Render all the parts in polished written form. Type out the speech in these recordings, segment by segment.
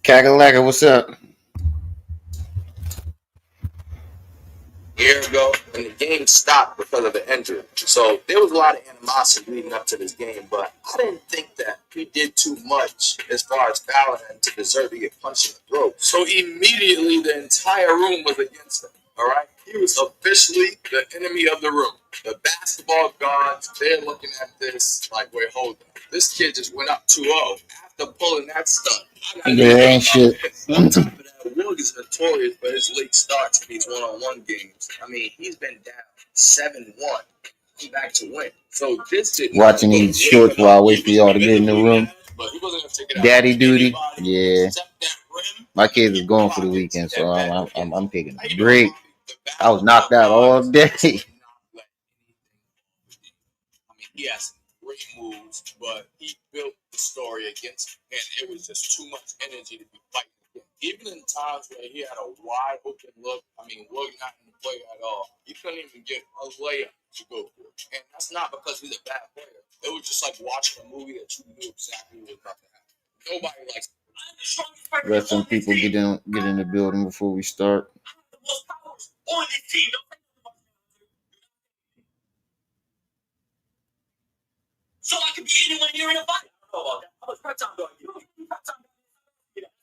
Kakalaka, what's up? Year ago, and the game stopped because of the injury. So there was a lot of animosity leading up to this game, but I didn't think that he did too much as far as fouling and to deserve to get punched in the throat. So immediately the entire room was against him. All right, he was officially the enemy of the room. The basketball gods, they're looking at this like, wait, hold on. This kid just went up 2-0 after pulling that stunt. Yeah, ain't shit. On top of that, Wood is notorious for his late starts in these one-on-one games. I mean, he's been down 7-1. Come back to win. So this did Watching these shorts while I wait for y'all to get in the room. Daddy duty, yeah. My kids is going for the weekend, so I'm taking a break. I was knocked out all day. He has some great moves, but he built the story against him, and it was just too much energy to be fighting against. Even in times where he had a wide open look, I mean, Wood not in the play at all. He couldn't even get a layup to go for it. And that's not because he's a bad player. It was just like watching a movie that you knew exactly what was about to happen. Nobody likes it. Let some people get in the building before we start. On this team, so I could be anyone here in a fight. I don't know about that. How much prep time do I get? Prep time.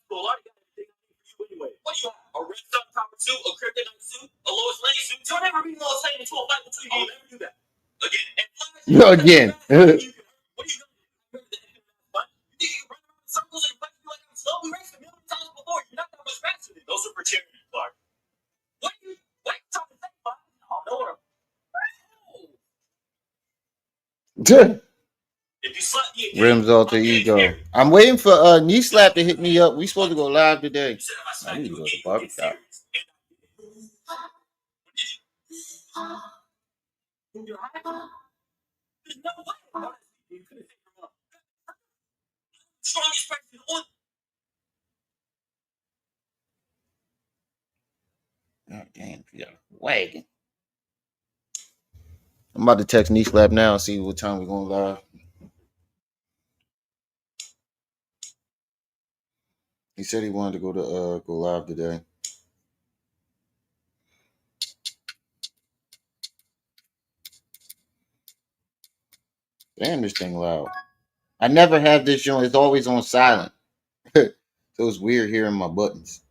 Well, I already got everything I need for you anyway. What do you have? A red sun power suit, a kryptonite suit, a Lois Lane suit. You'll never be Lois Lane into a fight between you. I'll never do that. Again. And Again. What are you going to do? You think you can run around in circles and fight me like I'm slow? We raced a million times before. You're not that much faster than me. Those are for charity, Clark. What are you talking about? I'll know what Rims alter ego. I'm waiting for knee slap to hit me up. We supposed to go live today. I need to go to the barbershop. Strongest person on. Oh, damn, you got a wagon. I'm about to text knee slap now and see what time we're going live. He said he wanted to go live today. Damn, this thing loud. I never have this on. It's always on silent. So it's weird hearing my buttons.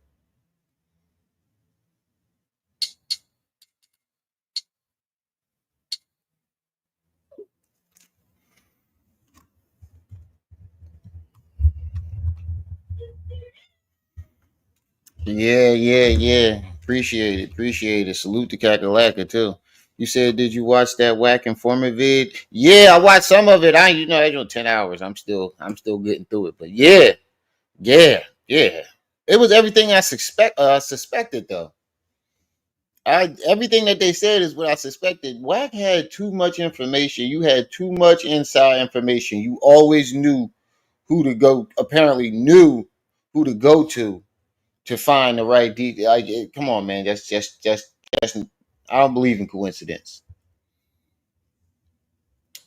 Yeah. Appreciate it. Salute to Kakalaka too. You said, did you watch that whack informant vid? Yeah, I watched some of it. It's 10 hours. I'm still getting through it. But yeah. It was everything I suspected though. Everything that they said is what I suspected. Whack had too much information. You had too much inside information. You always knew who to go. Apparently knew who to go to find the right detail. Come on, man. That's just. I don't believe in coincidence.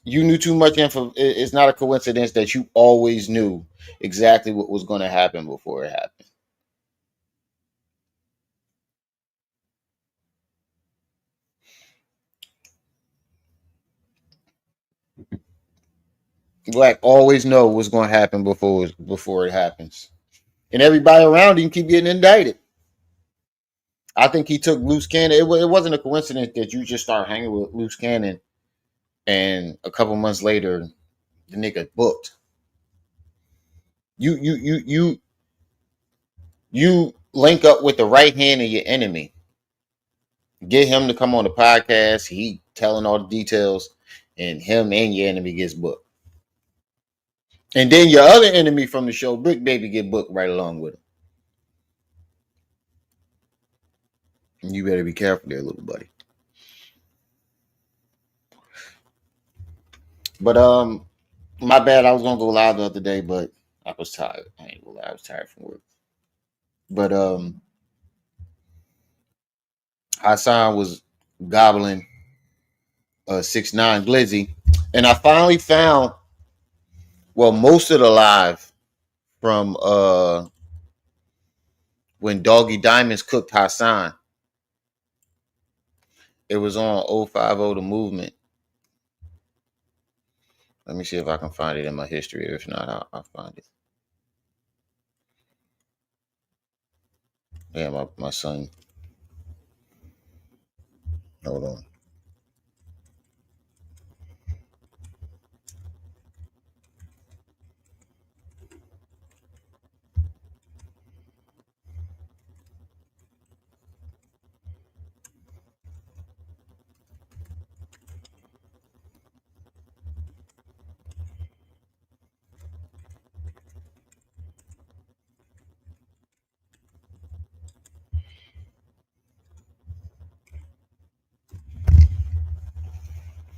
You knew too much info. It's not a coincidence that you always knew exactly what was going to happen before it happened. Black always know what's going to happen before it happens, and everybody around him keep getting indicted. I think he took loose cannon. It wasn't a coincidence that you just start hanging with loose cannon, and a couple months later, the nigga booked. You link up with the right hand of your enemy. Get him to come on the podcast. He telling all the details, and him and your enemy gets booked. And then your other enemy from the show, Brick Baby, get booked right along with him. And you better be careful there, little buddy. But my bad. I was gonna go live the other day, but I was tired. I ain't gonna lie, I was tired from work. But Hassan was gobbling 69's Glizzy, and I finally found most of the live from when Doggie Diamonds cooked Hassan. It was on 050 The Movement. Let me see if I can find it in my history. If not, I'll find it. Yeah, my son. Hold on.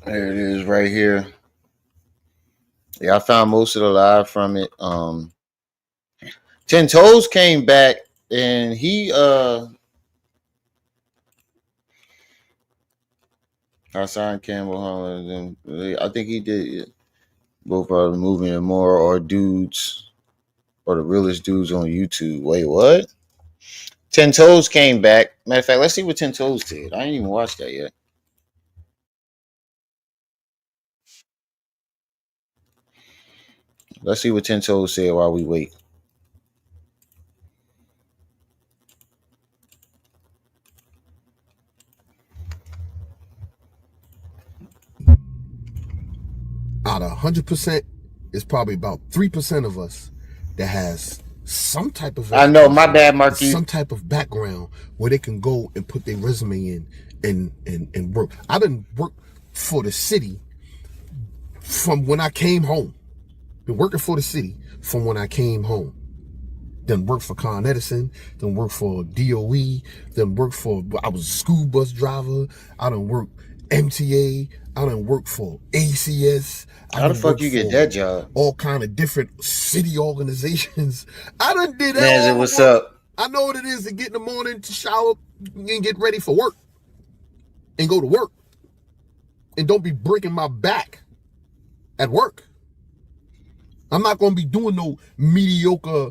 There it is right here. Yeah, I found most of the live from it. 10 Toes came back and he Hassan Campbell, I think he did both are moving and more or dudes or the realest dudes on YouTube. Wait, what? 10 Toes came back. Matter of fact, let's see what 10 Toes did. I ain't even watched that yet. Let's see what 10 Toes said while we wait. Out of 100%, it's probably about 3% of us that has some type of I know, my bad, Marquis. some type of background where they can go and put their resume in and work. I've been worked for the city from when I came home. Been working for the city from when I came home. Then worked for Con Edison, then worked for DOE, then worked for, I was a school bus driver, I done worked MTA, I done worked for ACS. How the fuck you get that job? All kind of different city organizations. I done did that. Man, what's up? I know what it is to get in the morning, to shower and get ready for work and go to work. And don't be breaking my back at work. I'm not going to be doing no mediocre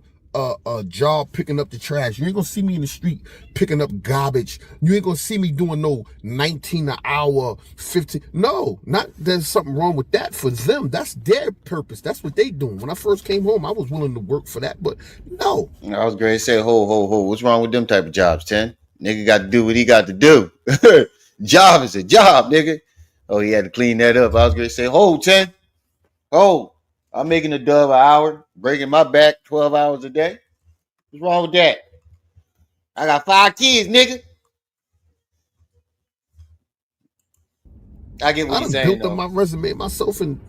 job picking up the trash. You ain't going to see me in the street picking up garbage. You ain't going to see me doing no 19 an hour, 15. No, not there's something wrong with that for them. That's their purpose. That's what they doing. When I first came home, I was willing to work for that, but no. I was going to say, ho. What's wrong with them type of jobs, 10? Nigga got to do what he got to do. Job is a job, nigga. Oh, he had to clean that up. I was going to say, ho, 10. Ho. I'm making a dub an hour, breaking my back 12 hours a day. What's wrong with that? I got 5 kids, nigga. I get what he's saying. I built up my resume myself and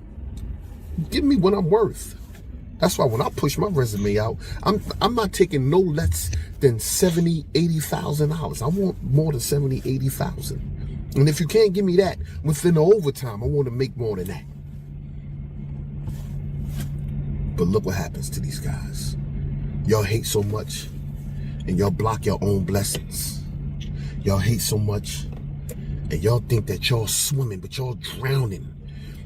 give me what I'm worth. That's why when I push my resume out, I'm not taking no less than $70,000, $80,000. I want more than $70,000, $80,000. And if you can't give me that within the overtime, I want to make more than that. But look what happens to these guys. Y'all hate so much and y'all block your own blessings. Y'all hate so much and y'all think that y'all swimming, but y'all drowning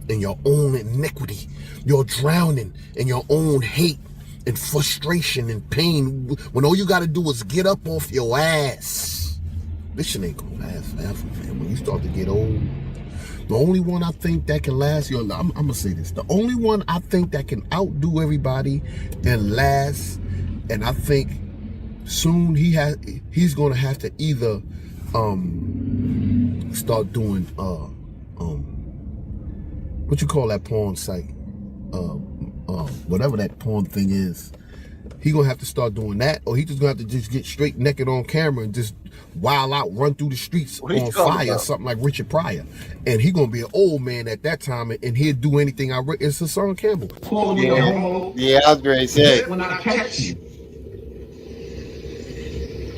in your own iniquity. You're drowning in your own hate and frustration and pain when all you got to do is get up off your ass. This shit ain't gonna last forever, man. When you start to get old, the only one I think that can last, I'm gonna say this. The only one I think that can outdo everybody and last, and I think soon he's gonna have to either start doing what you call that porn site, whatever that porn thing is. He gonna have to start doing that, or he just gonna have to just get straight naked on camera and just wild out, run through the streets on fire, something like Richard Pryor. And he gonna be an old man at that time, and he'll do anything I read. It's Hassan Campbell. Yeah, I was great. Say when I catch you,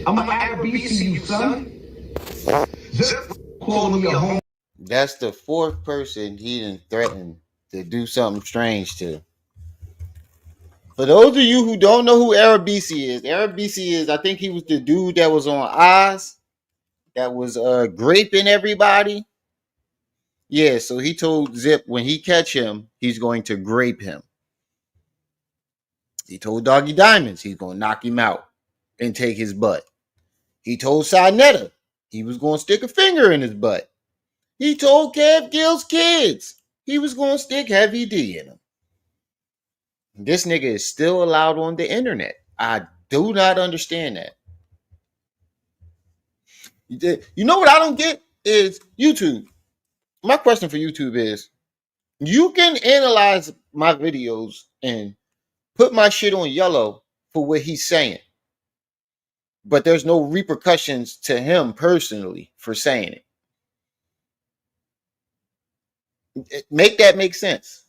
I'm gonna RBC you, son. Calling me a homo. That's the 4th person he done threatened to do something strange to. For those of you who don't know who Arabisi is, I think he was the dude that was on Oz, that was graping everybody. Yeah, so he told Zip when he catch him, he's going to grape him. He told Doggie Diamonds he's going to knock him out. and take his butt. He told Sinetta he was going to stick a finger in his butt. He told Kev Gill's kids he was going to stick Heavy D in them. This nigga is still allowed on the internet. I do not understand that. You know what I don't get is YouTube. My question for YouTube is, you can analyze my videos and put my shit on yellow for what he's saying, but there's no repercussions to him personally for saying it. Make that make sense.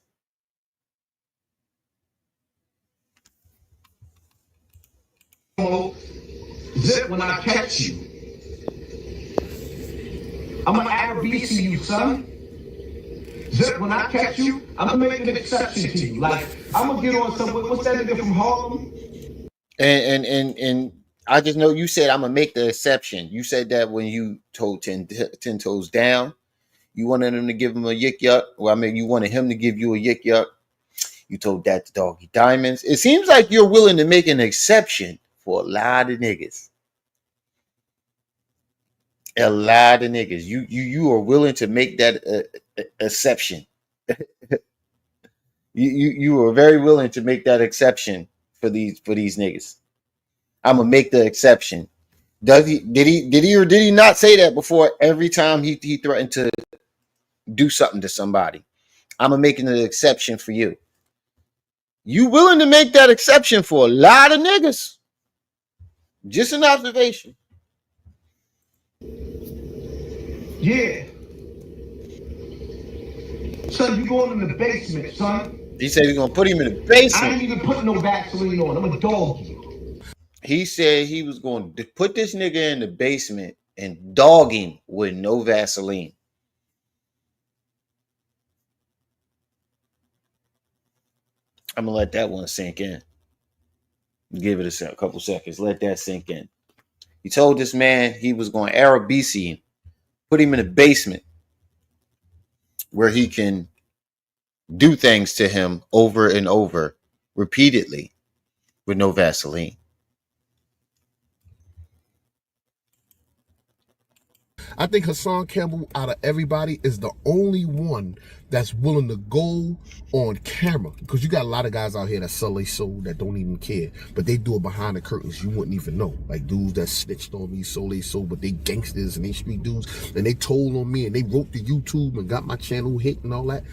Zip when I catch you. I'm gonna RBC you, son. Zip when I catch you, I'm gonna make an exception to you. Like, I'm gonna get on some, what's that nigga from Harlem? And I just know you said I'm gonna make the exception. You said that when you told 10 Toes Down, you wanted him to give him a yik yuck. Well, I mean, you wanted him to give you a yik yuck. You told that to Doggie Diamonds. It seems like you're willing to make an exception for a lot of niggas. A lot of niggas. You are willing to make that exception. you are very willing to make that exception for these niggas. I'm gonna make the exception. Did he or did he not say that before? Every time he threatened to do something to somebody, I'm gonna make an exception for you. You willing to make that exception for a lot of niggas? Just an observation. Yeah. Son, you going in the basement, son. He said he's gonna put him in the I basement. ain't even putting no Vaseline on. I'm a doggy. He said he was going to put this nigga in the basement and dog him with no Vaseline. I'm gonna let that one sink in. Give it a couple seconds. Let that sink in. He told this man he was going to RBC him, put him in a basement where he can do things to him over and over, repeatedly, with no Vaseline. I think Hassan Campbell, out of everybody, is the only one that's willing to go on camera. Because you got a lot of guys out here that sell their soul that don't even care. But they do it behind the curtains. You wouldn't even know. Like dudes that snitched on me, sold their soul, but they gangsters and they street dudes. And they told on me and they wrote to YouTube and got my channel hit and all that.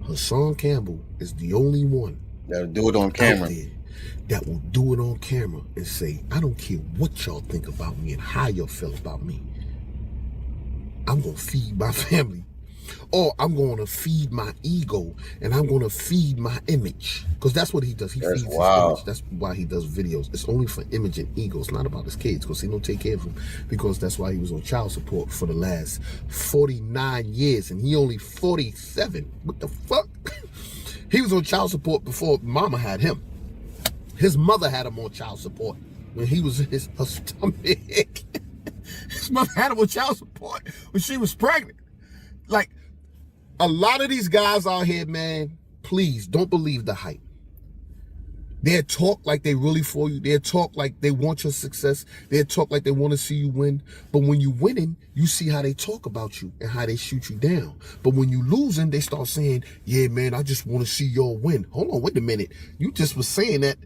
Hassan Campbell is the only one that'll do it on camera. That will do it on camera and say, I don't care what y'all think about me and how y'all feel about me. I'm going to feed my family, or I'm going to feed my ego, and I'm going to feed my image, because that's what he does. He feeds his image. That's why he does videos. It's only for image and ego. It's not about his kids, because he don't take care of them, because that's why he was on child support for the last 49 years, and he only 47. What the fuck? He was on child support before mama had him. His mother had him on child support when he was in her stomach. His mother had him on child support when she was pregnant. Like, a lot of these guys out here, man, please don't believe the hype. They'll talk like they really for you. They'll talk like they want your success. They'll talk like they want to see you win. But when you winning, you see how they talk about you and how they shoot you down. But when you losing, they start saying, yeah, man, I just want to see y'all win. Hold on, wait a minute. You just was saying that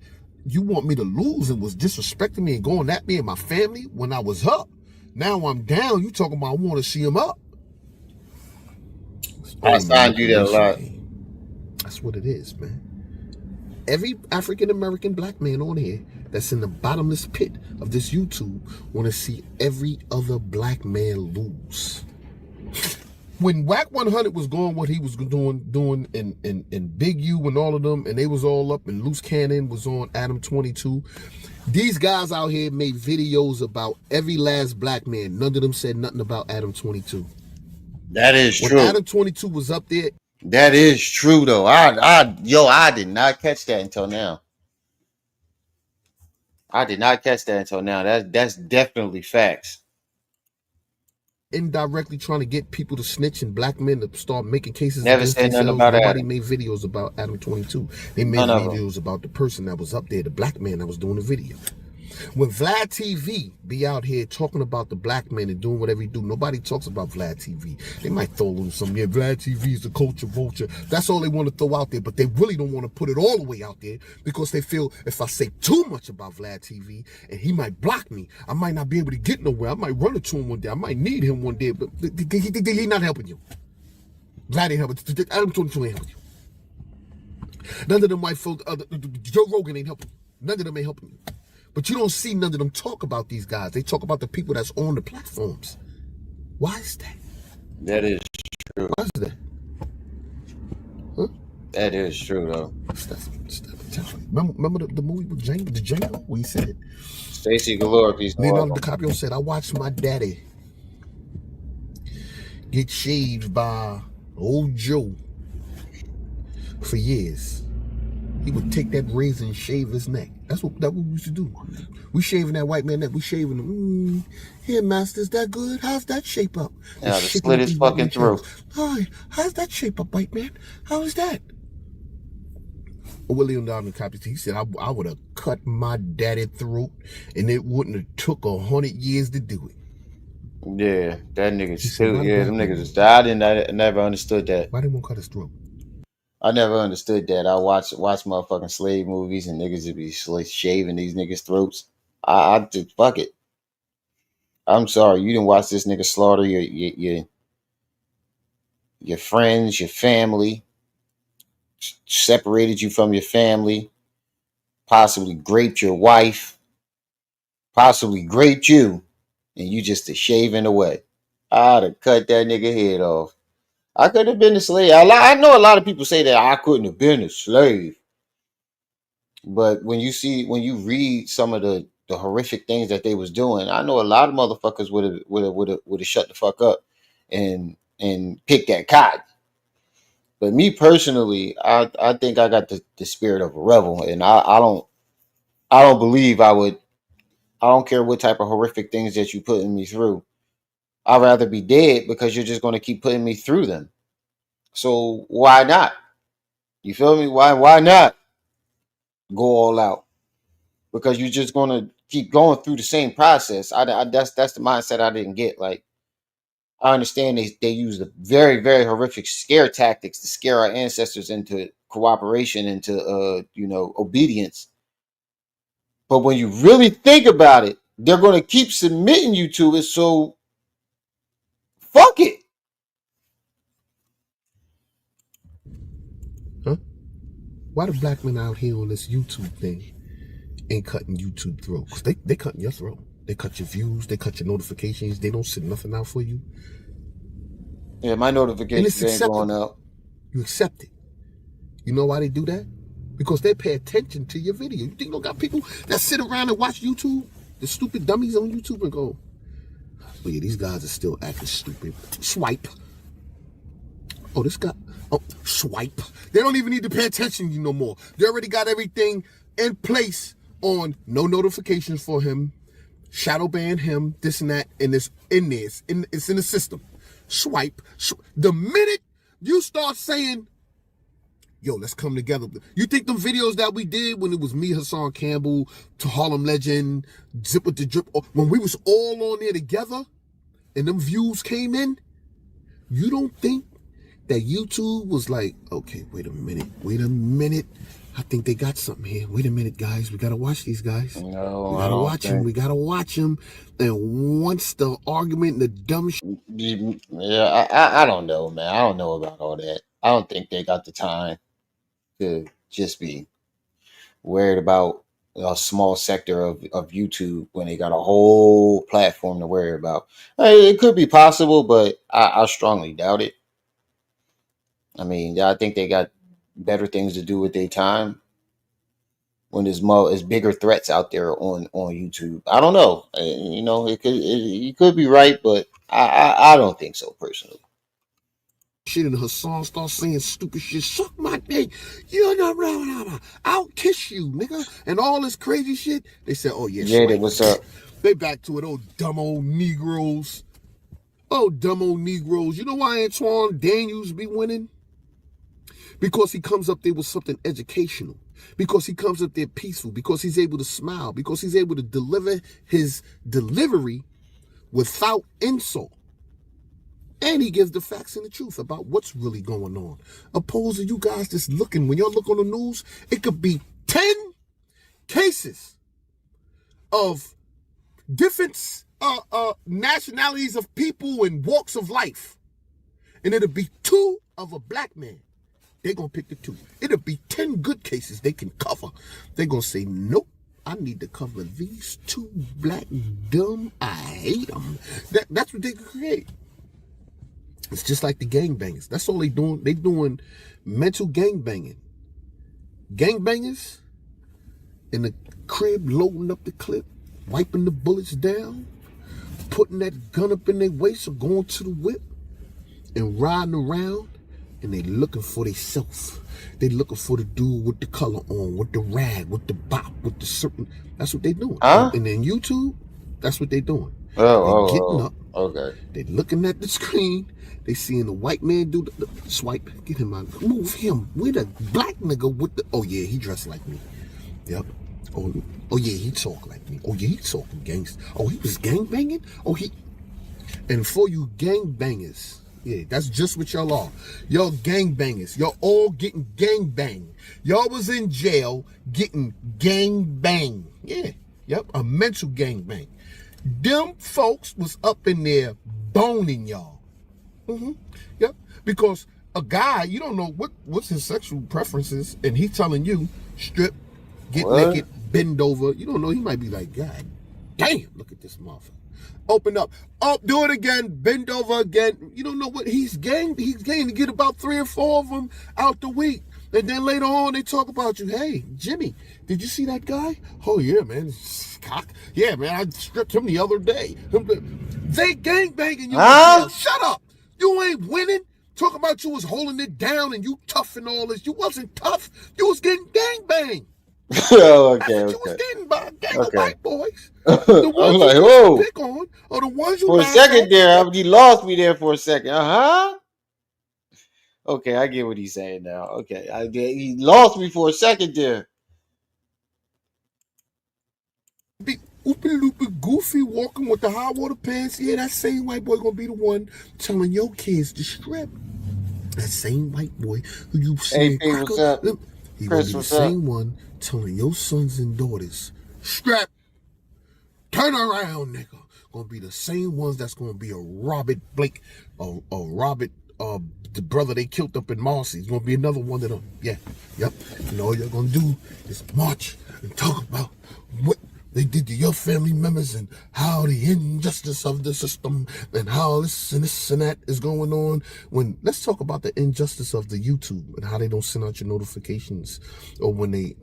you want me to lose and was disrespecting me and going at me and my family when I was up. Now I'm down. You talking about I want to see him up. I signed you that a lot. That's what it is, man. Every African-American black man on here that's in the bottomless pit of this YouTube want to see every other black man lose. When Whack 100 was going what he was doing in Big U and all of them, and they was all up, and Loose Cannon was on Adam 22, these guys out here made videos about every last black man. None of them said nothing about Adam 22. That is true. When Adam 22 was up there. That is true, though. I did not catch that until now. I did not catch that until now. That's definitely facts. Indirectly trying to get people to snitch and black men to start making cases. Never said nothing about that. Nobody made videos about Adam 22. They made videos about the person that was up there, the black man that was doing the video. When Vlad TV be out here talking about the black man and doing whatever he do, nobody talks about Vlad TV. They might throw a little something. Yeah, Vlad TV is the culture vulture. That's all they want to throw out there, but they really don't want to put it all the way out there because they feel if I say too much about Vlad TV and he might block me, I might not be able to get nowhere. I might run into him one day. I might need him one day, but he's not helping you. Vlad ain't helping you. Adam 22 ain't helping you. None of them white folks, Joe Rogan ain't helping you. None of them ain't helping you. But you don't see none of them talk about these guys. They talk about the people that's on the platforms. Why is that? That is true. Why is that? Huh? That is true, though. Remember the movie with Django where he said it? Stacy Galore, piece. Leonardo DiCaprio said, I watched my daddy get shaved by old Joe for years. He would take that razor and shave his neck. That's what we used to do. We shaving that white man neck. We shaving him. Here, master, is that good? How's that shape up? Yeah, to slit his fucking throat. Hi, how's that shape up, white man? How is that? William Donovan copies. He said, I would have cut my daddy throat, and it wouldn't have took 100 years to do it. Yeah, that nigga still. Yeah, them niggas. I never understood that. Why they won't cut his throat? I never understood that. I watch motherfucking slave movies and niggas would be shaving these niggas' throats. I just fuck it. I'm sorry, you didn't watch this nigga slaughter your friends, your family, separated you from your family, possibly raped your wife, possibly raped you, and you just a shaving away. I'd have cut that nigga head off. I could have been a slave. I know a lot of people say that I couldn't have been a slave. But when you read some of the horrific things that they was doing, I know a lot of motherfuckers would have shut the fuck up and picked that cotton. But me personally, I think I got the spirit of a rebel, and I don't believe I would. I don't care what type of horrific things that you putting me through. I'd rather be dead because you're just going to keep putting me through them. So why not? You feel me? Why not go all out? Because you're just going to keep going through the same process. That's the mindset I didn't get. Like, I understand they use the very, very horrific scare tactics to scare our ancestors into cooperation, into obedience. But when you really think about it, they're going to keep submitting you to it. So fuck it. Huh? Why the black men out here on this YouTube thing ain't cutting YouTube throats? They cutting your throat. They cut your views. They cut your notifications. They don't send nothing out for you. Yeah, my notifications ain't going out. You accept it. You know why they do that? Because they pay attention to your video. You think you don't got people that sit around and watch YouTube? The stupid dummies on YouTube and go, oh yeah, these guys are still acting stupid. Swipe. Oh, this guy. Oh, swipe. They don't even need to pay attention to you no more. They already got everything in place on no notifications for him, shadow ban him, this and that, and it's in the system. Swipe. The minute you start saying, yo, let's come together. You think them videos that we did when it was me, Hassan, Campbell, to Harlem Legend, Zip with the Drip, when we was all on there together and them views came in, you don't think that YouTube was like, okay, wait a minute. I think they got something here. Wait a minute, guys. We got to watch these guys. No, we got to watch them. We got to watch them. And once the argument and the dumb shit. Yeah, I don't know, man. I don't know about all that. I don't think they got the time to just be worried about a small sector of YouTube when they got a whole platform to worry about. It could be possible, but I strongly doubt it. I mean, I think they got better things to do with their time when there's bigger threats out there on YouTube. I don't know. You could be right, but I don't think so personally. Shit, and Hassan starts saying stupid shit. Suck my dick. You're not right. I'll kiss you, nigga. And all this crazy shit. They said, oh yeah, Jada, what's up? They back to it. Oh, dumb old Negroes. Oh, dumb old Negroes. You know why Antoine Daniels be winning? Because he comes up there with something educational, because he comes up there peaceful, because he's able to smile, because he's able to deliver his delivery without insult. And he gives the facts and the truth about what's really going on. Opposed to you guys just looking, when y'all look on the news, it could be 10 cases of different nationalities of people and walks of life. And it'll be 2 of a black man. They're going to pick the 2. It'll be 10 good cases they can cover. They're going to say, nope, I need to cover these 2 black dumb. I hate them. That's what they can create. It's just like the gangbangers. That's all they doing. They doing mental gangbanging. Gangbangers in the crib, loading up the clip, wiping the bullets down, putting that gun up in their waist or going to the whip and riding around, and they looking for themselves. They looking for the dude with the color on, with the rag, with the bop, with the certain. That's what they doing. And then YouTube, that's what they doing. They getting up. Okay. They looking at the screen. They seeing the white man do the swipe. Get him out. Move him. With a black nigga with the. Oh yeah, he dressed like me. Yep. Oh yeah, he talk like me. Oh yeah, he talking gangster. Oh, he was gangbanging. Oh he. And for you gangbangers, yeah, that's just what y'all are. Y'all gangbangers. Y'all all getting gangbanged. Y'all was in jail getting gangbanged. Yeah. Yep. A mental gangbang. Them folks was up in there boning y'all. Yep. Because a guy, you don't know what's his sexual preferences, and he's telling you, strip, get naked, bend over. You don't know. He might be like, God damn, look at this motherfucker. Open up. Oh, do it again. Bend over again. You don't know what he's gang. He's gang to get about 3 or 4 of them out the week. And then later on, they talk about you. Hey, Jimmy, did you see that guy? Oh, yeah, man. Cock. Yeah, man, I stripped him the other day. They gangbanging you. Huh? Shut up. You ain't winning. Talk about you was holding it down and you tough and all this. You wasn't tough. You was getting gangbanged. Okay. You was getting by a gang of white boys. The ones like, whoa. You pick on are the ones you for a second there, you lost me there for a second. Okay, I get what he's saying now. Okay, I get. He lost me for a second there. Be oopy goofy walking with the high water pants. Yeah, that same white boy gonna be the one telling your kids to strip. That same white boy who you see. Hey, what's up? He gonna be the same one telling your sons and daughters, strap, turn around, nigga. Gonna be the same ones that's gonna be a Robert Blake, a Robert, the brother they killed up in Marcy. It's gonna be another one of them. Yeah, yep. And all you're gonna do is march and talk about what they did to your family members and how the injustice of the system and how this and that is going on. Let's talk about the injustice of the YouTube and how they don't send out your notifications, or when they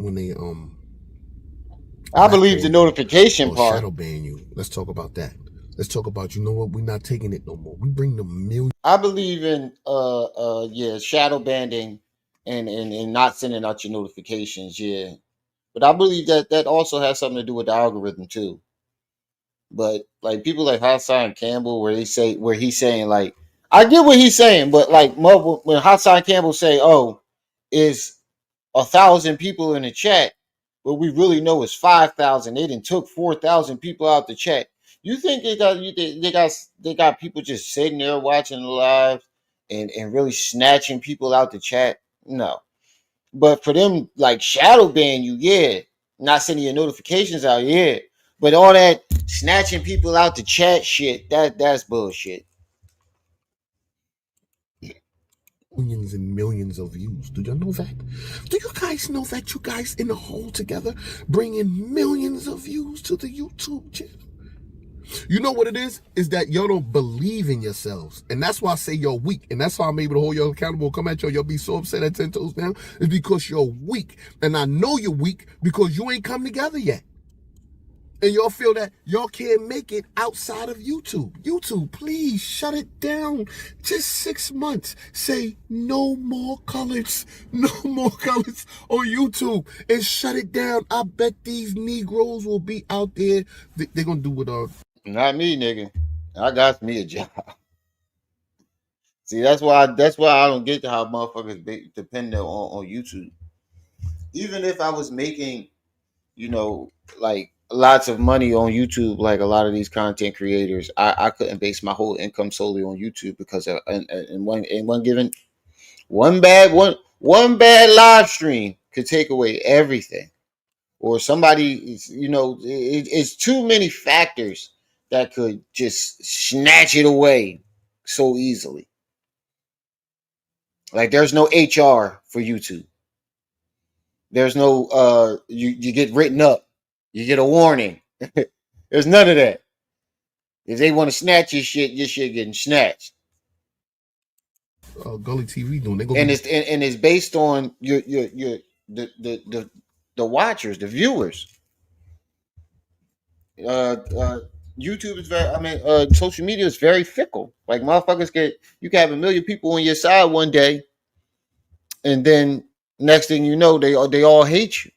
I believe the notification part. Shadow ban you. Let's talk about that. Let's talk about, you know what, we're not taking it no more. We bring the million. I believe in shadow banning and not sending out your notifications, yeah. But I believe that also has something to do with the algorithm too. But like people like Hassan Campbell, where he's saying like, I get what he's saying, but like when Hassan Campbell say, "Oh, is 1,000 people in the chat," but we really know it's 5,000. They done took 4,000 people out the chat. You think they got people just sitting there watching the live and really snatching people out the chat? No. But for them, like shadow ban you, yeah. Not sending your notifications out, yeah. But all that snatching people out the chat shit, that's bullshit. Millions and millions of views. Do y'all know that? Do you guys know that you guys in the hole together bring in millions of views to the YouTube channel? You know what it is? Is that y'all don't believe in yourselves. And that's why I say you're weak. And that's why I'm able to hold y'all accountable, come at y'all be so upset at 10 toes down. It's because you're weak. And I know you're weak because you ain't come together yet. And y'all feel that y'all can't make it outside of YouTube. YouTube, please shut it down. Just 6 months. Say no more colors. No more colors on YouTube. And shut it down. I bet these Negroes will be out there. They're going to do what Not me, nigga. I got me a job. See, that's why I don't get how motherfuckers depend on YouTube. Even if I was making, like lots of money on YouTube, like a lot of these content creators, I couldn't base my whole income solely on YouTube because in one given one bad live stream could take away everything, or somebody, it's too many factors that could just snatch it away so easily. Like there's no HR for YouTube. There's no you get written up. You get a warning. There's none of that. If they want to snatch your shit getting snatched. Gully TV doing. It's based on the watchers, the viewers. YouTube is social media is very fickle. Like motherfuckers you can have 1 million people on your side one day, and then next thing you know, they all hate you.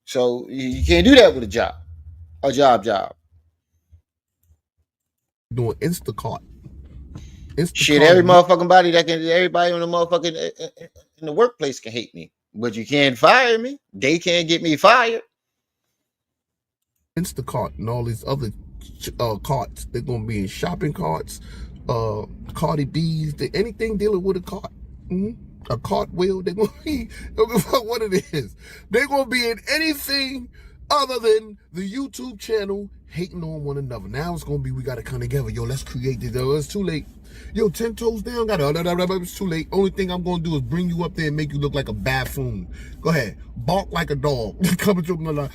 So you can't do that with a job. Doing Instacart. Shit, everybody on the motherfucking in the workplace can hate me, but you can't fire me. They can't get me fired. Instacart and all these other carts. They're gonna be in shopping carts, Cardi B's, anything dealing with a cart. A cartwheel. They're gonna be, don't give a fuck what it is. They're gonna be in anything other than the YouTube channel hating on one another. Now it's gonna be, we gotta come together. Yo, let's create this. It's too late. Yo, 10 toes down, it's too late. Only thing I'm gonna do is bring you up there and make you look like a buffoon. Go ahead, bark like a dog. Coming to me like,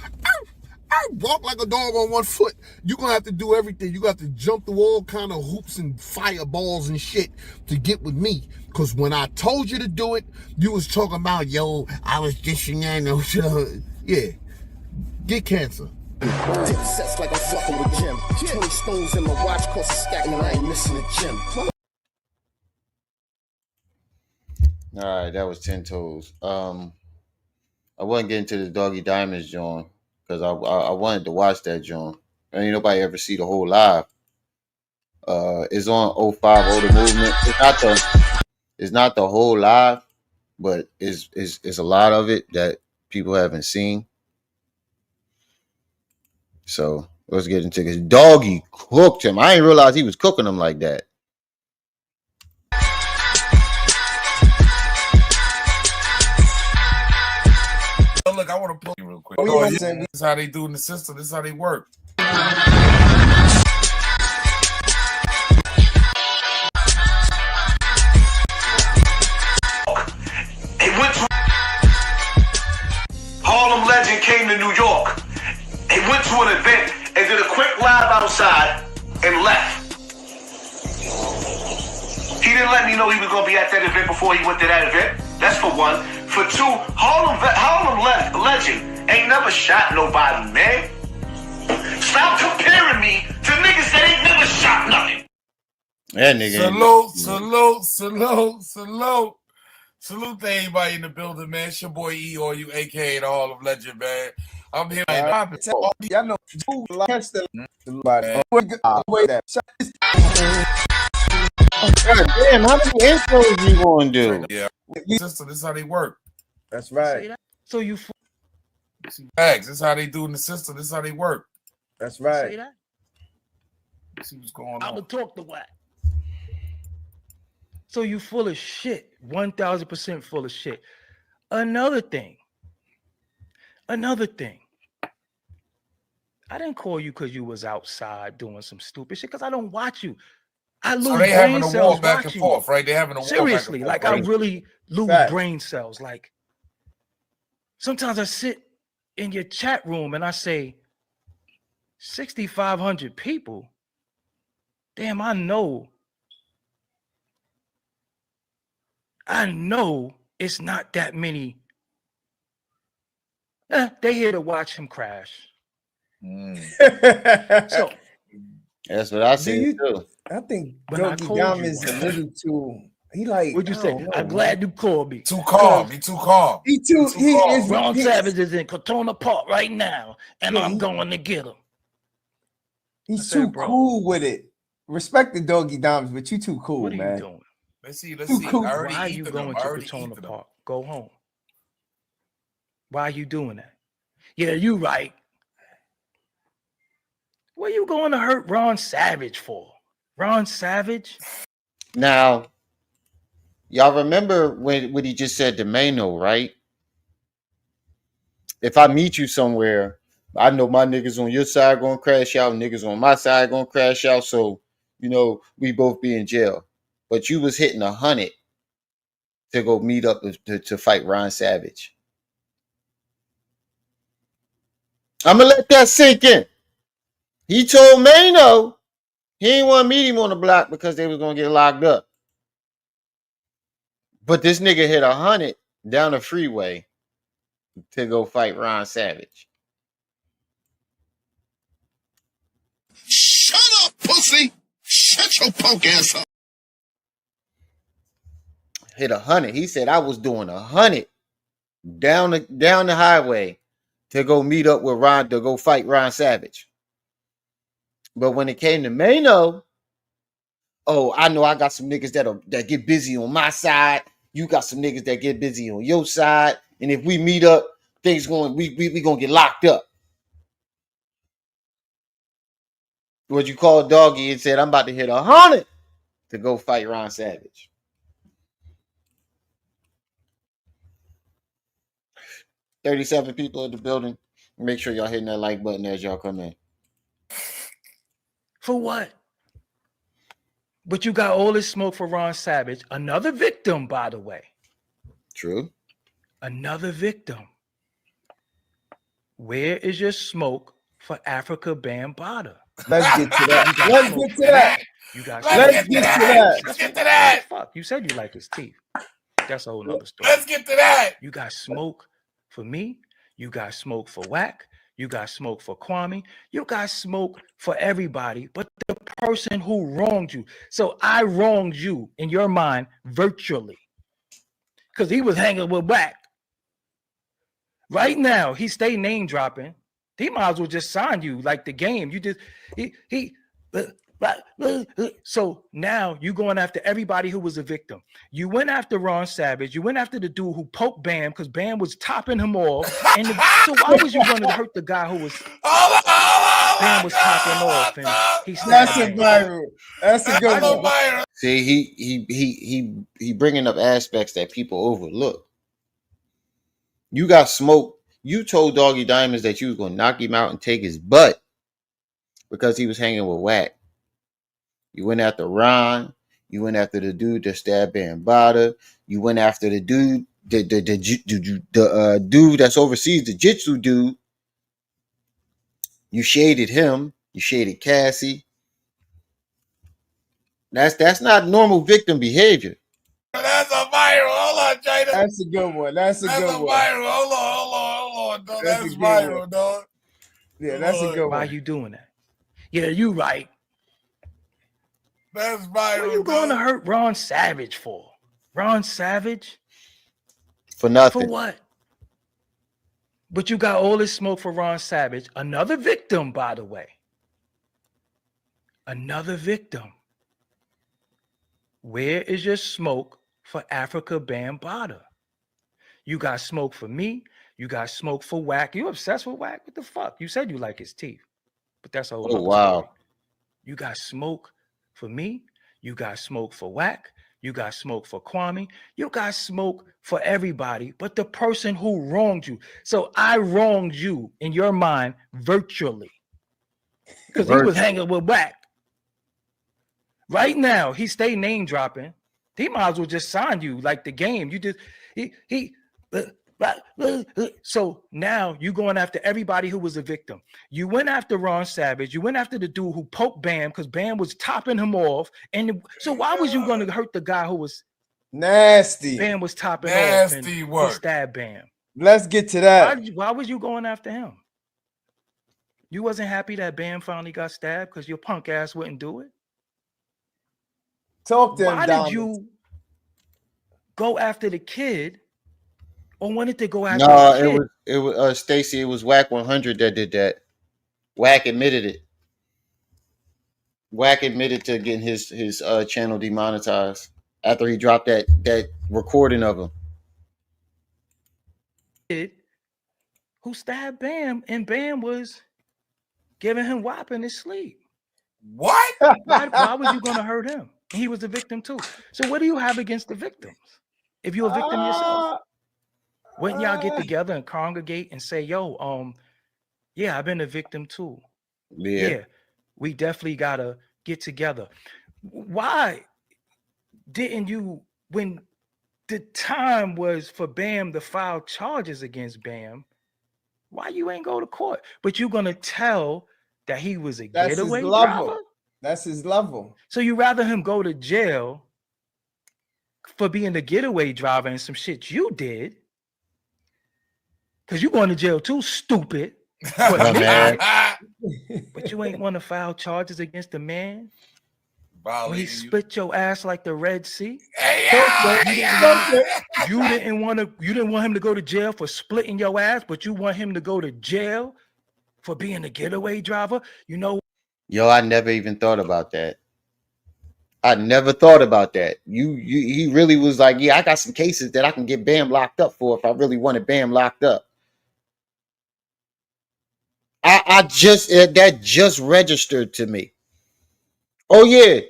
I walk like a dog on one foot. You're gonna have to do everything. You got to jump through all kind of hoops and fireballs and shit to get with me. Cause when I told you to do it, you was talking about, yo, I was dishing that. Yeah, get cancer. Dip sets like I'm fucking with Jim. 20 stones in my watch, cost a stack, and I ain't missing a gym. All right, that was 10 toes. I wasn't getting to the Doggie Diamonds joint because I wanted to watch that joint. Ain't nobody ever see the whole live. It's on 050 The Movement. It's not the whole live, but it's a lot of it that people haven't seen. So let's get into this. Doggie cooked him. I didn't realize he was cooking him like that. Look, I want to pull you real quick. This is how they do in the system. This is how they work. Harlem Legend came to New York. He went to an event and did a quick live outside and left. He didn't let me know he was going to be at that event before he went to that event. That's for one. For two, Harlem Legend ain't never shot nobody, man. Stop comparing me to niggas that ain't never shot nothing. That nigga. Salute to everybody in the building, man. It's your boy E, or you, aka the Harlem Legend, man. I'm here. Y'all know, damn, how many intros you gonna do? Yeah, this is how they work. That's right. So you facts. This is how they do in the system. This is how they work. That's right. say that? See what's going on. I would talk the whack. So you full of shit. 1,000% full of shit. Another thing. I didn't call you because you was outside doing some stupid shit, because I don't watch you. I lose they having brain a war cells back and watching forth, you. right? They having a war Seriously, back and like forth, I right? really lose Fact. brain cells. Like sometimes I sit in your chat room and I say 6,500 people. Damn, I know it's not that many. They here to watch him crash. So That's what I see too. I think When I Doggie told Diamond's you. a little too. He like. what'd you I say? don't know, I'm man. glad you called me. Too calm. You too calm. He too. He calm. is. Ron he- Savage is in Katona Park right now, and Yeah, I'm he- going to get him. He's I said, too bro. cool with it. Respect the Doggy Dimes, but you too cool, What are man. you doing? Let's see. I already Why are you going to Katona Park? Go home. Why are you doing that? Yeah, you right. What are you going to hurt Ron Savage for? Ron Savage? Now, y'all remember when he just said Domeno, right? If I meet you somewhere, I know my niggas on your side gonna crash out, niggas on my side gonna crash out. So, we both be in jail. But you was hitting 100 to go meet up to fight Ron Savage. I'm gonna let that sink in. He told Mano he ain't want to meet him on the block because they was gonna get locked up. But this nigga hit 100 down the freeway to go fight Ron Savage. Shut up, pussy! Shut your punk ass up. Hit 100. He said I was doing 100 down the highway to go meet up with Ron to go fight Ron Savage. But when it came to Mano, oh, I know I got some niggas that get busy on my side. You got some niggas that get busy on your side. And if we meet up, we gonna get locked up. What you call Doggie and said, I'm about to hit 100 to go fight Ron Savage. $37 people in the building. Make sure y'all hitting that like button as y'all come in. For what? But you got all this smoke for Ron Savage, another victim, by the way. True. Another victim. Where is your smoke for Africa Bambaataa? Let's get to that. Let's get to that. You got Let's get to that. Let's get to that. Fuck, you said you like his teeth. That's a whole nother story. Let's get to that. You got smoke for me. You got smoke for Wack. You got smoke for Kwame. You got smoke for everybody, but the person who wronged you. So I wronged you in your mind virtually because he was hanging with Wack. Right now, he stay name dropping. He might as well just sign you like the game. You just so now you going after everybody who was a victim. You went after Ron Savage. You went after the dude who poked Bam because Bam was topping him off. So why was you going to hurt the guy who was Bam was topping off? And That's a viral. That's a good one. See, he bringing up aspects that people overlook. You got smoke. You told Doggy Diamonds that you was going to knock him out and take his butt because he was hanging with Wack. You went after Ron. You went after the dude that stabbed Bambaataa. You went after the dude, the dude that's overseas, the Jitsu dude. You shaded him. You shaded Cassie. That's not normal victim behavior. That's a viral. Hold on, China. That's a good one. That's a good one. Viral. Hold on, dog. That's viral, dog. Yeah, that's a good one. Why are you doing that? Yeah, you right. That's viral. What are you going to hurt Ron Savage for? Ron Savage? For nothing. For what? But you got all this smoke for Ron Savage. Another victim, by the way. Another victim. Where is your smoke for Africa Bambaataa? You got smoke for me. You got smoke for Wack. You obsessed with Wack? What the fuck? You said you like his teeth. But that's a whole other story. You got smoke for me. You got smoke for Wack. You got smoke for Kwame. You got smoke for everybody, but the person who wronged you. So I wronged you in your mind virtually because he was hanging with Wack. Right now, he stay name dropping. He might as well just sign you like the game. You just so now you going after everybody who was a victim. You went after Ron Savage. You went after the dude who poked Bam because Bam was topping him off. And so why was you going to hurt the guy who was nasty? Bam was topping nasty off and work. He stabbed Bam. Let's get to that. Why was you going after him? You wasn't happy that Bam finally got stabbed because your punk ass wouldn't do it? Talk to him. Why did you go after the kid? Or wanted to go after the kid? it was Stacy. It was Wack 100 that did that. Wack admitted it. Wack admitted to getting his channel demonetized after he dropped that recording of him. Who stabbed Bam, and Bam was giving him WAP in his sleep. What? Why was you gonna hurt him? He was the victim too. So what do you have against the victims? If you're a victim yourself, wouldn't y'all get together and congregate and say, "Yo, yeah, I've been a victim too. Yeah, we definitely gotta get together." Why didn't you, when the time was for Bam to file charges against Bam, why you ain't go to court? But you're gonna tell that he was a getaway driver? That's his level. So you rather him go to jail for being the getaway driver and some shit you did, because you going to jail too, stupid. But you ain't want to file charges against the man when he split your ass like the Red Sea. You didn't want him to go to jail for splitting your ass, but you want him to go to jail for being a getaway driver. You know, yo, I never even thought about that. I never thought about that. He really was like, yeah, I got some cases that I can get Bam locked up for if I really wanted Bam locked up. I just that just registered to me. Oh yeah.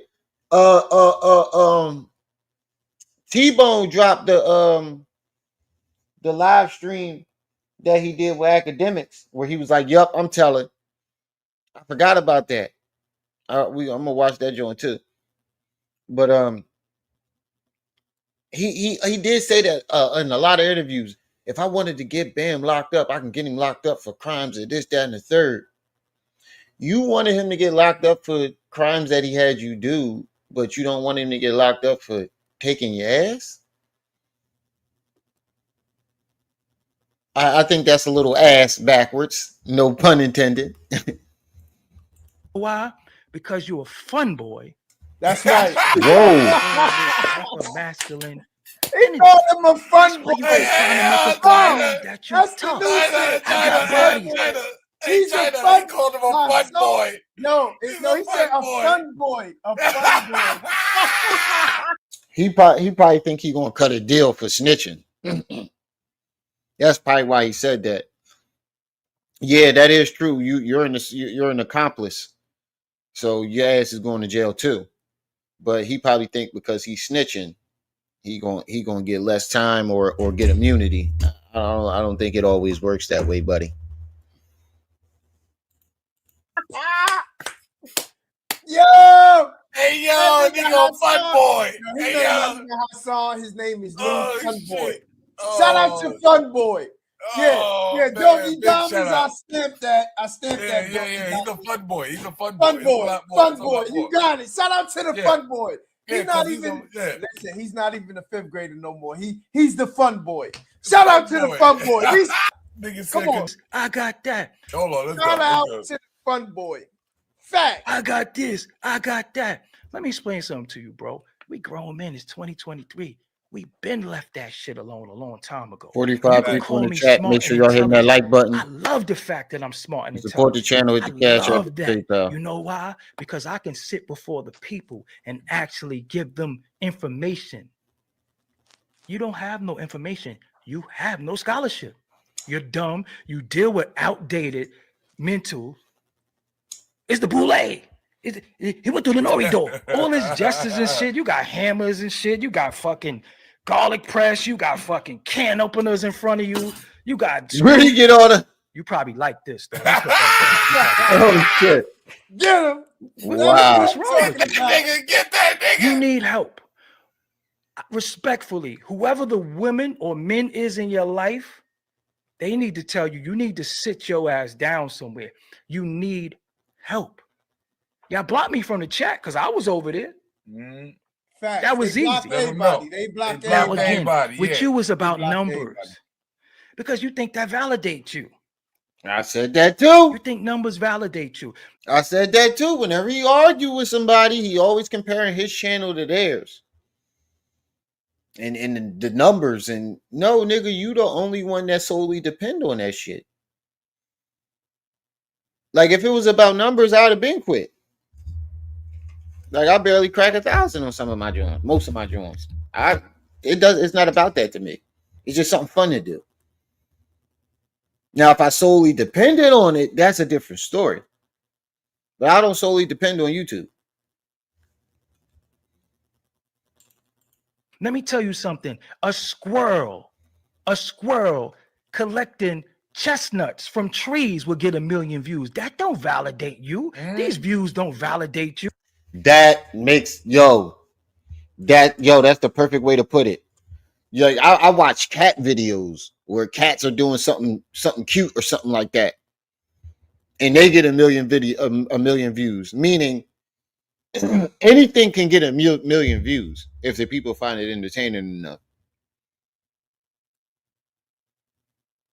T-Bone dropped the live stream that he did with academics where he was like, yup, I'm telling. I forgot about that. I'm gonna watch that joint too. But he did say that in a lot of interviews. If I wanted to get Bam locked up, I can get him locked up for crimes of this, that, and the third. You wanted him to get locked up for crimes that he had you do, but you don't want him to get locked up for taking your ass? I think that's a little ass backwards. No pun intended. why? Because you're a fun boy. That's right. Whoa. Masculine. He called him a fun boy. That's tough. He's a fun called him a fun boy. No, he said a fun boy. A fun boy. He probably think he gonna cut a deal for snitching. That's probably why he said that. Yeah, that is true. You're an accomplice, so your ass is going to jail too. But he probably think because he's snitching, he gonna get less time or get immunity. I don't think it always works that way, buddy. Yo! Hey yo, nigga, fun boy. Hey yo, Hassan. His name is Fun Boy. Shout out to Fun Boy. Yeah, Doggie Gobbles. I stamped that. Yeah. He's a fun boy. Fun boy. You got it. Shout out to the fun boy. He's not even. Listen, he's not even a fifth grader no more. He's the fun boy. Shout out to the fun boy. Come on, I got that. Hold on, let's Shout out to the fun boy. Fact. I got this. I got that. Let me explain something to you, bro. We grown men. It's 2023. We been left that shit alone a long time ago. 45 people in the chat. Make sure y'all hitting that like button. I love the fact that I'm smart and intelligent. Support the channel with the cash app. PayPal. You know why? Because I can sit before the people and actually give them information. You don't have no information. You have no scholarship. You're dumb. You deal with outdated mental. It's the boule. He went through the nori door. All his gestures and shit. You got hammers and shit. You got fucking garlic press. You got fucking can openers in front of you. You got. Where do you get all the? You probably like this though. Oh shit! Get him! Wow! What's wrong with you? Nigga, get that nigga! You need help. Respectfully, whoever the women or men is in your life, they need to tell you. You need to sit your ass down somewhere. You need help. Y'all blocked me from the chat because I was over there. Facts. That was easy. They blocked everybody. With you was about numbers. Because you think that validates you. I said that too. You think numbers validate you. I said that too. Whenever he argued with somebody, he always comparing his channel to theirs. And the numbers. And no, nigga, you the only one that solely depend on that shit. Like if it was about numbers, I would have been quit. Like I barely crack 1,000 on some of my joints, most of my joints. It's not about that to me. It's just something fun to do. Now, if I solely depended on it, that's a different story. But I don't solely depend on YouTube. Let me tell you something. A squirrel collecting chestnuts from trees will get 1 million views. That don't validate you. These views don't validate you. That makes that's the perfect way to put it. Yeah, I watch cat videos where cats are doing something cute or something like that, and they get a million views. Meaning, anything can get a million views if the people find it entertaining enough.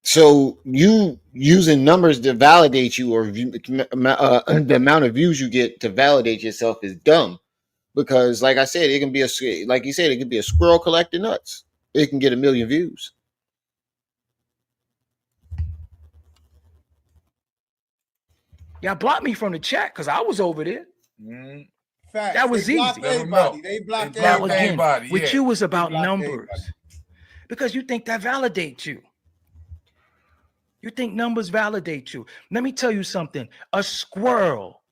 So you using numbers to validate you, or the amount of views you get to validate yourself is dumb. Because, like I said, it can be like you said, it can be a squirrel collecting nuts. It can get 1 million views. Y'all blocked me from the chat because I was over there. Facts. That was easy. They blocked everybody. With you was about numbers. Because you think that validates you. You think numbers validate you. Let me tell you something. A squirrel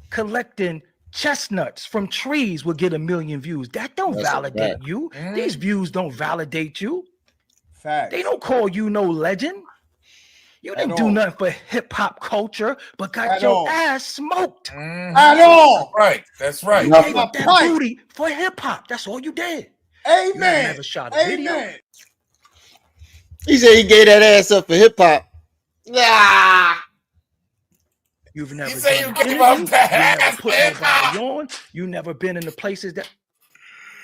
collecting chestnuts from trees will get 1 million views. That don't validate you. These views don't validate you. Facts. They don't call you no legend. You didn't do nothing for hip-hop culture, but got your ass smoked. At all. Right. That's right. You gave up that booty for hip-hop. That's all you did. Amen. You never shot a video. He said he gave that ass up for hip-hop. Nah. You've never you say done you gave up that ass put nobody on. You never been in the places that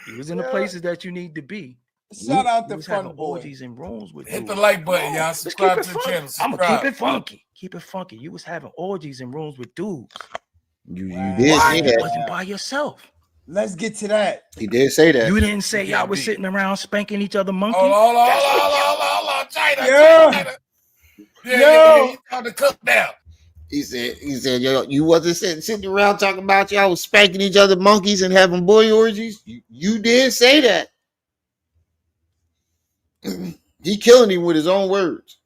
you was in the places that you need to be. Shout out to Fun Boy. orgies and rooms with Hit the like button, y'all. Subscribe to the channel. I'm gonna keep it funky. Keep it funky. You was having orgies and rooms with dudes. You did say that. You wasn't by yourself. Let's get to that. He did say that. You didn't say y'all was sitting around spanking each other monkey. Hold on, China. Yeah. Yeah, on the cook now. He said, yo, you wasn't sitting around talking about y'all was spanking each other monkeys and having boy orgies. You did say that. He killing him with his own words.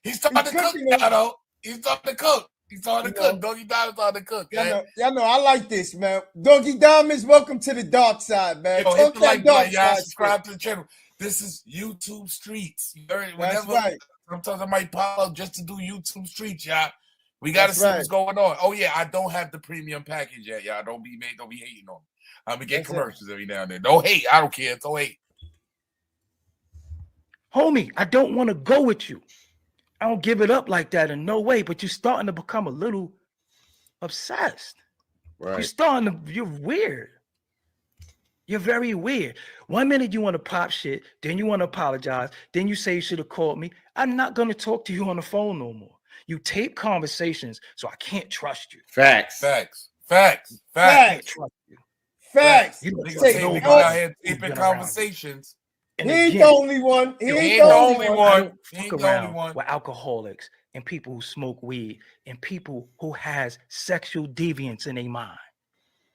He's starting to cook now, though. He's starting to cook. He's starting to cook. Doggie Diamond's starting to cook. Y'all know I like this, man. Doggie Diamonds, welcome to the dark side, man. Yo, hit the like button, y'all. Subscribe to the channel. This is YouTube Streets. That's right. Sometimes I might pop up just to do YouTube Streets, y'all. We got to see what's going on. Oh, yeah, I don't have the premium package yet, y'all. Don't be hating on me. I'm going to get commercials every now and then. Don't hate. I don't care. Don't hate. Homie, I don't want to go with you. I don't give it up like that in no way, but you're starting to become a little obsessed. Right. You're weird. You're very weird. 1 minute you want to pop shit, then you want to apologize, then you say you should have called me. I'm not going to talk to you on the phone no more. You tape conversations, so I can't trust you. Facts. I can't trust you. Facts. You don't take out here taping conversations. He ain't the only one. He ain't the only one. Fuck around with alcoholics and people who smoke weed and people who has sexual deviance in their mind.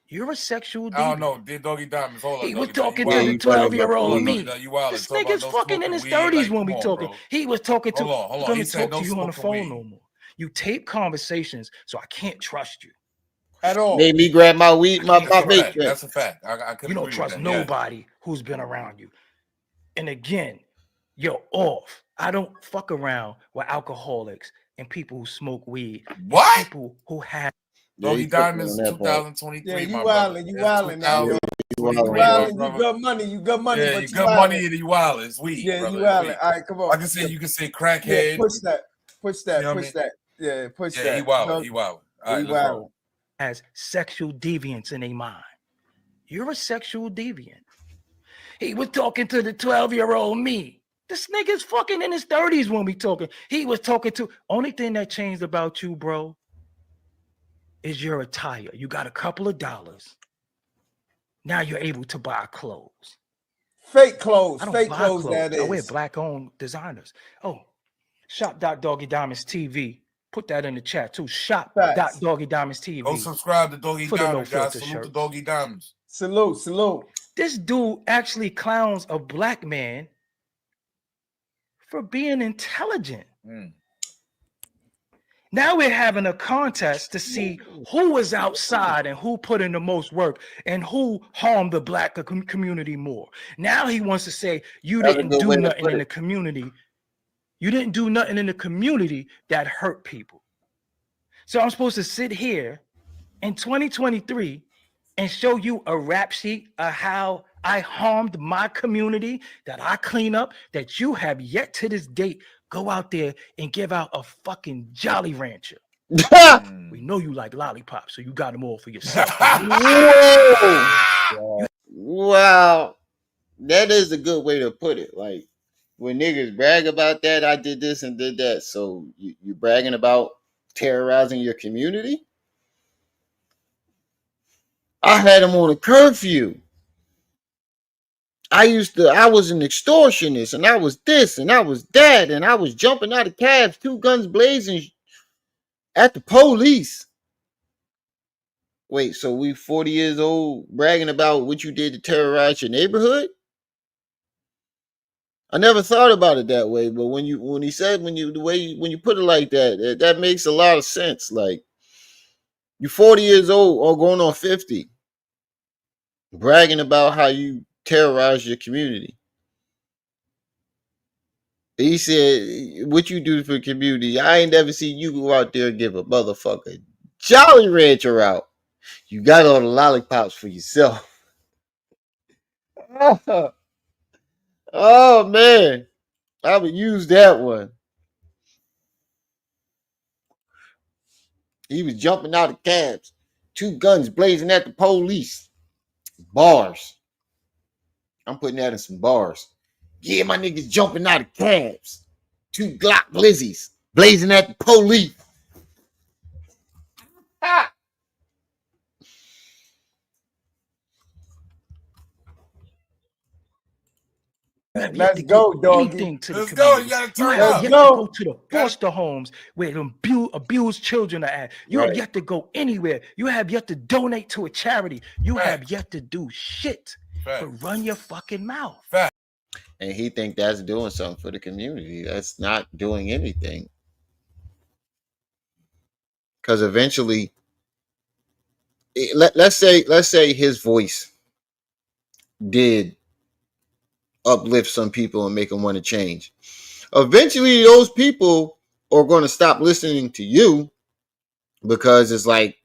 You're a sexual deviant. I don't know. Did Doggie Diamonds? Hold on. He was talking to the 12-year-old me. This nigga's fucking in his 30s when we talking. He was talking to. Hold on. Gonna talk to you on the phone no more. You tape conversations, so I can't trust you at all. Made me grab my weed, my vape. That's a fact. I you don't trust nobody who's been around you. And again, you're off. I don't fuck around with alcoholics and people who smoke weed. What? People who have. Doggie Diamonds 2023. Yeah, you wildin' now. You got money. You got money. Yeah, but you got money and you wildin'. It's weed. Yeah, brother. you wildin'. All right, come on. You can say crackhead. Yeah, push that. You know push that. Yeah, push that. He wildin'. All right, let's roll. Has sexual deviance in their mind. You're a sexual deviant. He was talking to the 12-year-old me. This nigga's fucking in his 30s when we talking. He was talking to. Only thing that changed about you, bro, is your attire. You got a couple of dollars. Now you're able to buy clothes. Fake clothes. Fake clothes. That is. I wear black-owned designers. Oh, Shop.Doggie Diamonds TV. Put that in the chat too. Shop Facts. Doggie Diamonds TV. Go subscribe to Doggie For the Diamonds, no guys. filter Salute to shirts. Doggie Diamonds. Salute. This dude actually clowns a black man for being intelligent. Now we're having a contest to see who was outside and who put in the most work and who harmed the black community more. Now he wants to say you didn't do nothing in the community. You didn't do nothing in the community that hurt people. So I'm supposed to sit here in 2023 and show you a rap sheet of how I harmed my community, that I clean up, that you have yet to this date go out there and give out a fucking Jolly Rancher. We know you like lollipops, so you got them all for yourself. Whoa. Wow. That is a good way to put it. Like, when niggas brag about that, I did this and did that. So you bragging about terrorizing your community? I had them on a curfew. I was an extortionist, and I was this, and I was that, and I was jumping out of cabs, 2 guns blazing at the police. Wait, so we 40 years old bragging about what you did to terrorize your neighborhood? I never thought about it that way, but when you put it like that, that makes a lot of sense. Like, you're 40 years old or going on 50, bragging about how you terrorize your community. He said, what you do for the community, I ain't never seen you go out there and give a motherfucker Jolly Rancher out. You got all the lollipops for yourself. Oh man, I would use that one. He was jumping out of cabs, 2 guns blazing at the police. Bars. I'm putting that in some bars. Yeah, my niggas jumping out of cabs. 2 Glock Glizzies blazing at the police. Let's go, Doggie. Let's go. You gotta turn up. You have to go to the foster homes where the abused children are at. You have yet to go anywhere. You have yet to donate to a charity. You have yet to do shit but run your fucking mouth. And he think that's doing something for the community. That's not doing anything. Because eventually, let's say his voice did uplift some people and make them want to change. Eventually, those people are going to stop listening to you because it's like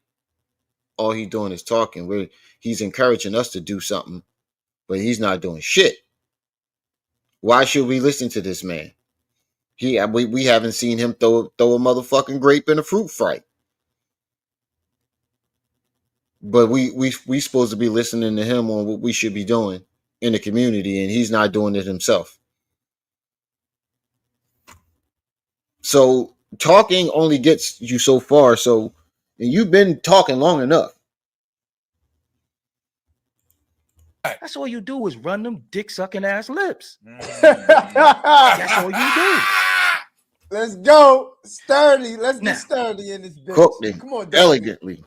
all he's doing is talking. He's encouraging us to do something, but he's not doing shit. Why should we listen to this man? We haven't seen him throw a motherfucking grape in a fruit fight. But we supposed to be listening to him on what we should be doing in the community, and he's not doing it himself. So talking only gets you so far. So, and you've been talking long enough. That's all you do is run them dick sucking ass lips. That's all you do. Let's go. Sturdy. Let's get sturdy in this bitch. Cooked it. Come on, Doggie. Elegantly.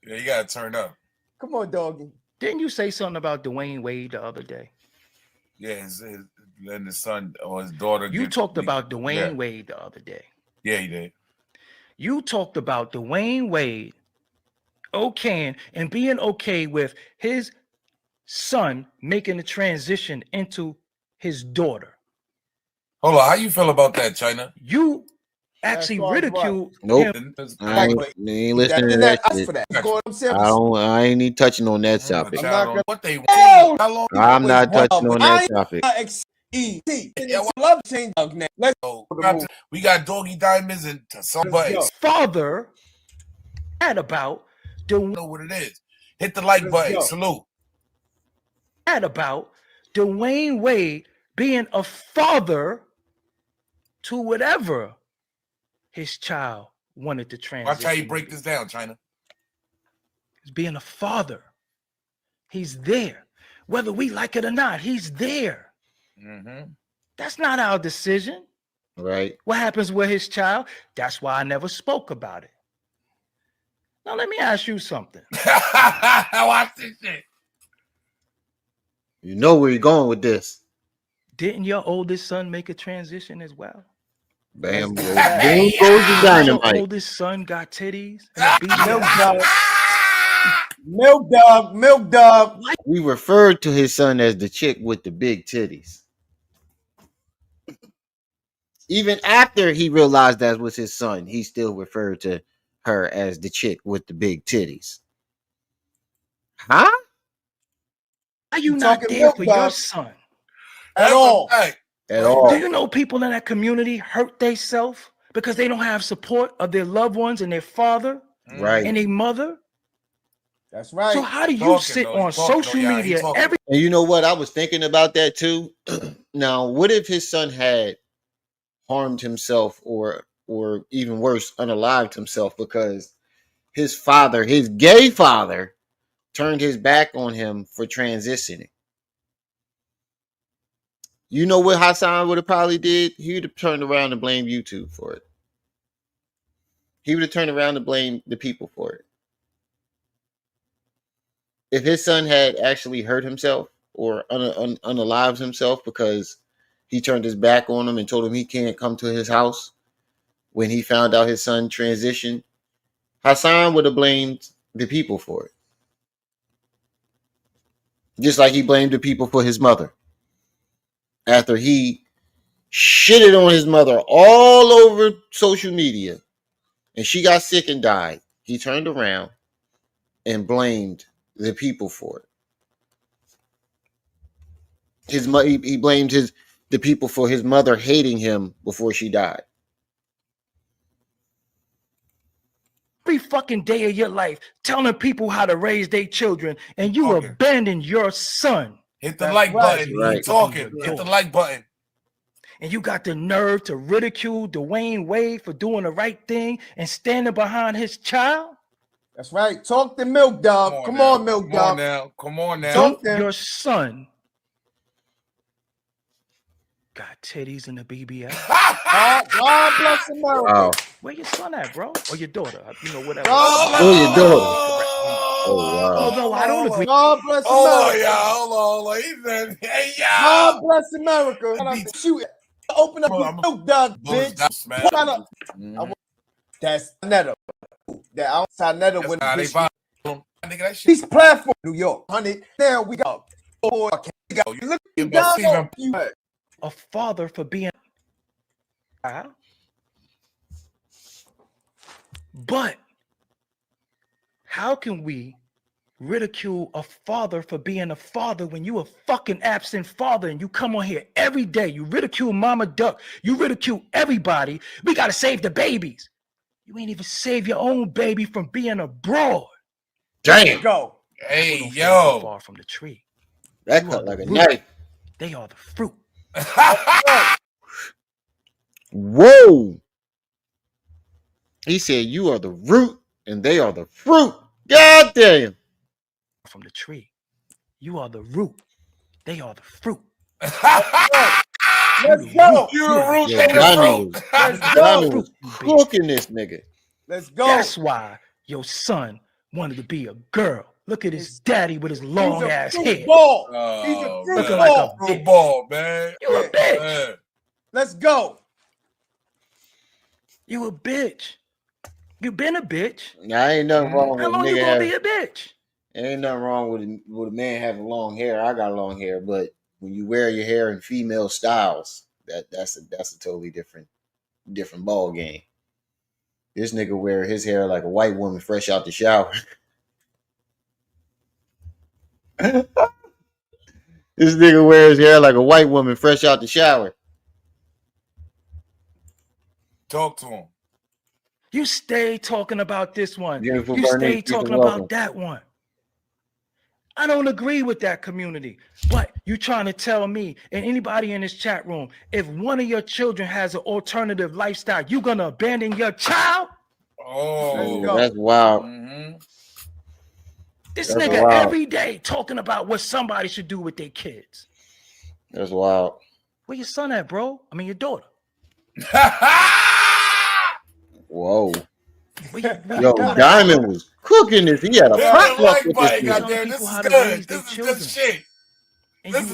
Yeah, you gotta turn up. Come on, Doggie. Didn't you say something about Dwayne Wade the other day? Yeah, and his son or his daughter. You talked about Dwayne Wade the other day. Yeah, he did. You talked about Dwayne Wade okaying and being okay with his son making the transition into his daughter. Hold on, how you feel about that, China? You actually ridiculed him. I ain't listening to that shit. I ain't even touching on that topic. I'm not touching on that topic. We got Doggie Diamonds and some buttons. Father had about know what it is. Hit the like button. Salute. About Dwayne Wade being a father to whatever his child wanted to transition. Watch how you break this down, China. He's being a father. He's there. Whether we like it or not, he's there. That's not our decision. Right. What happens with his child? That's why I never spoke about it. Now let me ask you something. Watch this shit. You know where you're going with this. Didn't your oldest son make a transition as well? Bam, boom goes the dynamite. Your oldest son got titties. Milk dog. We referred to his son as the chick with the big titties. Even after he realized that was his son, he still referred to her as the chick with the big titties. Huh? Are you not there for your son? At all. At all. Do you know people in that community hurt themselves because they don't have support of their loved ones and their father and their mother? That's right. So how do you sit on social media every? And you know what? I was thinking about that too. Now, what if his son had harmed himself or even worse, unalived himself because his father, his gay father, turned his back on him for transitioning? You know what Hassan would have probably did? He would have turned around and blamed YouTube for it. He would have turned around and blamed the people for it. If his son had actually hurt himself or unalived himself because he turned his back on him and told him he can't come to his house when he found out his son transitioned, Hassan would have blamed the people for it. Just like he blamed the people for his mother. After he shitted on his mother all over social media and she got sick and died, he turned around and blamed the people for it. He blamed the people for his mother hating him before she died. Every fucking day of your life telling people how to raise their children, and you abandon your son. Hit the like button. Right. Talking. Hit the like button. And you got the nerve to ridicule Dwayne Wade for doing the right thing and standing behind his child? That's right. Talk to Milk Dog. Come on, Milk Dog. Come on now. Talk to your son. Got titties in the BBL. God bless America. Wow. Where your son at, bro? Or your daughter? You know, whatever. Your daughter. Oh, wow. Although I don't agree. God bless America. Hold on. He said, hey, y'all. God bless America. Shoot. Open up your Milk Dog, bitch. That's Neto. That outside Neto when he's platform New York. 100. There we go. Look down a father for being but how can we ridicule a father for being a father when you a fucking absent father and you come on here every day? You ridicule Mama Duck. You ridicule everybody. We got to save the babies. You ain't even save your own baby from being abroad. Damn. Go. Hey, yo. Far from the tree. That cut like a knife. They are the fruit. Whoa. He said you are the root and they are the fruit. God damn. From the tree. You are the root. They are the fruit. Let's go. You're the root. Johnny was cooking this nigga. Let's go. That's why your son wanted to be a girl. Look at his daddy with his long ass hair. He's a fruit looking ball. like a bitch. Ball, man. You a bitch. Man. Let's go. You a bitch. You been a bitch. Now, ain't nothing wrong with How long you gonna be a bitch? Ain't nothing wrong with a man having long hair. I got long hair, but when you wear your hair in female styles, that's a totally different ball game. This nigga wear his hair like a white woman fresh out the shower. This nigga wears his hair like a white woman fresh out the shower. Talk to him. You stay talking about this one. Beautiful You Bernice, stay talking welcome. about that one. I don't agree with that community, but you trying to tell me and anybody in this chat room, if one of your children has an alternative lifestyle, you gonna abandon your child? Oh, that's wild. Mm-hmm. This nigga every day talking about what somebody should do with their kids. That's wild. Where your son at, bro? I mean, your daughter. Whoa. Yo, Diamond was cooking this. He had a pop up with this thing. This is good. This is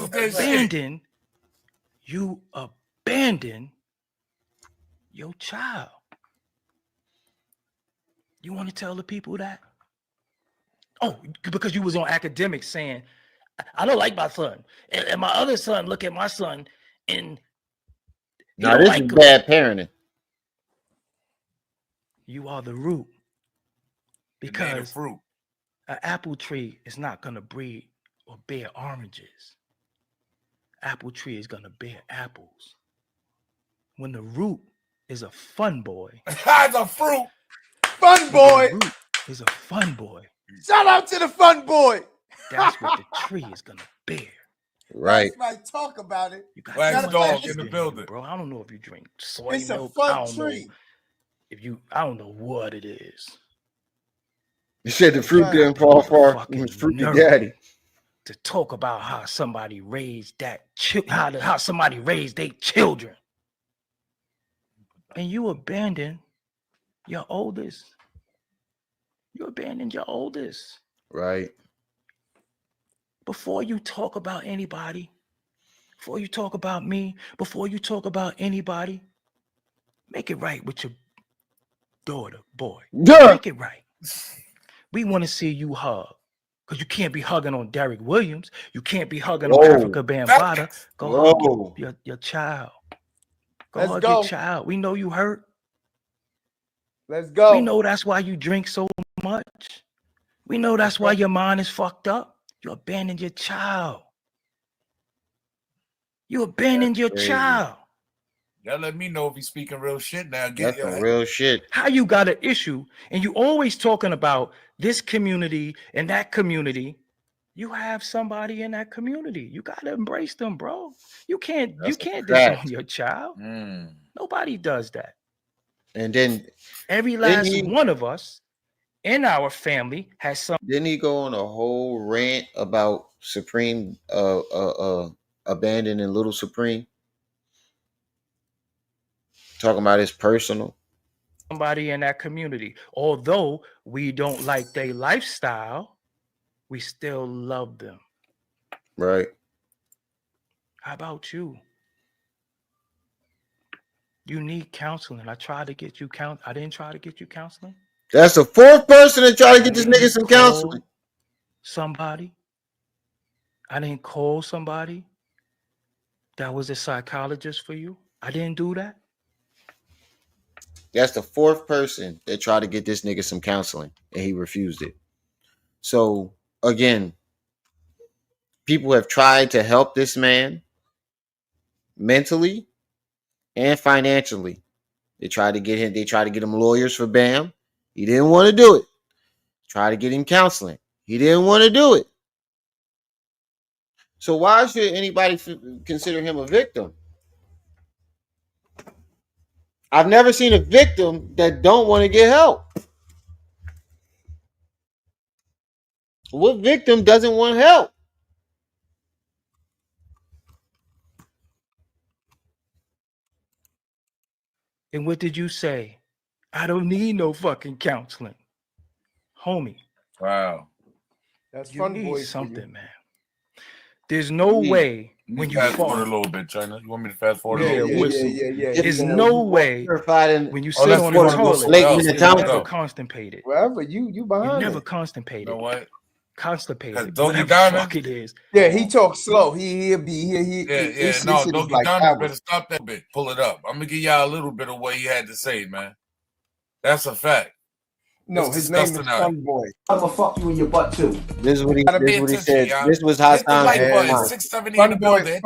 good shit. And you abandon your child. You want to tell the people that? Oh, because you was on academics saying, I don't like my son. And my other son look at my son and now this is bad parenting. You are the root. Because fruit. An apple tree is not going to breed or bear oranges. Apple tree is going to bear apples. When the root is a fun boy. It's a fruit. Fun boy. The root is a fun boy. Shout out to the fun boy. That's what the tree is going to bear. Right. That's right. Talk about it. You got Wax dog in the building. Bro, I don't know if you drink soy it's milk. A fun tree. I don't know what it is. You said the fruit didn't fall far. It was fruit daddy. To talk about how somebody raised how somebody raised their children. And you abandoned your oldest. You abandoned your oldest. Right. Before you talk about anybody, before you talk about me, before you talk about anybody, make it right with your daughter, boy. Yeah. Make it right. We want to see you hug. Because you can't be hugging on Derek Williams. You can't be hugging on Africa Bambaataa. Go hug your child. Go hug your child. We know you hurt. Let's go. We know that's why you drink so much. We know that's why your mind is fucked up. You abandoned your child. You abandoned your child. Y'all let me know if he's speaking real shit now. That's some real shit. How you got an issue and you always talking about this community and that community. You have somebody in that community. You got to embrace them, bro. You can't disown your child. Nobody does that. And then every last one of us in our family has some. Didn't he go on a whole rant about Supreme abandoning Little Supreme? Talking about his personal. Somebody in that community. Although we don't like their lifestyle, we still love them. Right. How about you? You need counseling. I tried to get you I didn't try to get you counseling. That's the fourth person to try to get this nigga some counseling. Somebody. I didn't call somebody that was a psychologist for you. I didn't do that. That's the fourth person that tried to get this nigga some counseling, and he refused it. So, again, people have tried to help this man mentally and financially. They tried to get him lawyers for BAM. He didn't want to do it. Try to get him counseling. He didn't want to do it. So why should anybody consider him a victim? I've never seen a victim that don't want to get help. What victim doesn't want help? And what did you say? I don't need no fucking counseling. Homie. Wow. That's you fun need boy something, man. There's no way when you fast fall forward a little bit, China. You want me to fast forward a little bit? Yeah. There's no way when you sit on the toilet, you're never constipated. Wherever you behind. You're never constipated. You know what? Constipated. Doggie Diamond. Fuck it is. Yeah, he talks slow. He'll be Yeah. No, Doggie like Diamond better stop that bit. Pull it up. I'm gonna give y'all a little bit of what he had to say, man. That's a fact. No, his name is Fun Boy. I'm gonna fuck you in your butt too. This is what he said. This was Hassan. 670 in the building.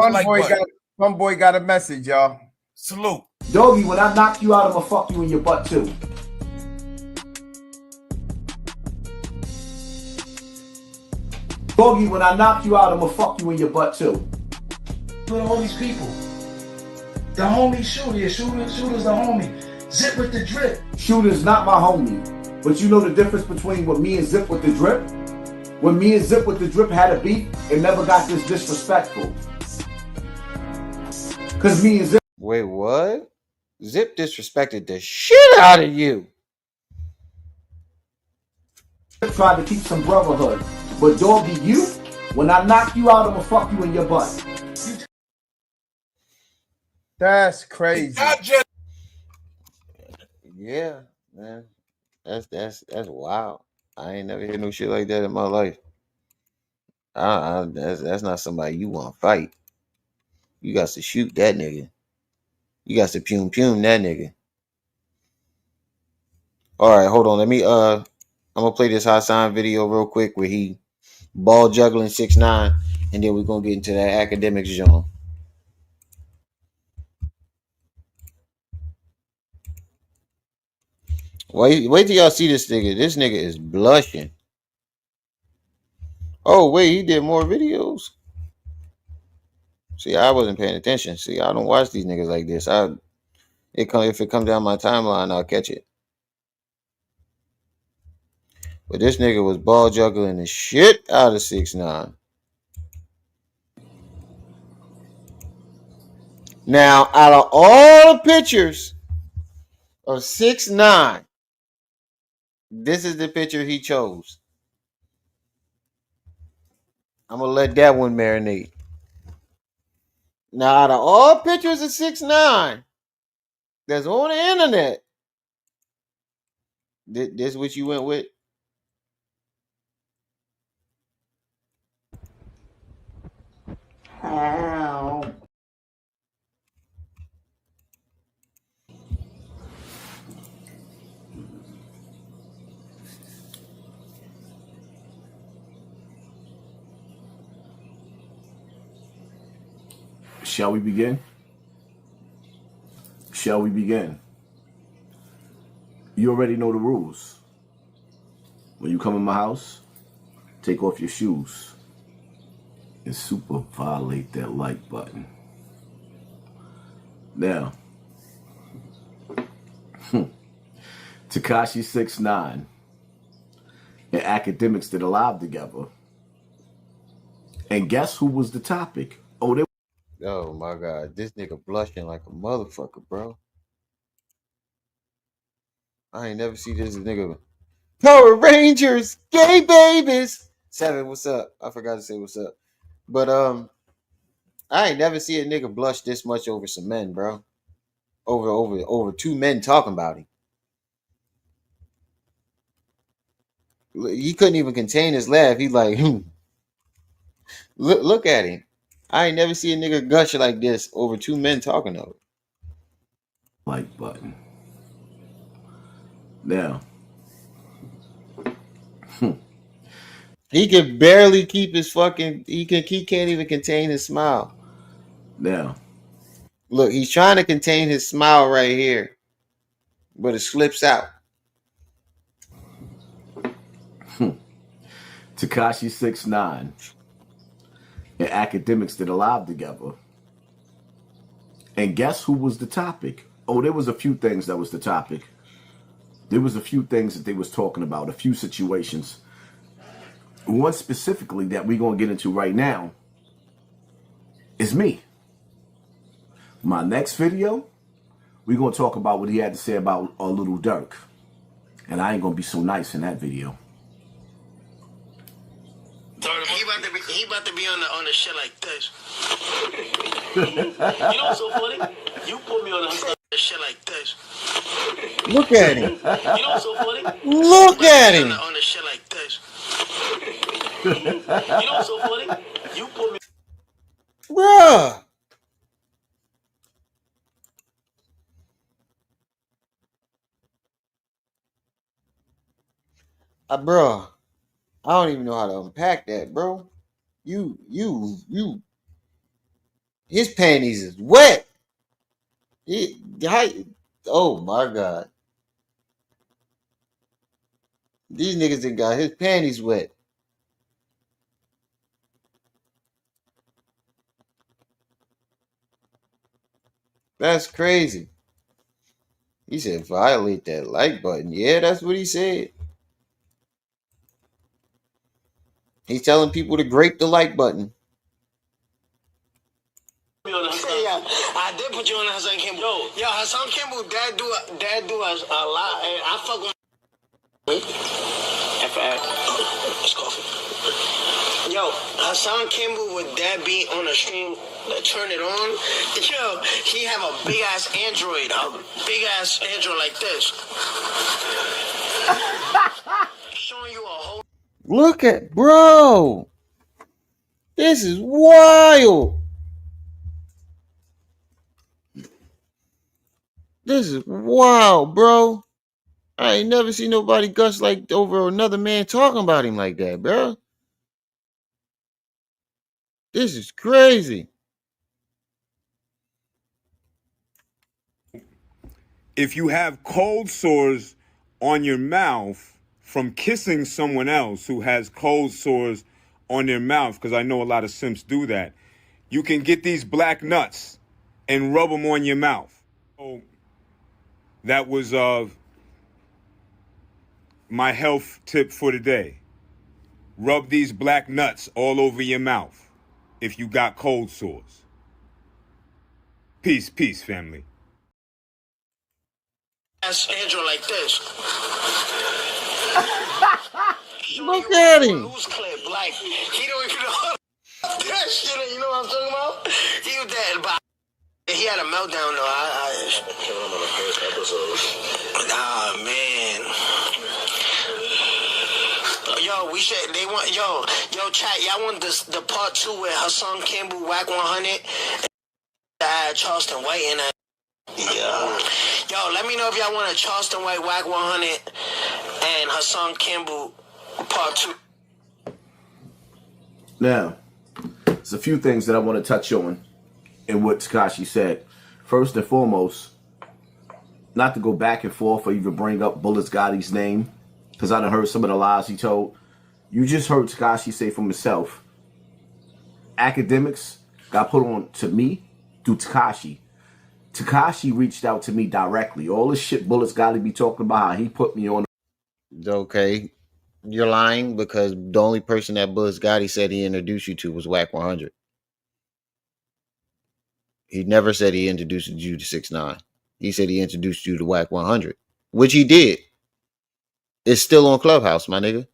Fun Boy got a message, y'all. Salute. Doggie, when I knock you out, I'm gonna fuck you in your butt too. Doggie, when I knock you out, I'm gonna fuck you in your butt too. With all these people. The homie Shooter's the homie. Zip with the drip. Shooter's not my homie. But you know the difference between what me and Zip with the drip? When me and Zip with the drip had a beef, it never got this disrespectful. Cause me and Zip. Wait, what? Zip disrespected the shit out of you. Tried to keep some brotherhood. But Doggie, you, when I knock you out, I'm gonna fuck you in your butt. That's crazy. Yeah, man. That's wild. I ain't never heard no shit like that in my life. That's not somebody you want to fight. You got to shoot that nigga. You got to pum that nigga. All right, hold on. Let me I'm gonna play this Hassan video real quick where he ball juggling 6ix9ine, and then we're gonna get into that academics genre. Wait till y'all see this nigga. This nigga is blushing. Oh wait, he did more videos. See, I wasn't paying attention. See, I don't watch these niggas like this. If it comes down my timeline, I'll catch it. But this nigga was ball juggling the shit out of 6ix9ine. Now, out of all the pictures of 6ix9ine, this is the picture he chose. I'm gonna let that one marinate. Now, out of all pictures of 6ix9ine that's on the internet, this what you went with? Ow. Shall we begin? Shall we begin? You already know the rules. When you come in my house, take off your shoes and super violate that like button. Now, Tekashi 6ix9ine and academics did a live together. And guess who was the topic? Oh my god, this nigga blushing like a motherfucker, bro. I ain't never see this nigga. Power Rangers, gay babies. 7, what's up? I forgot to say what's up. But I ain't never see a nigga blush this much over some men, bro. Over two men talking about him. He couldn't even contain his laugh. He like, look at him. I ain't never see a nigga gush like this over two men talking of it. Like button. Now, he can barely keep his fucking. He can't even contain his smile. Now, look, he's trying to contain his smile right here, but it slips out. Tekashi 6ix9ine and academics did a live together. And guess who was the topic? Oh, there was a few things that was the topic. There was a few things that they was talking about, a few situations. One specifically that we're going to get into right now is me. My next video, we're going to talk about what he had to say about a Little Dirk. And I ain't going to be so nice in that video. He about to be on the shit like this. You know what's so funny? You put me on the shit like this. Look at him. You know what's so funny? Look at him. On the shit like this. You know what's so funny? You put me. Bruh. Bro, I don't even know how to unpack that, bro. His panties is wet. Oh my god. These niggas done got his panties wet. That's crazy. He said violate that like button. Yeah, that's what he said. He's telling people to grape the like button. On the Yeah, I did put you on Hassan Campbell. Yo, Hassan Campbell, dad do us a lot. And I fuck with. It's coffee. Yo, Hassan Campbell would dad be on the stream, turn it on. Yo, he have a big ass Android like this. Showing you a whole. Look at, bro. This is wild. This is wild, bro. I ain't never seen nobody gush like over another man talking about him like that, bro. This is crazy. If you have cold sores on your mouth from kissing someone else who has cold sores on their mouth, because I know a lot of simps do that, you can get these black nuts and rub them on your mouth. So that was my health tip for today. Rub these black nuts all over your mouth if you got cold sores. Peace, family. Andrew like this. Look at him. News clip, like he don't even know that shit. You know what I'm talking about? He was dead, but he had a meltdown though. I can't remember the first episode. Nah, man. Yo, we should. They want yo, chat. Y'all want the part 2 with Hassan Campbell, Whack 100, and Charleston White in that. Yeah. Yo, let me know if y'all want a Charleston White Whack 100 and Hassan Campbell part 2. Now, there's a few things that I want to touch on in what Tekashi said. First and foremost, not to go back and forth or even bring up Bullets Gotti's name, because I done heard some of the lies he told. You just heard Tekashi say for himself, academics got put on to me through Tekashi. Tekashi reached out to me directly. All this shit Bullets Gotti be talking about, how he put me on. Okay, you're lying, because the only person that Bullets Gotti said he introduced you to was Whack 100. He never said he introduced you to 69. He said he introduced you to Whack 100, which he did. It's still on Clubhouse, my nigga.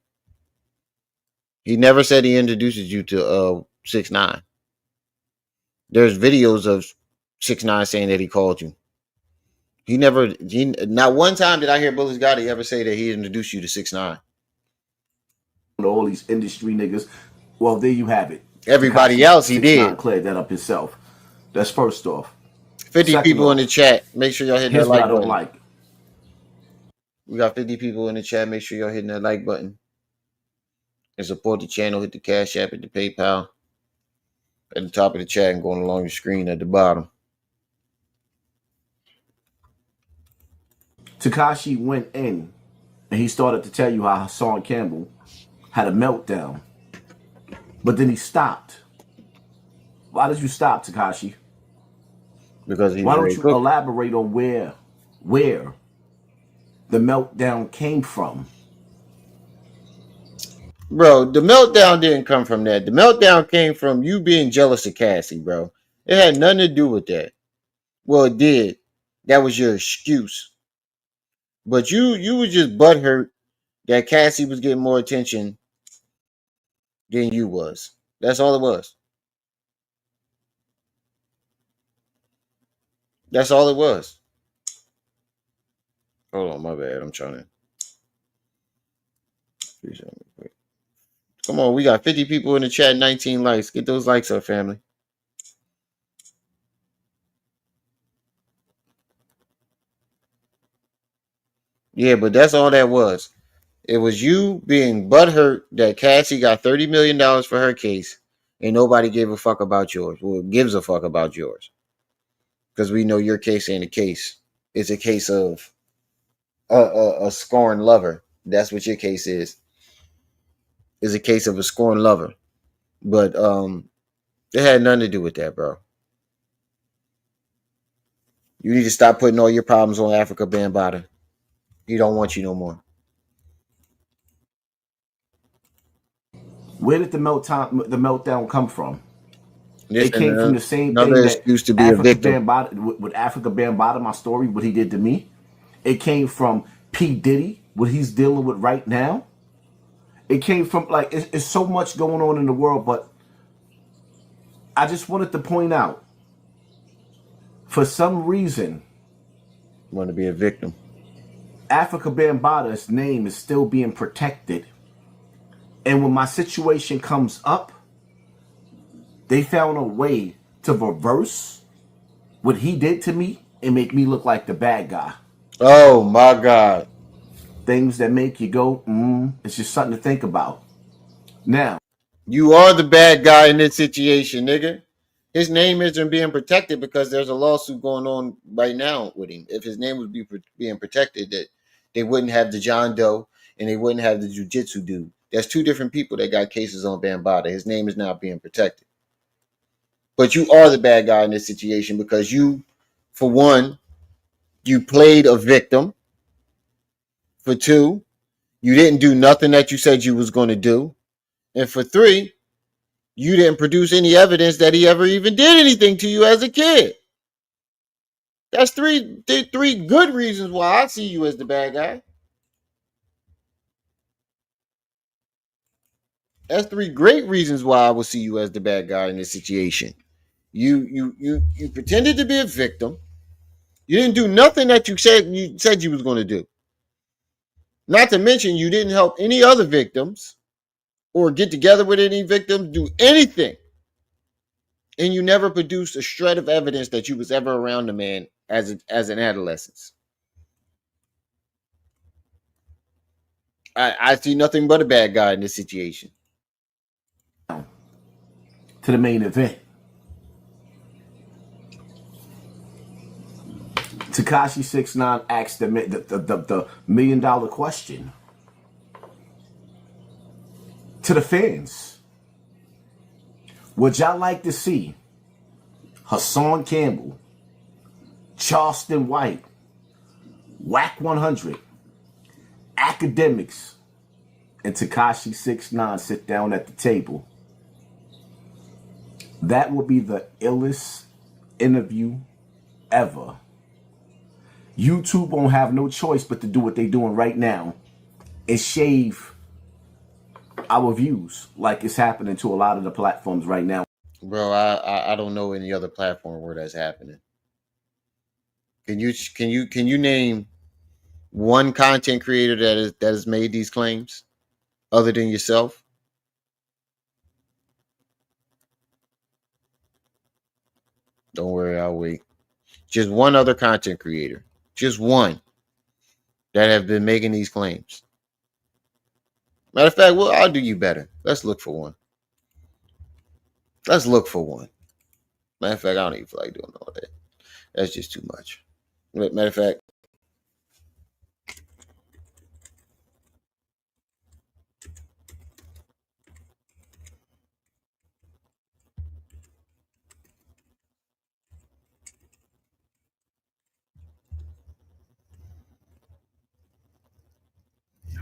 He never said he introduced you to 69. There's videos of 69 saying that he called you. Not one time did I hear Bullets Gotti ever say that he introduced you to 69. All these industry niggas. Well, there you have it. Everybody else, he did. Cleared that up himself. That's first off. 50 Second people off, in the chat. Make sure y'all hit that here's what like I don't button. like. We got 50 people in the chat. Make sure y'all hitting that like button. And support the channel. Hit the Cash App, hit the PayPal at the top of the chat and going along your screen at the bottom. Tekashi went in and he started to tell you how Hassan Campbell had a meltdown. But then he stopped. Why did you stop, Tekashi? Because why don't you elaborate on where the meltdown came from? Bro, the meltdown didn't come from that. The meltdown came from you being jealous of Cassie, bro. It had nothing to do with that. Well, it did. That was your excuse. But you was just butthurt that Cassie was getting more attention than you was. That's all it was. That's all it was. Hold on, my bad. I'm trying to. Come on, we got 50 people in the chat, 19 likes. Get those likes up, family. Yeah, but that's all that was. It was you being butthurt that Cassie got $30 million for her case and nobody gave a fuck about yours. Well, gives a fuck about yours. Because we know your case ain't a case. It's a case of a scorned lover. That's what your case is. It's a case of a scorned lover. But it had nothing to do with that, bro. You need to stop putting all your problems on Africa Bambaataa. He don't want you no more. Where did the meltdown come from? It came from the same another thing that excuse to be a Africa victim. Bambaataa, with Africa Bambaataa, my story, what he did to me. It came from P. Diddy, what he's dealing with right now. It came from, like, it's so much going on in the world, but I just wanted to point out, for some reason, Want to be a victim. Africa Bambaataa's name is still being protected. And when my situation comes up, they found a way to reverse what he did to me and make me look like the bad guy. Oh my God. Things that make you go, it's just something to think about. Now, you are the bad guy in this situation, nigga. His name isn't being protected because there's a lawsuit going on right now with him. If his name was being protected, that they wouldn't have the John Doe and they wouldn't have the jiu-jitsu dude. There's two different people that got cases on Bambaataa. His name is not being protected. But you are the bad guy in this situation because you, for one, you played a victim. For two, you didn't do nothing that you said you was going to do. And for three, you didn't produce any evidence that he ever even did anything to you as a kid. That's three good reasons why I see you as the bad guy. That's three great reasons why I will see you as the bad guy in this situation. You pretended to be a victim. You didn't do nothing that you said you was going to do. Not to mention you didn't help any other victims or get together with any victims, do anything. And you never produced a shred of evidence that you was ever around the man as an adolescent. I see nothing but a bad guy in this situation. To the main event. Tekashi 69 asked the $1 million question to the fans. Would y'all like to see Hassan Campbell, Charleston White, Whack 100, Academics, and Tekashi 69 sit down at the table? That would be the illest interview ever. YouTube won't have no choice but to do what they're doing right now and shave our views like it's happening to a lot of the platforms right now. Bro, I don't know any other platform where that's happening. Can you name one content creator that has made these claims other than yourself? Don't worry, I'll wait. Just one other content creator. Just one that have been making these claims. Matter of fact, well, I'll do you better. Let's look for one. Matter of fact, I don't even feel like doing all that. That's just too much. Matter of fact,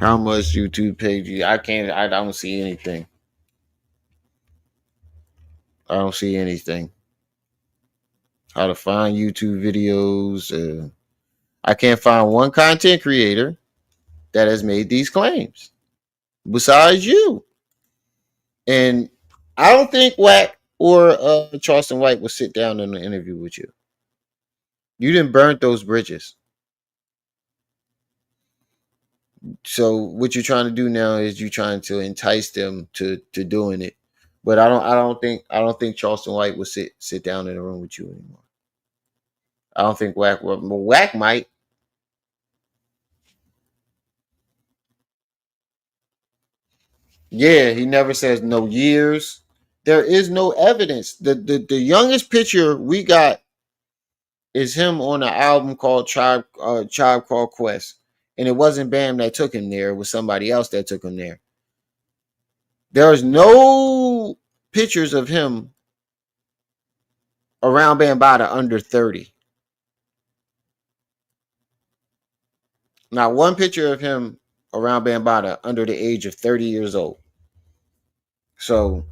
how much YouTube page? I don't see anything. I don't see anything. How to find YouTube videos. I can't find one content creator that has made these claims besides you. And I don't think Wack or Charleston White will sit down in an interview with you. You didn't burn those bridges. So what you're trying to do now is you're trying to entice them to doing it. But I don't think Charleston White will sit down in a room with you anymore. I don't think Wack will. Wack might. Yeah, he never says no years. There is no evidence. The youngest picture we got is him on an album called Tribe Called Quest. And it wasn't Bam that took him there. It was somebody else that took him there. There's no pictures of him around Bambaataa under 30. Not one picture of him around Bambaataa under the age of 30 years old. So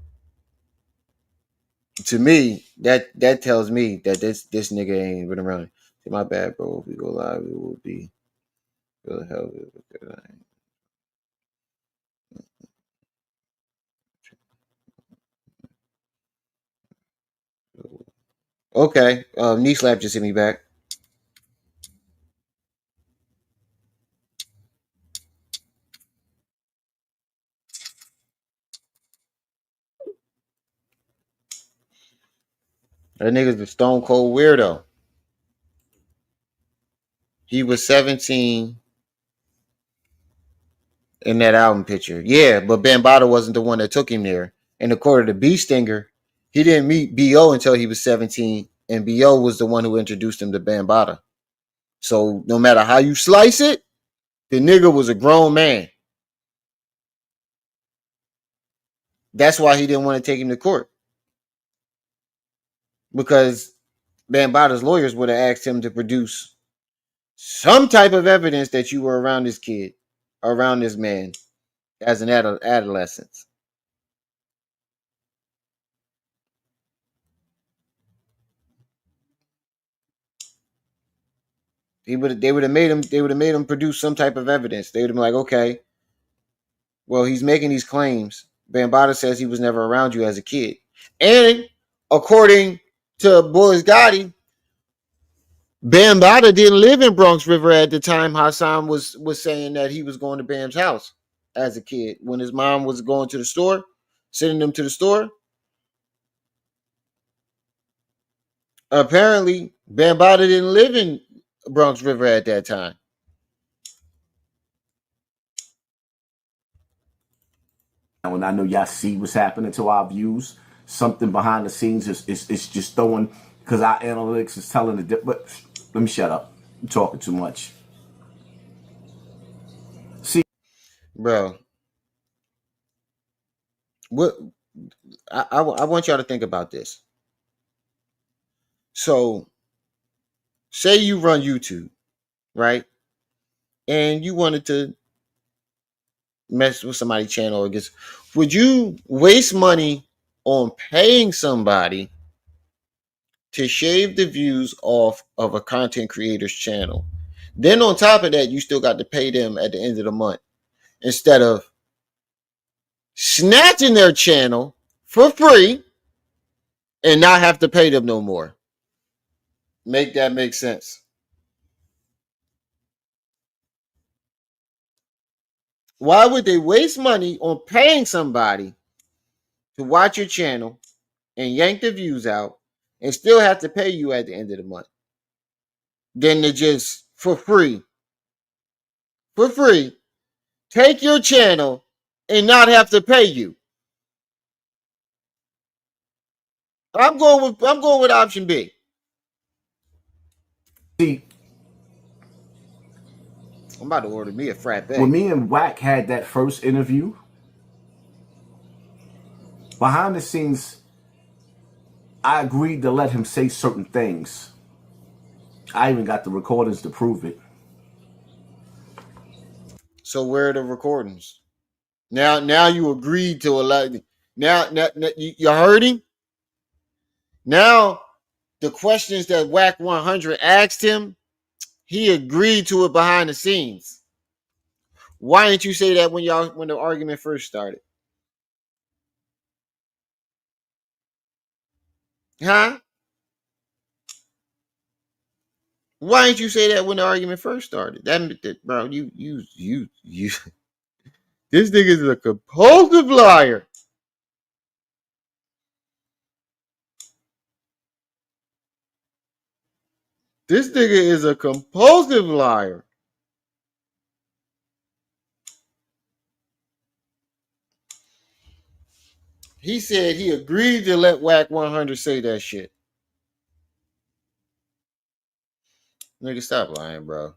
to me, that tells me that this nigga ain't been around. Say, my bad, bro. If we go live, it will be the hell. Okay, knee slap just hit me back. That nigga's a stone cold weirdo. He was 17 in that album picture. Yeah, but Bambaataa wasn't the one that took him there. And according to B Stinger, he didn't meet B.O. until he was 17, and B.O. was the one who introduced him to Bambaataa. So no matter how you slice it, the nigga was a grown man. That's why he didn't want to take him to court. Because Bambaataa's lawyers would have asked him to produce some type of evidence that you were around this kid, around this man, as an adolescent. They would have made him produce some type of evidence. They would have been like, okay, well, he's making these claims. Bambaataa says he was never around you as a kid. And according to Boys Gotti, Bambaataa didn't live in Bronx River at the time Hassan was saying that he was going to Bam's house as a kid. When his mom was going to the store, sending him to the store. Apparently, Bambaataa didn't live in Bronx River at that time. And I know y'all see what's happening to our views. Something behind the scenes is just throwing, because our analytics is telling the but let me shut up. I'm talking too much. See, bro, what I want y'all to think about this. So, say you run YouTube, right? And you wanted to mess with somebody's channel or get, would you waste money on paying somebody to shave the views off of a content creator's channel? Then on top of that, you still got to pay them at the end of the month instead of snatching their channel for free and not have to pay them no more. Make that make sense? Why would they waste money on paying somebody to watch your channel and yank the views out and still have to pay you at the end of the month? Then to just for free, take your channel and not have to pay you. I'm going with option B. See, I'm about to order me a frappe. When me and Wack had that first interview, behind the scenes, I agreed to let him say certain things. I even got the recordings to prove it. So where are the recordings? Now you agreed to allow. Now you're hurting. Now the questions that Wack 100 asked him, he agreed to it behind the scenes. Why didn't you say that when the argument first started? Huh? Why didn't you say that when the argument first started? That bro, you. This nigga is a compulsive liar. This nigga is a compulsive liar. He said he agreed to let Wack 100 say that shit. Nigga, stop lying, bro.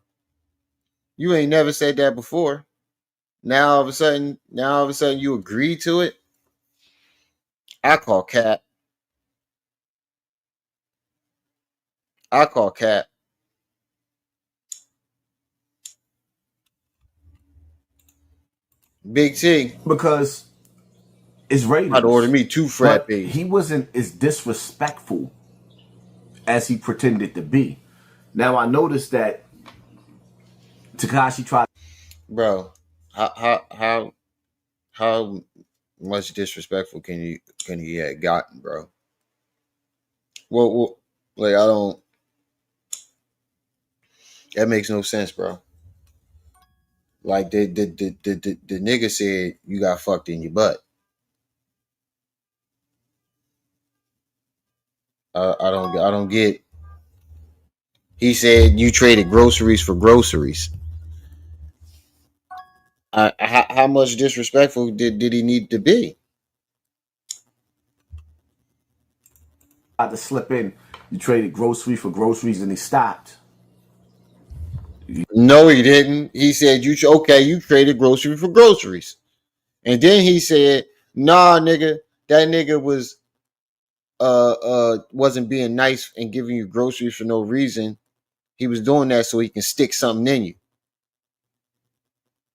You ain't never said that before. Now all of a sudden you agreed to it. I call cap. Big T. Because his ratings. I'd order me 2 frappes. He wasn't as disrespectful as he pretended to be. Now I noticed that Tekashi tried. Bro, how much disrespectful can he have gotten, bro? Well, like I don't. That makes no sense, bro. Like the nigga said you got fucked in your butt. I don't get. He said you traded groceries for groceries. How much disrespectful did he need to be? Tried to slip in. You traded groceries for groceries, and he stopped. No, he didn't. He said you traded groceries for groceries, and then he said, "Nah, nigga, that nigga was wasn't being nice and giving you groceries for no reason. He was doing that so he can stick something in you."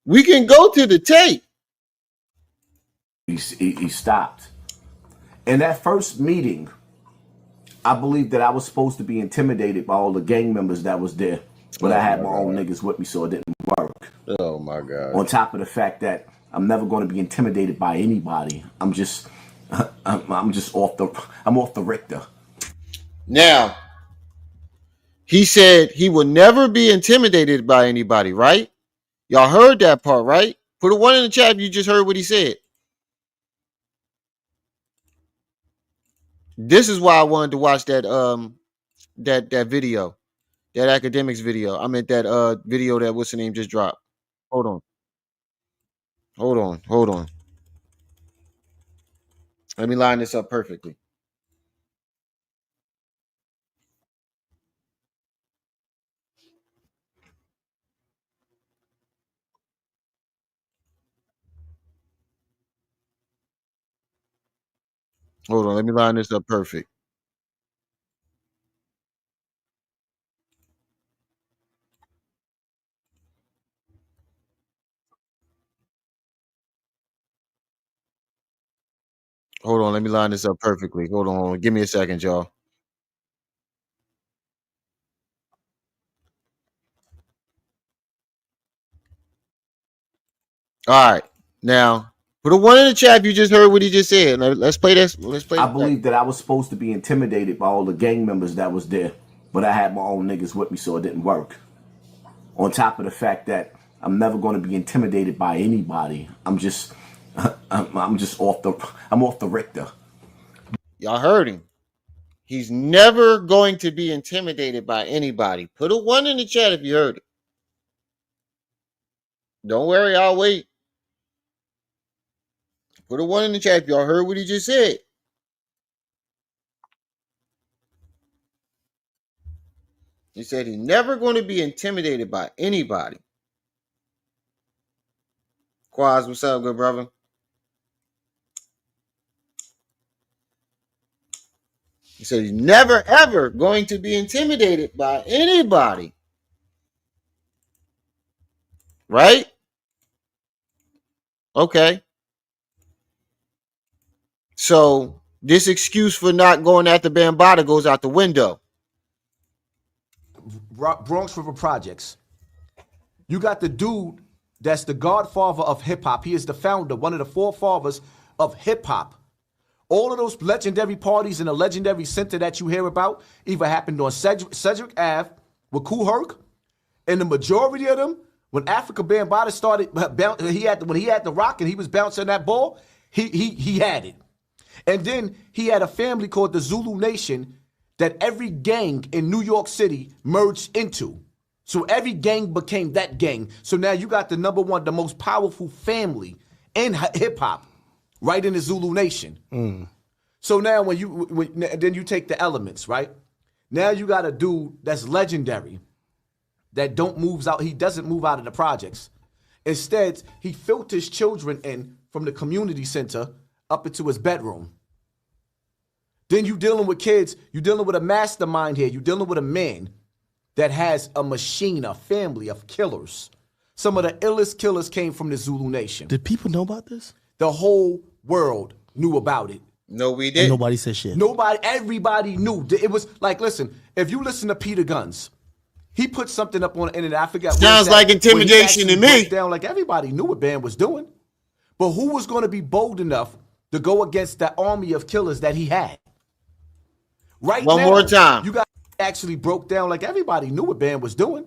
We can go to the tape. He stopped. In that first meeting, I believe that I was supposed to be intimidated by all the gang members that was there, but I had my own niggas with me, so it didn't work. Oh my God! On top of the fact that I'm never going to be intimidated by anybody. I'm off the Richter. Now, he said he will never be intimidated by anybody, right? Y'all heard that part, right? Put a 1 in the chat if you just heard what he said. This is why I wanted to watch that that video, that academics video. I meant that video that what's the name just dropped. Hold on. Let me line this up perfectly. Hold on, let me line this up perfect. Hold on, let me line this up perfectly. Hold on. Give me a second, y'all. All right. Now, put a 1 in the chat if you just heard what he just said. Let's play this. I believe that I was supposed to be intimidated by all the gang members that was there, but I had my own niggas with me, so it didn't work. On top of the fact that I'm never going to be intimidated by anybody. I'm off the Richter. Y'all heard him. He's never going to be intimidated by anybody. Put a 1 in the chat if you heard it. Don't worry, I'll wait. Put a 1 in the chat if y'all heard what he just said. He said he's never going to be intimidated by anybody. Quaz, what's up, good brother? He said he's never, ever going to be intimidated by anybody. Right? Okay. So this excuse for not going after Bambaataa goes out the window. Bronx River Projects. You got the dude that's the godfather of hip-hop. He is the founder, one of the forefathers of hip-hop. All of those legendary parties in the legendary center that you hear about either happened on Cedric Ave with Kool Herc, and the majority of them, when Africa Bambaataa started, when he had the rock and he was bouncing that ball, he had it. And then he had a family called the Zulu Nation that every gang in New York City merged into. So every gang became that gang. So now you got the number one, the most powerful family in hip-hop right in the Zulu Nation. So now then you take the elements, right? Now you got a dude that's legendary that he doesn't move out of the projects. Instead, he filters children in from the community center up into his bedroom. Then you dealing with kids, you dealing with a mastermind here, you dealing with a man that has a machine, a family of killers. Some of the illest killers came from the Zulu Nation. Did people know about this? The whole world knew about it. No, we And didn't. nobody said shit. Everybody knew. It was like, listen, if you listen to Peter Guns, he put something up on the internet. I forgot. Sounds like intimidation to me. Down like everybody knew what Bam was doing, but who was going to be bold enough to go against that army of killers that he had? Right One now, more time. you guys actually broke down like everybody knew what Bam was doing,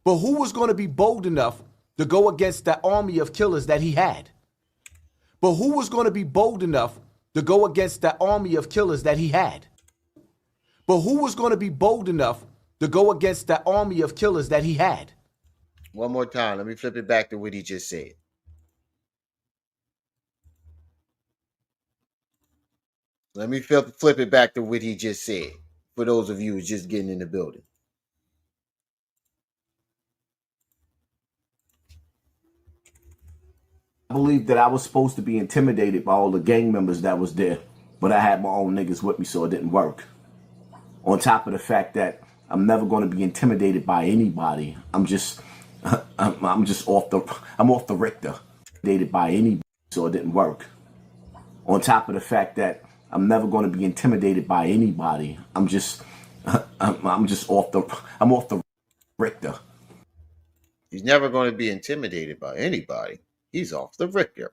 but who was going to be bold enough to go against that army of killers that he had? But who was going to be bold enough to go against that army of killers that he had? But who was going to be bold enough to go against that army of killers that he had? One more time. Let me flip it back to what he just said. Let me flip it back to what he just said. For those of you who's just getting in the building. I believe that I was supposed to be intimidated by all the gang members that was there, but I had my own niggas with me, so it didn't work. On top of the fact that I'm never going to be intimidated by anybody. I'm off the Richter. Intimidated by anybody, so it didn't work. On top of the fact that I'm never going to be intimidated by anybody. I'm off the Richter. He's never going to be intimidated by anybody. He's off the Richter.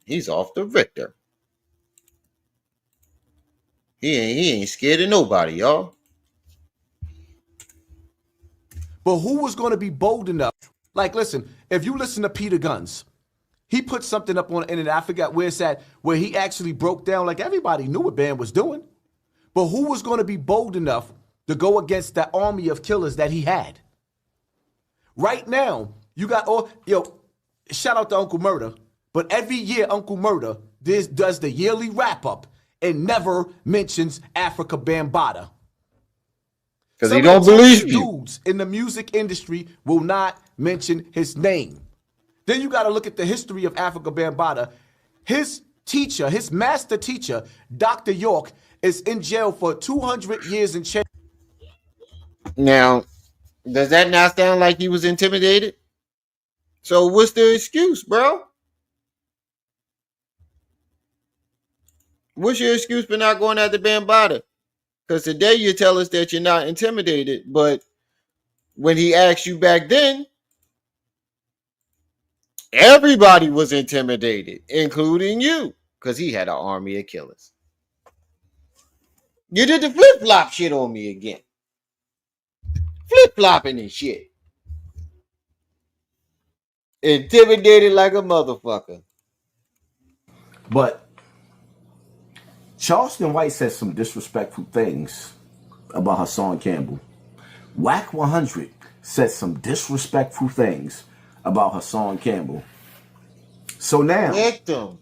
He's off the Richter. He ain't scared of nobody, y'all. But who was going to be bold enough? Like, listen, if you listen to Peter Guns, he put something up on the internet. I forgot where it's at, where he actually broke down like everybody knew what Bam was doing. But who was going to be bold enough to go against that army of killers that he had? Right now, you got shout out to Uncle Murder. But every year, Uncle Murder does the yearly wrap up and never mentions Africa Bambaataa. Because he don't believe you. Dudes in the music industry will not mention his name. Then you got to look at the history of Africa Bambaataa. His teacher, his master teacher, Dr. York, is in jail for 200 years and change. Now, does that not sound like he was intimidated? So what's the excuse, bro? What's your excuse for not going after Bambaataa? Because today you tell us that you're not intimidated, but when he asked you back then, everybody was intimidated, including you, because he had an army of killers. You did the flip-flop shit on me again. Flip-flopping and shit. Intimidated like a motherfucker. But Charleston White said some disrespectful things about Hassan Campbell. Whack 100 said some disrespectful things about Hassan Campbell. So now, Victim.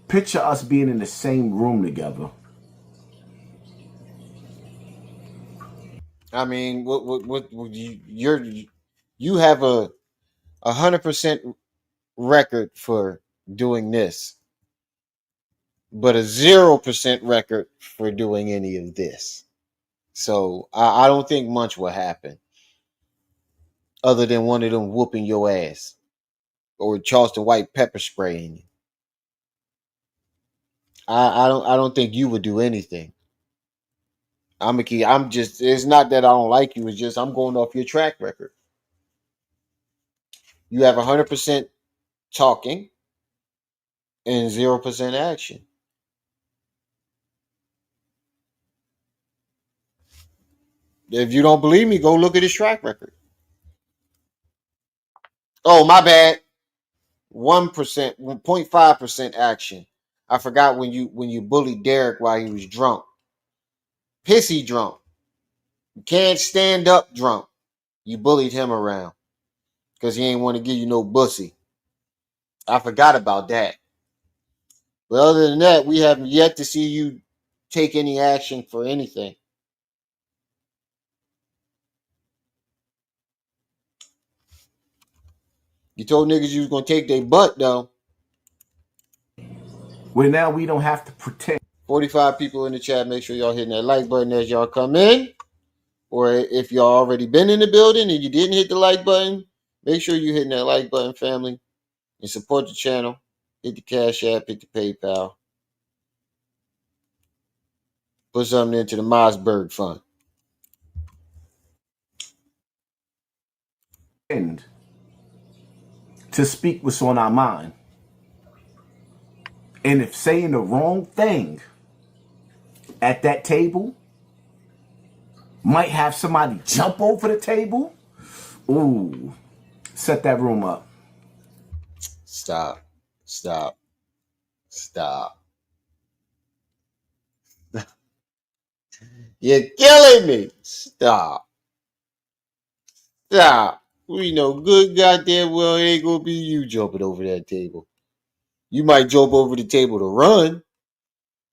Picture us being in the same room together. I mean, what you have a 100% record for doing this, but a 0% record for doing any of this. So I don't think much will happen, other than one of them whooping your ass or Charleston White pepper spraying you. I don't think you would do anything. It's not that I don't like you, it's just I'm going off your track record. You have 100% talking and 0% action. If you don't believe me, go look at his track record. Oh, my bad. 1%, 0.5% action. I forgot when you bullied Derek while he was drunk. Pissy drunk. Can't stand up drunk. You bullied him around because he ain't want to give you no bussy. I forgot about that. But other than that, we haven't yet to see you take any action for anything. You told niggas you was going to take their butt, though. Well, now we don't have to pretend. 45 people in the chat. Make sure y'all hitting that like button as y'all come in. Or if y'all already been in the building and you didn't hit the like button, make sure you hitting that like button, family, and support the channel. Hit the Cash App, hit the PayPal. Put something into the Mossberg Fund. And to speak what's on our mind. And if saying the wrong thing at that table might have somebody jump over the table, ooh, set that room up. Stop. You're killing me. Stop. We know good goddamn well it ain't gonna be you jumping over that table. You might jump over the table to run,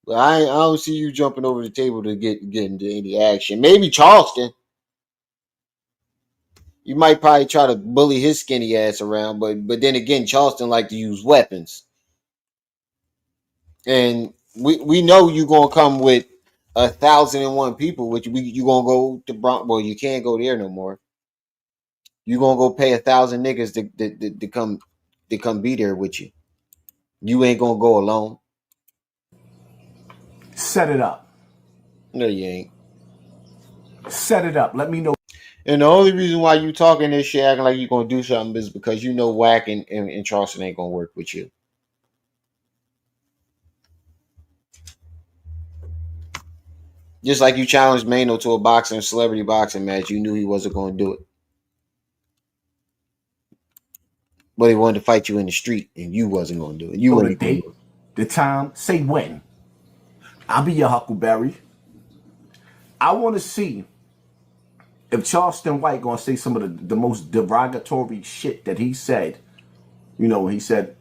but I don't see you jumping over the table to get into any action. Maybe Charleston. You might probably try to bully his skinny ass around, but then again, Charleston like to use weapons. And we know you gonna come with 1,001 people, which you gonna go to Bronx. Well, you can't go there no more. You gonna go pay 1,000 niggas to come be there with you. You ain't gonna go alone. Set it up. No, you ain't. Set it up. Let me know. And the only reason why you talking this shit, acting like you gonna do something, is because you know Wack and Charleston ain't gonna work with you. Just like you challenged Mano to a celebrity boxing match, you knew he wasn't gonna do it. But he wanted to fight you in the street, and you wasn't gonna do it. You the date, the time, say when. I'll be your Huckleberry. I want to see if Charleston White gonna say some of the most derogatory shit that he said. You know, he said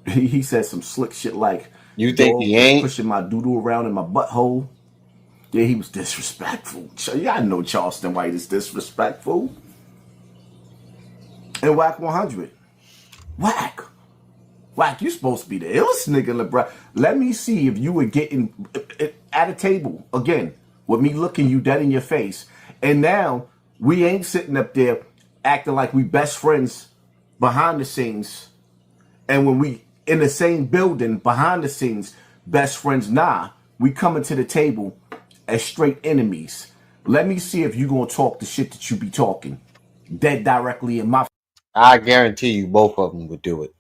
some slick shit like, "You think he ain't pushing my doodle around in my butthole?" Yeah, he was disrespectful. Yeah, I know Charleston White is disrespectful. And Wack 100. Wack, you supposed to be the illest nigga in LeBron. Let me see if you were getting at a table, again, with me looking you dead in your face. And now, we ain't sitting up there acting like we best friends behind the scenes. And when we in the same building behind the scenes, best friends, nah. We coming to the table as straight enemies. Let me see if you gonna talk the shit that you be talking. Dead directly in my... I guarantee you both of them would do it.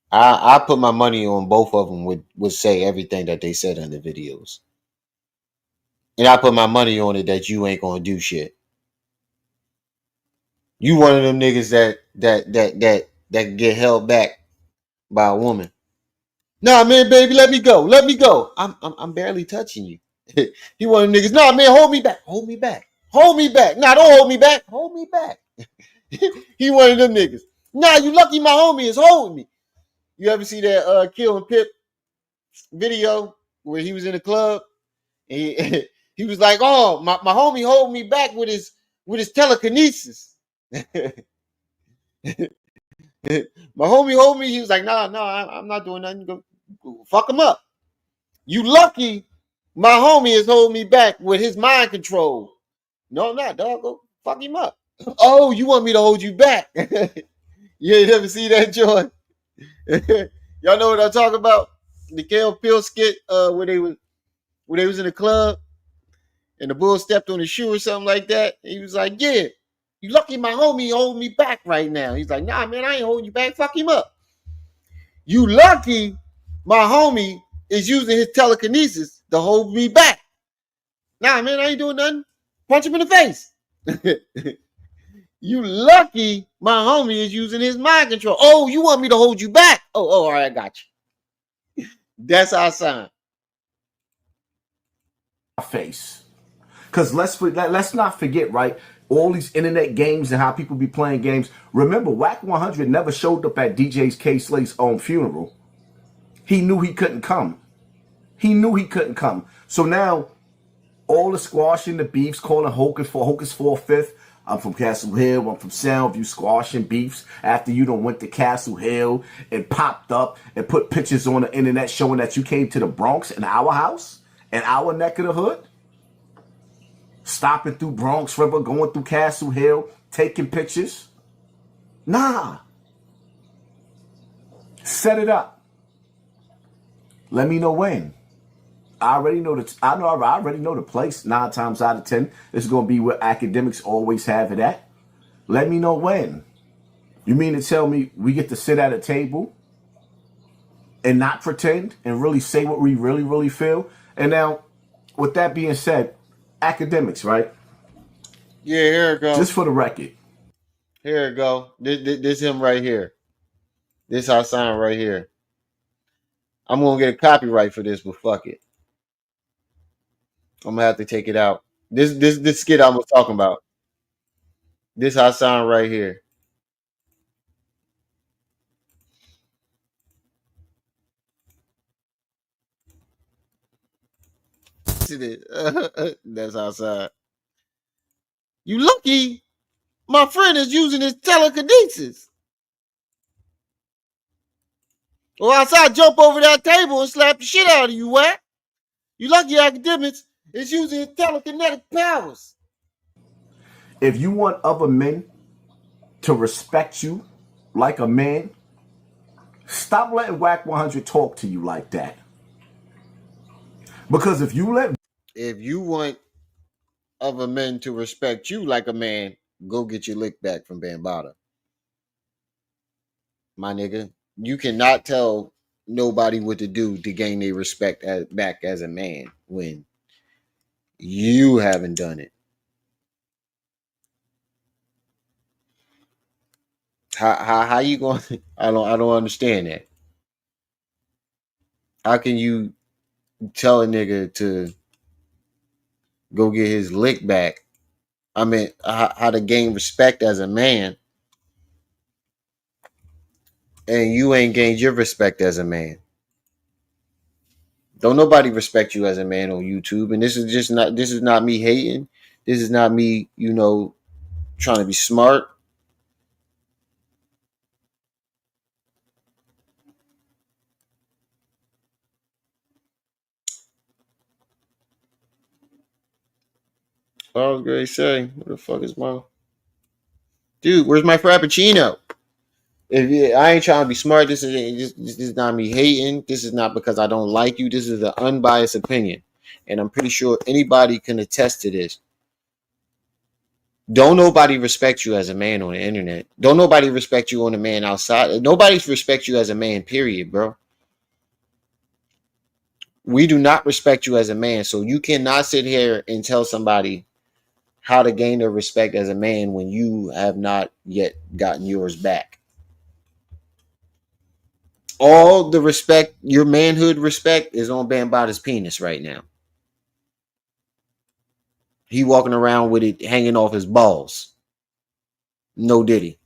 I put my money on both of them would say everything that they said in the videos. And I put my money on it that you ain't gonna do shit. You one of them niggas that get held back by a woman. Nah, man, baby, let me go. Let me go. I'm barely touching you. He one of them niggas. Nah, man, hold me back. Hold me back. Hold me back. Nah, don't hold me back. Hold me back. He one of them niggas. Nah, you lucky my homie is holding me. You ever see that Kill and Pip video where he was in the club? And he was like, "Oh, my homie hold me back with his telekinesis." My homie hold me. He was like, "Nah, I'm not doing nothing. Go fuck him up." You lucky my homie is holding me back with his mind control. No, I'm not, dog. Go fuck him up. Oh, you want me to hold you back? You ain't never see that, Joy? Y'all know what I'm talking about? The Kale Pill skit where they was in the club and the bull stepped on his shoe or something like that. He was like, "Yeah, you lucky my homie hold me back right now." He's like, "Nah, man, I ain't holding you back. Fuck him up." You lucky my homie is using his telekinesis to hold me back. Nah, man, I ain't doing nothing. Punch him in the face. You lucky my homie is using his mind control. Oh, you want me to hold you back? Oh, all right, I got you. That's our sign. Face. Because let's not forget, right? All these internet games and how people be playing games. Remember, Wack 100 never showed up at DJ's K Slate's own funeral. He knew he couldn't come. So now, all the squashing, the beefs, calling Hocus 4/5. I'm from Castle Hill. I'm from Soundview. Squashing beefs after you done went to Castle Hill and popped up and put pictures on the internet showing that you came to the Bronx in our house, in our neck of the hood. Stopping through Bronx River, going through Castle Hill, taking pictures. Nah. Set it up. Let me know when. I already know I already know the place. 9 times out of 10, it's gonna be where academics always have it at. Let me know when. You mean to tell me we get to sit at a table and not pretend and really say what we really, really feel? And now, with that being said, academics, right? Yeah, here it go. Just for the record. Here it go. This him right here. This Hassan right here. I'm gonna get a copyright for this, but fuck it. I'm gonna have to take it out. This skit I was talking about. This Hassan right here. That's Hassan. You lucky my friend is using his telekinesis. Or else I jump over that table and slap the shit out of you, what? You lucky academics is using his telekinetic powers. If you want other men to respect you like a man, stop letting Whack 100 talk to you like that. Because if you want other men to respect you like a man, go get your lick back from Bambaataa. My nigga, you cannot tell nobody what to do to gain their respect back as a man when you haven't done it. How you going? I don't understand that. How can you tell a nigga to go get his lick back? I mean, how to gain respect as a man, and you ain't gained your respect as a man. Don't nobody respect you as a man on YouTube. And this is not me hating. This is not me, trying to be smart. I was going to say, what the fuck is my dude? Where's my frappuccino? I ain't trying to be smart. This is not me hating. This is not because I don't like you. This is an unbiased opinion, and I'm pretty sure anybody can attest to this. Don't nobody respect you as a man on the internet. Don't nobody respect you on the man outside. Nobody respects you as a man. Period, bro. We do not respect you as a man, so you cannot sit here and tell somebody how to gain their respect as a man when you have not yet gotten yours back. All the respect, your manhood respect, is on Bambaata's penis right now. He walking around with it hanging off his balls. No Diddy.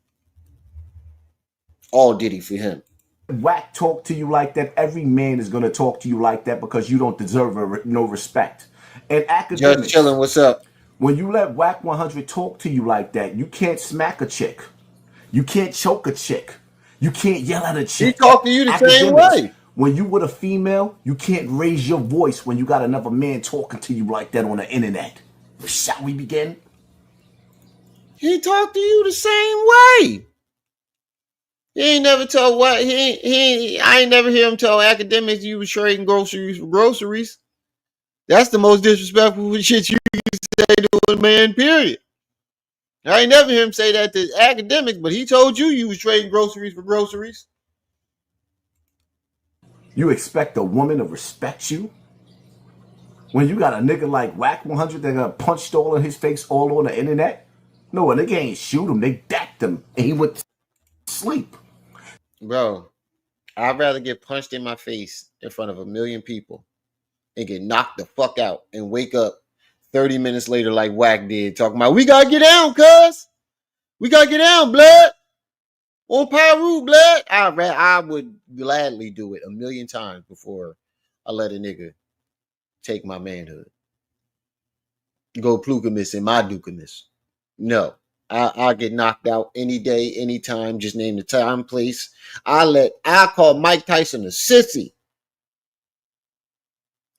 All Diddy for him. Whack talk to you like that, every man is going to talk to you like that because you don't deserve no respect. And academics, Just chilling, what's up? When you let Whack 100 talk to you like that, you can't smack a chick. You can't choke a chick. You can't yell at a chick. He talk to you the same way. When you with a female, you can't raise your voice when you got another man talking to you like that on the internet. Shall we begin? He talk to you the same way. He ain't never told what I ain't never hear him tell academics you was trading groceries for groceries. That's the most disrespectful shit you can say to a man, period. I ain't never hear him say that to academics, but he told you was trading groceries for groceries. You expect a woman to respect you? When you got a nigga like Whack 100 that got punched all in his face all on the internet? No, a nigga ain't shoot him, they dacked him, and he went to sleep. Bro, I'd rather get punched in my face in front of a million people and get knocked the fuck out and wake up 30 minutes later like Whack did, talking about, we gotta get down, cuz. We gotta get down, blood. On Pyru, blood. I would gladly do it a million times before I let a nigga take my manhood. Go plugamus in my dukamus. No. I get knocked out any day, anytime. Just name the time, place. I call Mike Tyson a sissy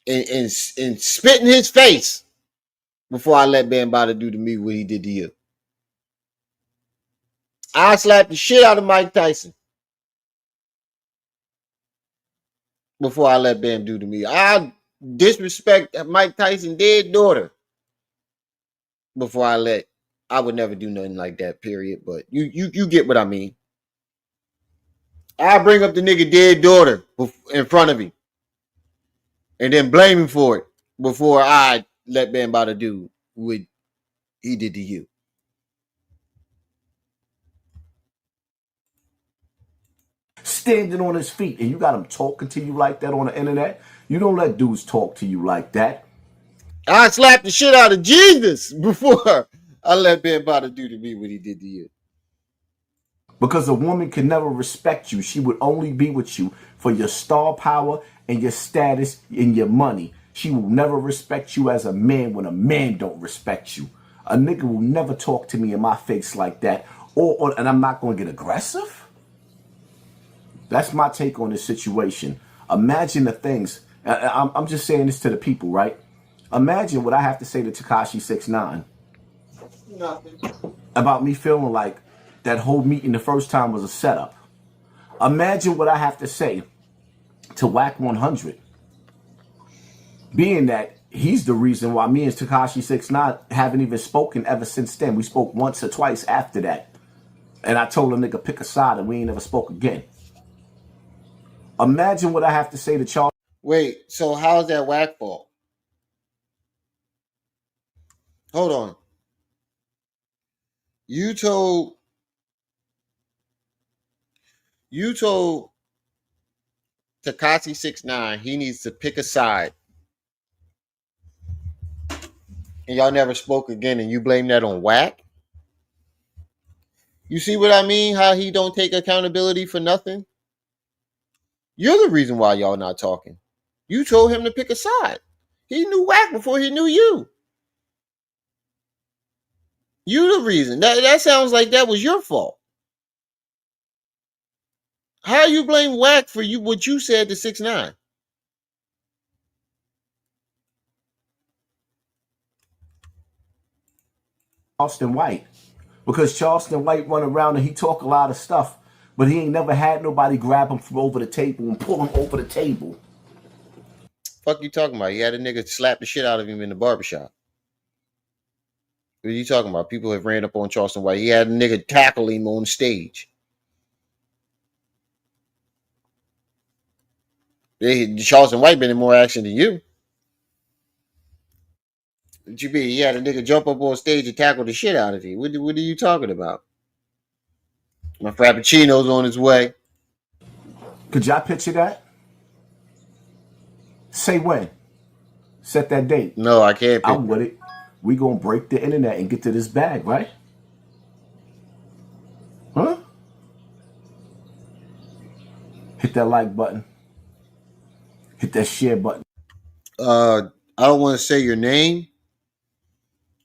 and spit in his face before I let Bambaataa do to me what he did to you. I slapped the shit out of Mike Tyson before I let Bam do to me. I disrespect Mike Tyson dead daughter before I would never do nothing like that, period. But you get what I mean. I bring up the nigga dead daughter in front of him and then blame him for it before I let Bam Bada do what he did to you. Standing on his feet, and you got him talking to you like that on the internet. You don't let dudes talk to you like that. I slapped the shit out of Jesus before I let Bam Bada do to me what he did to you. Because a woman can never respect you. She would only be with you for your star power and your status and your money. She will never respect you as a man when a man don't respect you. A nigga will never talk to me in my face like that. And I'm not going to get aggressive. That's my take on this situation. Imagine the things. I'm just saying this to the people, right? Imagine what I have to say to Tekashi 69 about me feeling like that whole meeting the first time was a setup. Imagine what I have to say to Whack 100, being that he's the reason why me and Tekashi 69 haven't even spoken ever since then. We spoke once or twice after that, and I told a nigga pick a side, and we ain't never spoke again. Imagine what I have to say to Charles. Wait, so how's that Whack fault? Hold on. You told Tekashi 69 he needs to pick a side, and y'all never spoke again, and you blame that on Whack? You see what I mean? How he don't take accountability for nothing? You're the reason why y'all not talking. You told him to pick a side. He knew Whack before he knew you. You the reason. That sounds like that was your fault. How you blame Whack for what you said to 6ix9ine? Charleston White, because Charleston White run around and he talk a lot of stuff, but he ain't never had nobody grab him from over the table and pull him over the table. Fuck you talking about? He had a nigga slap the shit out of him in the barbershop. What are you talking about? People have ran up on Charleston White. He had a nigga tackle him on stage. Charleston White been in more action than you. What you mean? He had a nigga jump up on stage and tackle the shit out of him. What are you talking about? My Frappuccino's on his way. Could y'all picture that? Say when. Set that date. No, I can't. I'm with it. We gonna break the internet and get to this bag, right? Huh? Hit that like button. Hit that share button. I don't want to say your name,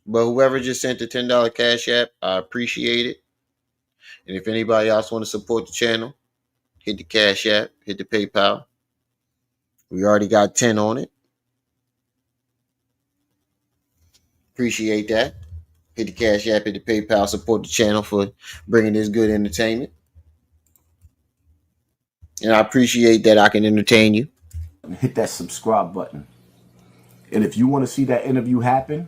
but whoever just sent the $10 Cash App, I appreciate it. And if anybody else want to support the channel, hit the Cash App, hit the PayPal. We already got 10 on it. Appreciate that. Hit the Cash App, hit the PayPal, support the channel for bringing this good entertainment. And I appreciate that I can entertain you. Hit that subscribe button. And if you want to see that interview happen,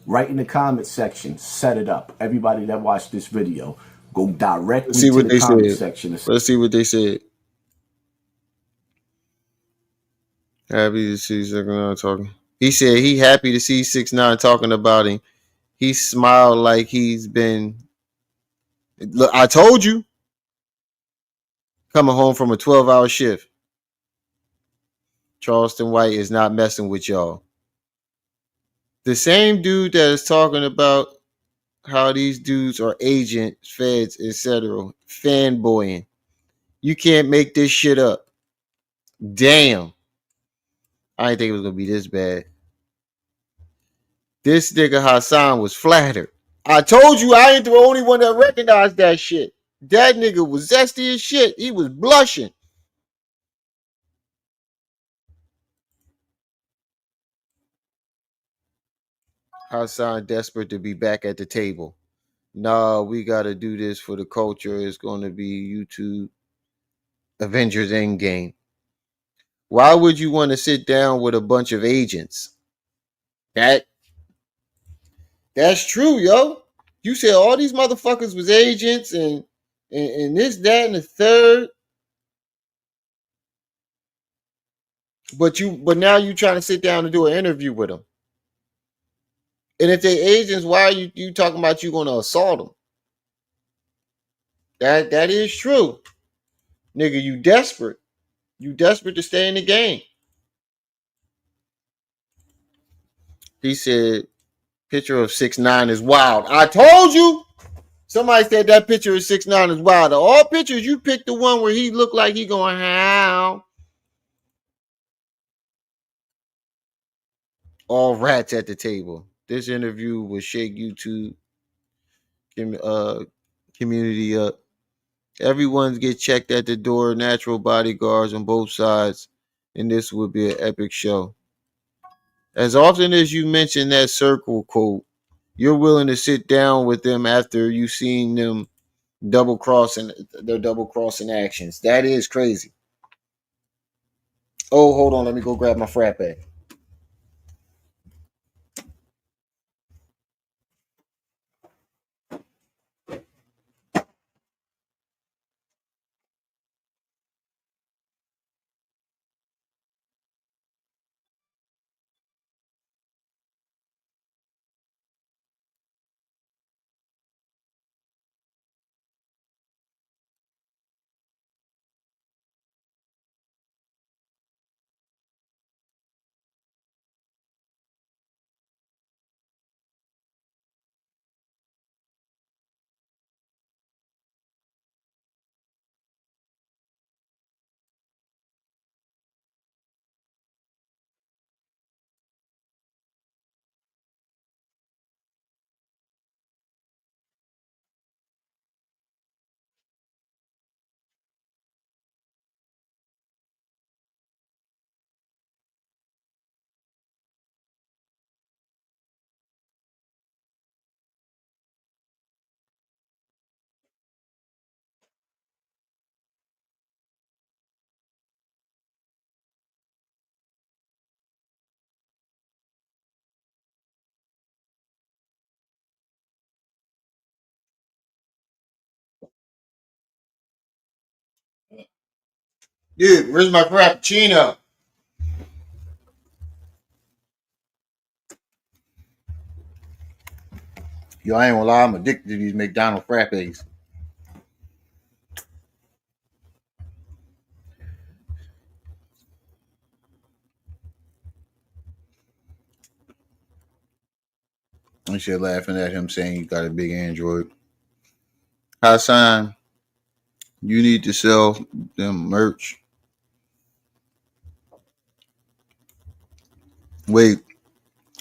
write in the comment section, set it up. Everybody that watched this video, go directly to the comment section. Let's see what they said. Happy to see 6ix9ine talking. He said he happy to see 6ix9ine talking about him. He smiled like he's been. Look, I told you. Coming home from a 12-hour shift. Charleston White is not messing with y'all. The same dude that is talking about how these dudes are agents, feds, etc., fanboying. You can't make this shit up. Damn. I didn't think it was going to be this bad. This nigga Hassan was flattered. I told you I ain't the only one that recognized that shit. That nigga was zesty as shit. He was blushing. Hassan desperate to be back at the table. Nah, we got to do this for the culture. It's going to be YouTube Avengers Endgame. Why would you want to sit down with a bunch of agents? That's true, yo. You said all these motherfuckers was agents and this, that, and the third. But now you trying to sit down and do an interview with them. And if they agents, why are you talking about you going to assault them? That is true. Nigga, you desperate. You desperate to stay in the game. He said, picture of 6ix9ine is wild. I told you. Somebody said that picture of 6ix9ine is wild. Of all pictures, you picked the one where he looked like he going, how? All rats at the table. This interview will shake YouTube community up. Everyone's get checked at the door, natural bodyguards on both sides, and this would be an epic show. As often as you mention that circle quote, you're willing to sit down with them after you've seen them double crossing actions. That is crazy. Oh, hold on, let me go grab my frappe. Dude, where's my frappuccino? Yo, I ain't gonna lie, I'm addicted to these McDonald's frappes. And shit laughing at him saying he got a big Android. Hassan, you need to sell them merch. Wait,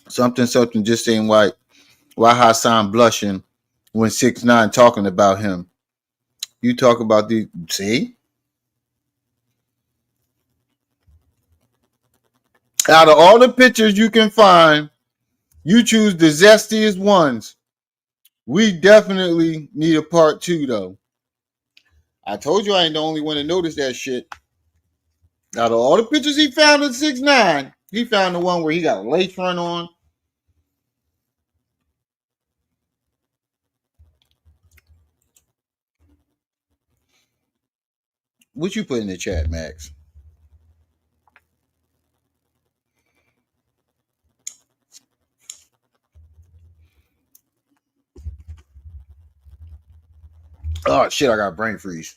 something just ain't right. Why Hassan blushing when 6ix9ine talking about him? You talk about the see? Out of all the pictures you can find, you choose the zestiest ones. We definitely need a part 2 though. I told you I ain't the only one to notice that shit. Out of all the pictures he found of 6ix9ine, he found the one where he got a lace front on. What you put in the chat, Max? Oh shit, I got brain freeze.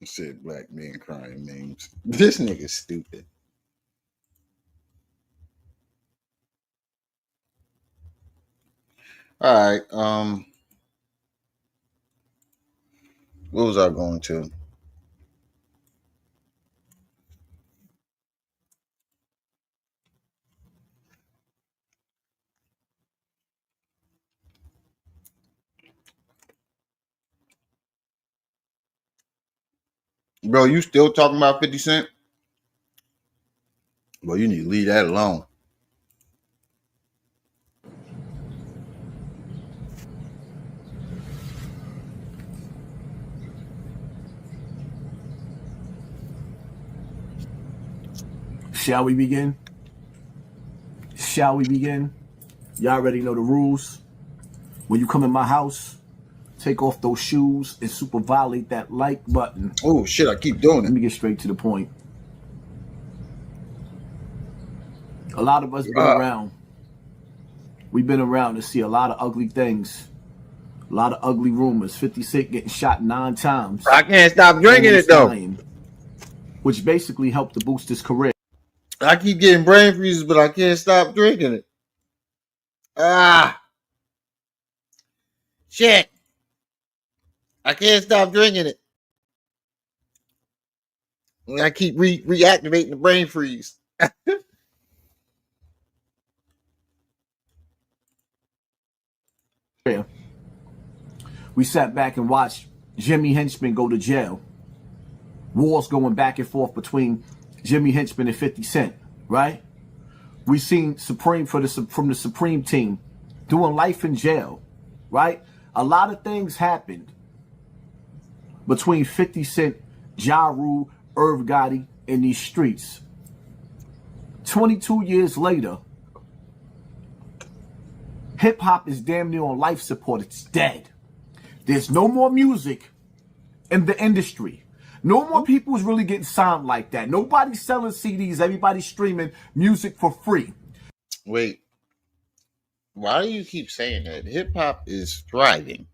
I said black men crying memes. This nigga's stupid. All right. What was I going to? Bro, you still talking about 50 Cent? Well, you need to leave that alone. Shall we begin? Shall we begin? Y'all already know the rules. When you come in my house, take off those shoes and super violate that like button. Oh, shit, I keep doing it. Let me get straight to the point. A lot of us been around. We've been around to see a lot of ugly things. A lot of ugly rumors. 50 Cent getting shot 9 times. I can't stop drinking it, though. Dying, which basically helped to boost his career. I keep getting brain freezes, but I can't stop drinking it. Shit. I can't stop drinking it. I keep reactivating the brain freeze. We sat back and watched Jimmy Henchman go to jail. Wars going back and forth between Jimmy Henchman and 50 Cent, right? We seen Supreme from the Supreme team doing life in jail, right? A lot of things happened between 50 Cent, Ja Rule, Irv Gotti in these streets. 22 years later, hip hop is damn near on life support. It's dead. There's no more music in the industry. No more people is really getting signed like that. Nobody's selling CDs. Everybody's streaming music for free. Wait. Why do you keep saying that? Hip hop is thriving.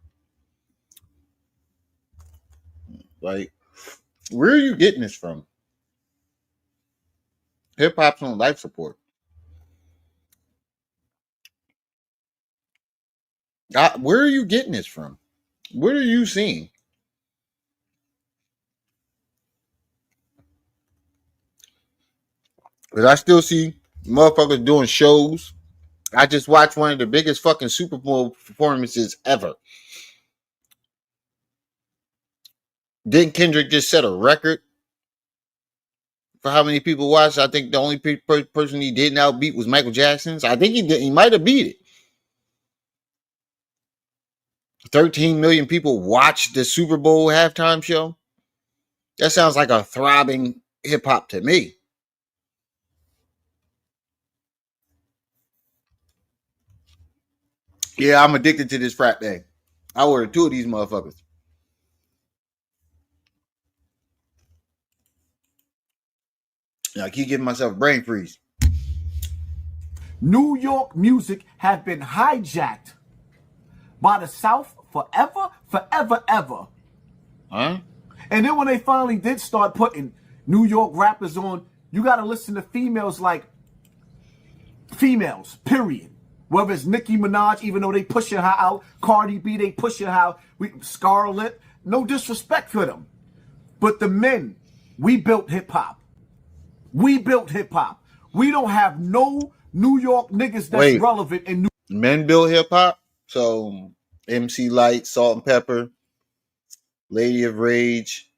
Like, where are you getting this from? Hip hop's on life support. Where are you getting this from? What are you seeing? Because I still see motherfuckers doing shows. I just watched one of the biggest fucking Super Bowl performances ever. Didn't Kendrick just set a record for how many people watched? I think the only person he didn't outbeat was Michael Jackson's. I think he might have beat it. 13 million people watched the Super Bowl halftime show. That sounds like a throbbing hip hop to me. Yeah, I'm addicted to this frat bag. I ordered 2 of these motherfuckers. I keep giving myself a brain freeze. New York music have been hijacked by the South forever, ever. Huh? And then when they finally did start putting New York rappers on, you got to listen to females like females, period. Whether it's Nicki Minaj, even though they pushing her out, Cardi B, they pushing her out, Scarlett, no disrespect for them. But the men, we built hip-hop. We built hip-hop. We don't have no New York niggas that's relevant in New York. Men built hip-hop? So, MC Lyte, Salt and Pepper, Lady of Rage,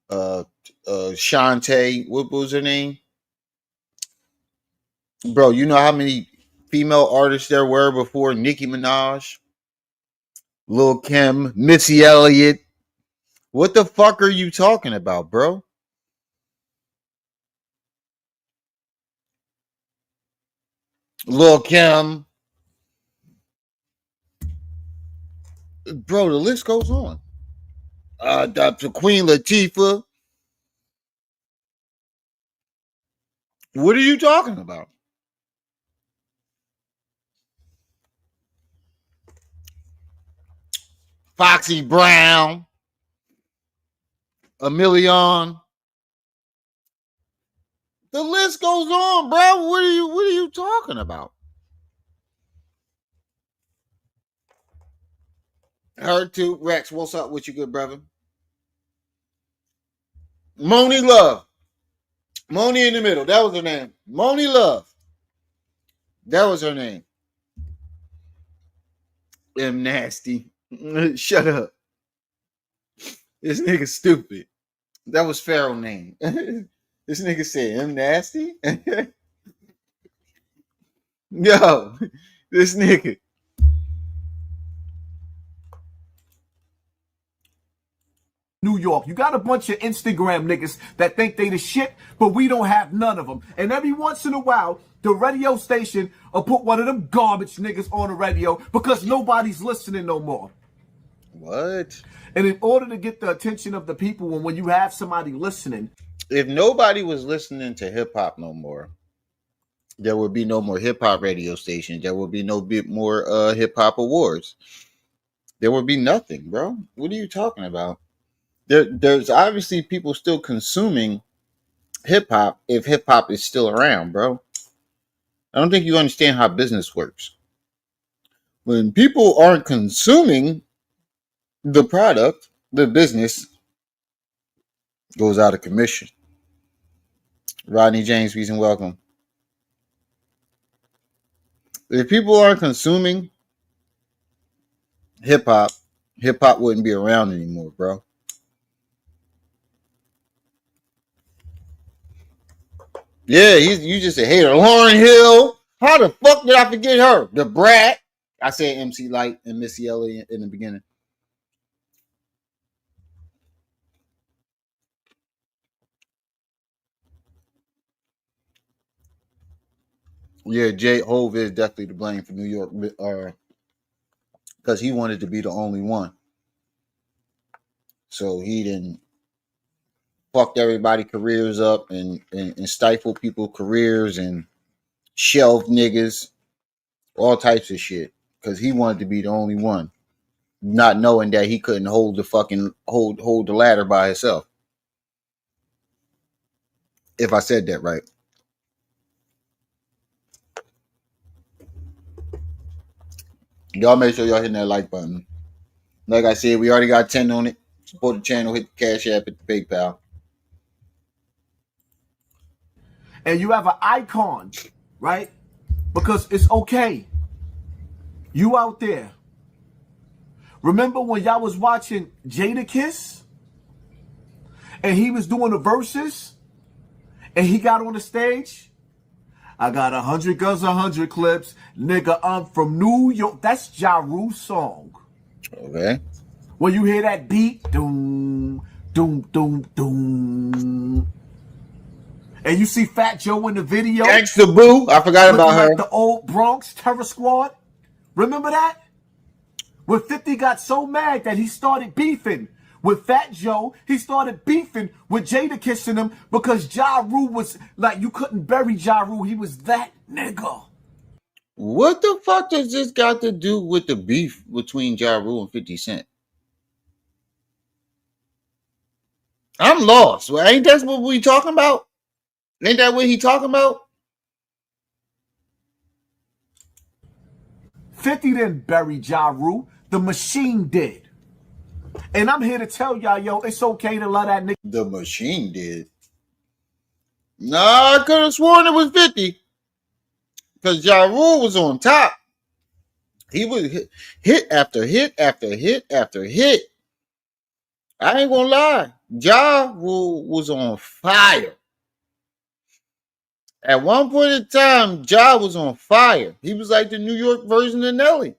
Shantae, what was her name? Bro, you know how many female artists there were before Nicki Minaj? Lil' Kim, Missy Elliott. What the fuck are you talking about, bro? Lil' Kim. Bro, the list goes on. Dr. Queen Latifah. What are you talking about? Foxy Brown. A Million. The list goes on, bro. What are you talking about? Her too. Rex, what's up with you, good brother? Moni Love. Moni in the middle. That was her name. Moni Love. That was her name. M Nasty. Shut up. This nigga stupid. That was Pharaoh's name. This nigga said M Nasty. Yo, this nigga. New York. You got a bunch of Instagram niggas that think they the shit, but we don't have none of them. And every once in a while, the radio station will put one of them garbage niggas on the radio because nobody's listening no more. What? And in order to get the attention of the people, and when you have somebody listening, if nobody was listening to hip hop no more, there would be no more hip hop radio stations. There would be no bit more hip hop awards. There would be nothing, bro. What are you talking about? There's obviously people still consuming hip hop if hip hop is still around, bro. I don't think you understand how business works. When people aren't consuming the product, the business goes out of commission. Rodney James, peace and welcome. If people aren't consuming hip hop wouldn't be around anymore, bro. Yeah, you just a hater. Lauryn Hill. How the fuck did I forget her? The Brat. I said MC Light and Missy Elliott in the beginning. Yeah, J. Hove is definitely to blame for New York, because he wanted to be the only one. So he didn't fucked everybody's careers up and stifled people's careers and shelved niggas, all types of shit, because he wanted to be the only one, not knowing that he couldn't hold the fucking hold the ladder by himself. If I said that right. Y'all make sure y'all hitting that like button. Like I said, we already got 10 on it. Support the channel, hit the Cash App, hit the PayPal. And you have an icon, right? Because it's okay. You out there. Remember when y'all was watching Jadakiss? And he was doing the verses? And he got on the stage? I got 100 guns, 100 clips. Nigga, I'm from New York. That's Ja Rule's song. Okay. When you hear that beat, doom, doom, doom, doom. And you see Fat Joe in the video. Gangsta Boo. I forgot about her. Like the old Bronx Terror Squad. Remember that? When 50 got so mad that he started beefing with Fat Joe, he started beefing with Jadakiss and him because Ja Rule was like, you couldn't bury Ja Rule. He was that nigga. What the fuck does this got to do with the beef between Ja Rule and 50 Cent? I'm lost. Well, ain't that what we talking about? Ain't that what he talking about? 50 didn't bury Ja Rule. The Machine did. And I'm here to tell y'all, yo, it's okay to love that nigga. The Machine did. Nah, I could have sworn it was 50. Because Ja Rule was on top. He was hit after hit after hit after hit. I ain't gonna lie. Ja Rule was on fire. At one point in time, Ja was on fire. He was like the New York version of Nelly.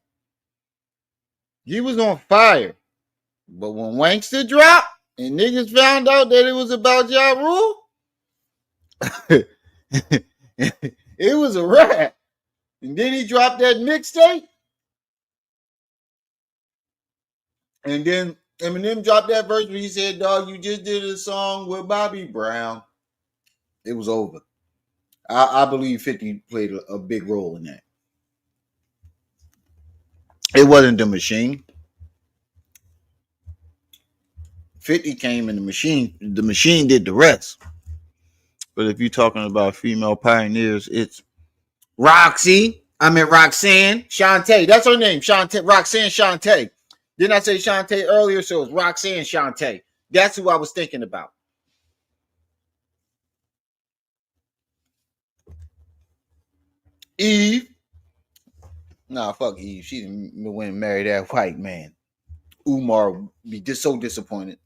He was on fire. But when Wankster dropped and niggas found out that it was about Ja Rule, it was a wrap. And then he dropped that mixtape. And then Eminem dropped that verse where he said, dog, you just did a song with Bobby Brown. It was over. I believe 50 played a big role in that. It wasn't the Machine. 50 came in the Machine. The Machine did the rest. But if you're talking about female pioneers, it's Roxanne, Shantae. That's her name, Shantae, Roxanne Shantae. Didn't I say Shantae earlier? So it's Roxanne Shantae. That's who I was thinking about. Eve. Nah, fuck Eve. She didn't went and marry that white man. Umar would be just so disappointed.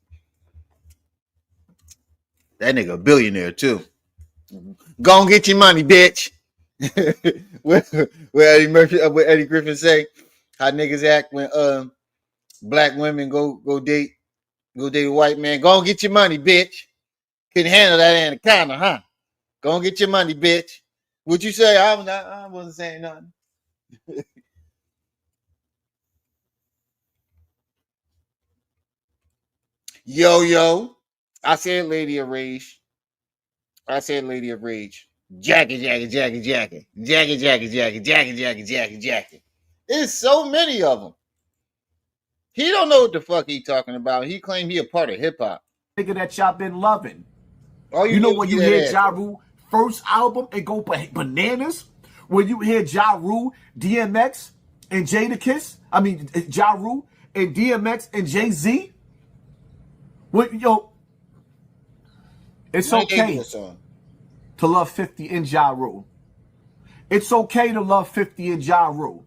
That nigga a billionaire too. Go and get your money, bitch. Where Eddie Griffin say how niggas act when black women go date Go date a white man. Go and get your money, bitch. Couldn't handle that anaconda, huh? Go and get your money, bitch. What'd you say? I wasn't saying nothing. Yo. I said Lady of Rage. Jackie. There's so many of them. He don't know what the fuck he talking about. He claimed he a part of hip hop. Nigga that y'all been loving. You know when you hear Ja Rule first album and go bananas? When you hear Ja Rule, DMX, and Jadakiss? I mean, Ja Rule and DMX and Jay-Z? It's okay to love 50 and Ja Rule. It's okay to love 50 and Ja Rule.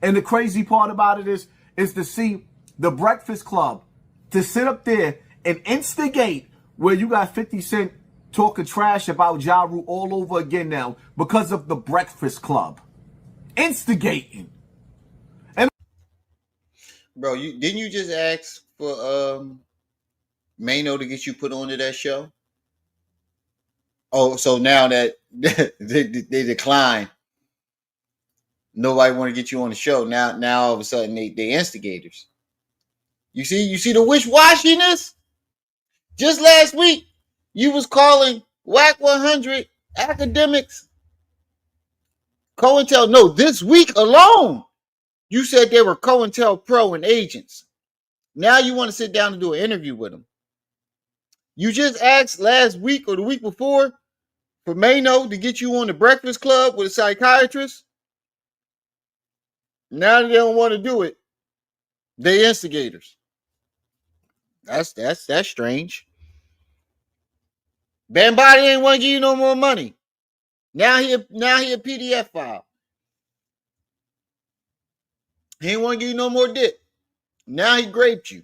And the crazy part about it is to see the Breakfast Club, to sit up there and instigate where you got 50 Cent talking trash about Ja Rule all over again now because of the Breakfast Club. Instigating. And bro, didn't you just ask for Mano to get you put onto that show? Oh, so now that they decline, nobody want to get you on the show. Now all of a sudden they instigators. You see the wish-washiness? Just last week, you was calling WAC 100 academics. COINTEL, no, this week alone, you said they were COINTELPRO and agents. Now you want to sit down and do an interview with them. You just asked last week or the week before for Mano to get you on the Breakfast Club with a psychiatrist. Now they don't want to do it. They instigators. That's strange. Bambaataa ain't want to give you no more money. Now he a PDF file. He ain't want to give you no more dick. Now he graped you.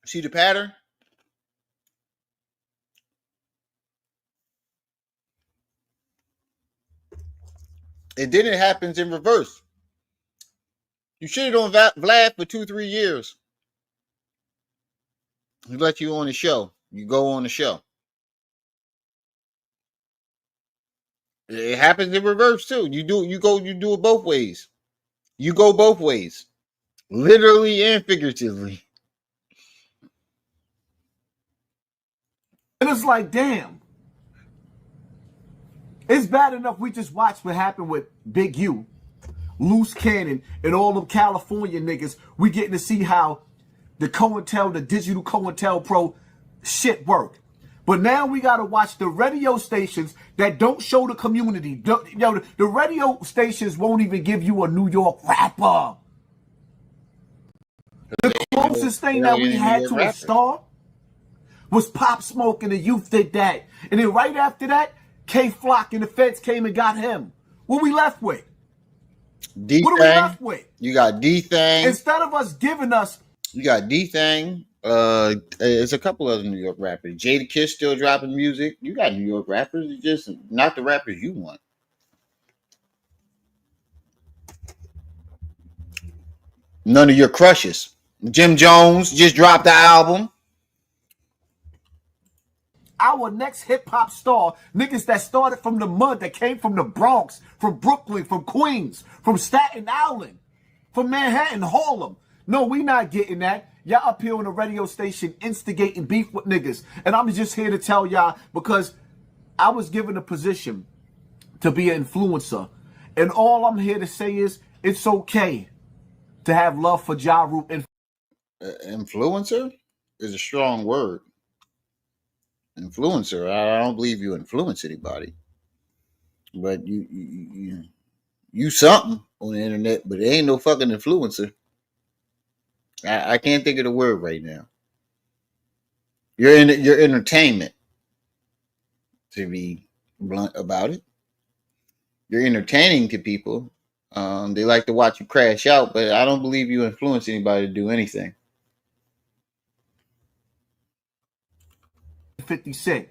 See the pattern? And then it happens in reverse. You should have done Vlad for 2-3 years. He let you on the show. You go on the show. It happens in reverse too. You do it both ways. You go both ways. Literally and figuratively. And it's like, damn. It's bad enough we just watched what happened with Big U, Loose Cannon, and all them California niggas. We getting to see how the digital COINTELPRO shit work. But now we got to watch the radio stations that don't show the community. The radio stations won't even give you a New York rapper. The closest thing that we had to a star was Pop Smoke, and the youth did that. And then right after that, K-Flock and the Feds came and got him. What we left with? D-Thang. What are we left with? You got D-Thang. Instead of us giving us... You got D-Thang. There's a couple other New York rappers. Jadakiss still dropping music. You got New York rappers. It's just not the rappers you want. None of your crushes. Jim Jones just dropped the album. Our next hip-hop star, niggas that started from the mud, that came from the Bronx, from Brooklyn, from Queens, from Staten Island, from Manhattan, Harlem. No, we not getting that. Y'all up here on the radio station instigating beef with niggas. And I'm just here to tell y'all, because I was given a position to be an influencer. And all I'm here to say is, it's okay to have love for Ja Rule. Influencer is a strong word. Influencer, I don't believe you influence anybody. But you something on the internet, but it ain't no fucking influencer. I can't think of the word right now. You're in your entertainment, to be blunt about it. You're entertaining to people. They like to watch you crash out, but I don't believe you influence anybody to do anything. 50 Cent.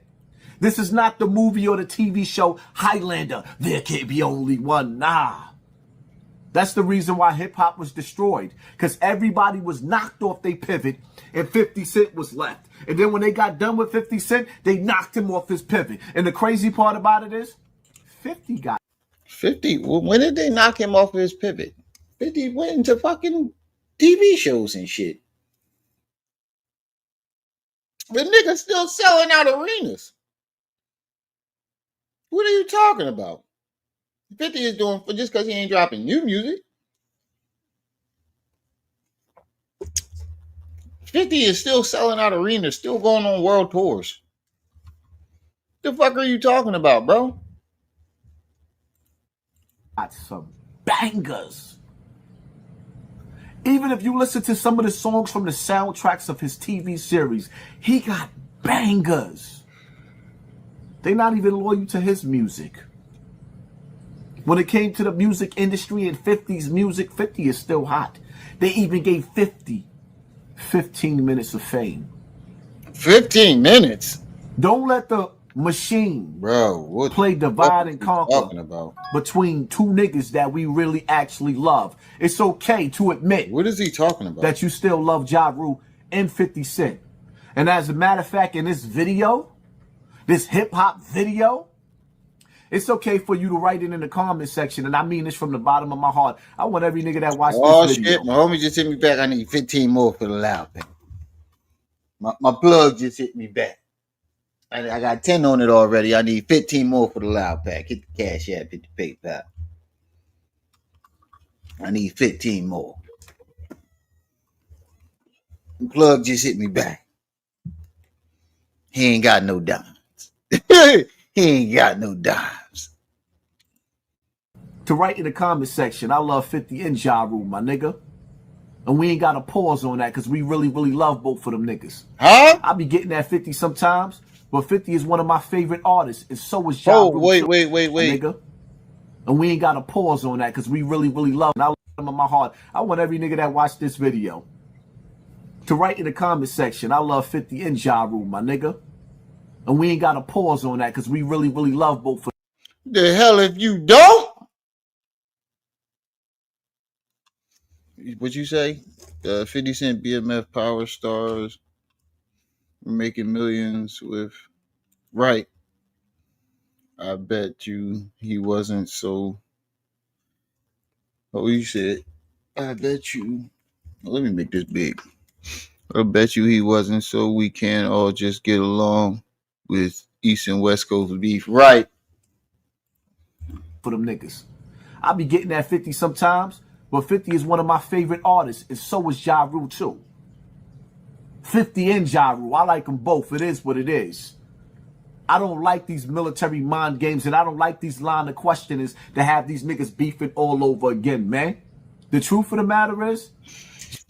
This is not the movie or the TV show Highlander. There can't be only one. Nah. That's the reason why hip-hop was destroyed, because everybody was knocked off their pivot and 50 Cent was left. And then when they got done with 50 Cent, they knocked him off his pivot. And the crazy part about it is 50 got 50. When did they knock him off of his pivot? 50 went into fucking TV shows and shit. The nigga's still selling out arenas. What are you talking about? 50 is doing for just because he ain't dropping new music. 50 is still selling out arenas, still going on world tours. The fuck are you talking about, bro? Got some bangers. Even if you listen to some of the songs from the soundtracks of his TV series, he got bangers. They're not even loyal to his music. When it came to the music industry and 50's music, 50 is still hot. They even gave 50 15 minutes of fame. 15 minutes? Don't let the machine, bro, play divide and conquer between two niggas that we really actually love. It's okay to admit. What is he talking about? That you still love Ja Rule and 50 Cent. And as a matter of fact, in this video, this hip-hop video, it's okay for you to write it in the comment section, and I mean this from the bottom of my heart. I want every nigga that watched this video. Shit, my homie just hit me back. I need 15 more for the loud thing. My plug just hit me back. I got 10 on it already. I need 15 more for the loud pack. Hit the Cash App, hit the PayPal. I need 15 more. The plug just hit me back. He ain't got no dimes. He ain't got no dimes. To write in the comment section, I love 50 and Ja Rule, my nigga. And we ain't got to pause on that because we really, really love both of them niggas. Huh? I be getting that 50 sometimes. But 50 is one of my favorite artists, and so is Ja Rule. Wait. Nigga. And we ain't got to pause on that because we really, really love him. I love him in my heart. I want every nigga that watched this video to write in the comment section, I love 50 and Ja Rule, my nigga. And we ain't got to pause on that because we really, really love both of them. The hell if you don't? What'd you say? 50 Cent BMF Power Stars. We're making millions with, right. I bet you he wasn't so. Oh, you said, I bet you. Let me make this big. I bet you he wasn't so we can't all just get along with East and West Coast beef. Right. For them niggas. I be getting that 50 sometimes, but 50 is one of my favorite artists, and so is Ja Rule too. 50 and Ja Rule, I like them both. It is what it is. I don't like these military mind games, and I don't like these line of questionings to have these niggas beefing all over again, man. The truth of the matter is,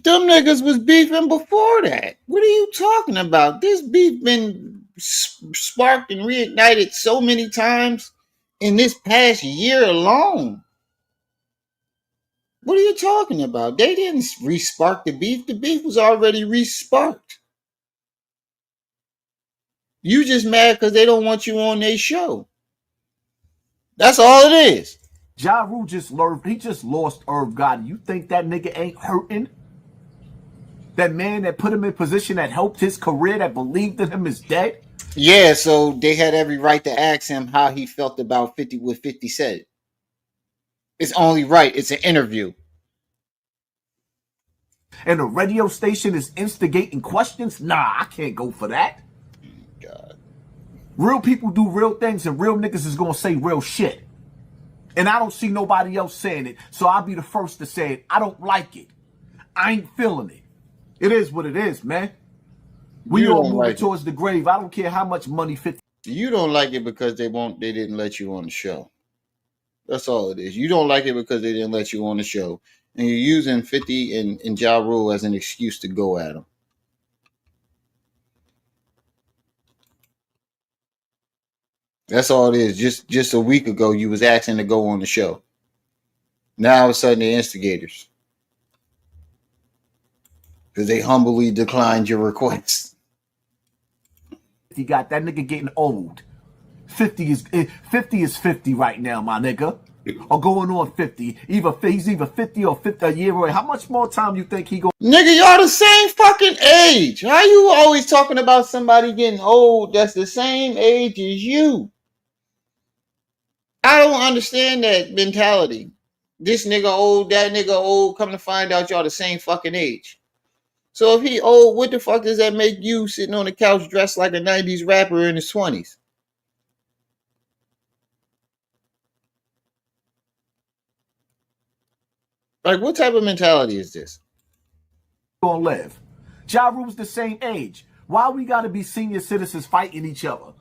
them niggas was beefing before that. What are you talking about? This beef been sparked and reignited so many times in this past year alone. What are you talking about? They didn't re-spark the beef. The beef was already re-sparked. You just mad because they don't want you on their show. That's all it is. Ja Rule just lost Irv Gotti. You think that nigga ain't hurting? That man that put him in position that helped his career, that believed in him, is dead? Yeah, so they had every right to ask him how he felt about 50, what 50 said. It's only right. It's an interview. And the radio station is instigating questions? Nah, I can't go for that. God. Real people do real things, and real niggas is going to say real shit. And I don't see nobody else saying it, so I'll be the first to say it. I don't like it. I ain't feeling it. It is what it is, man. We all moving towards the grave. I don't care how much money 50. You don't like it because they didn't let you on the show. That's all it is. You don't like it because they didn't let you on the show. And you're using 50 and Ja Rule as an excuse to go at them. That's all it is. Just a week ago, you was asking to go on the show. Now all of a sudden, they're instigators. Because they humbly declined your request. You got that nigga getting old. 50 is 50 right now, my nigga. or going on 50. He's either 50 or 50 a year away. How much more time you think he going? Nigga, y'all the same fucking age. How you always talking about somebody getting old that's the same age as you? I don't understand that mentality. This nigga old, that nigga old. Come to find out y'all the same fucking age. So if he old, what the fuck does that make you sitting on the couch dressed like a 90s rapper in his 20s? Like, what type of mentality is this? Gonna live. Ja Rule's the same age. Why we gotta be senior citizens fighting each other?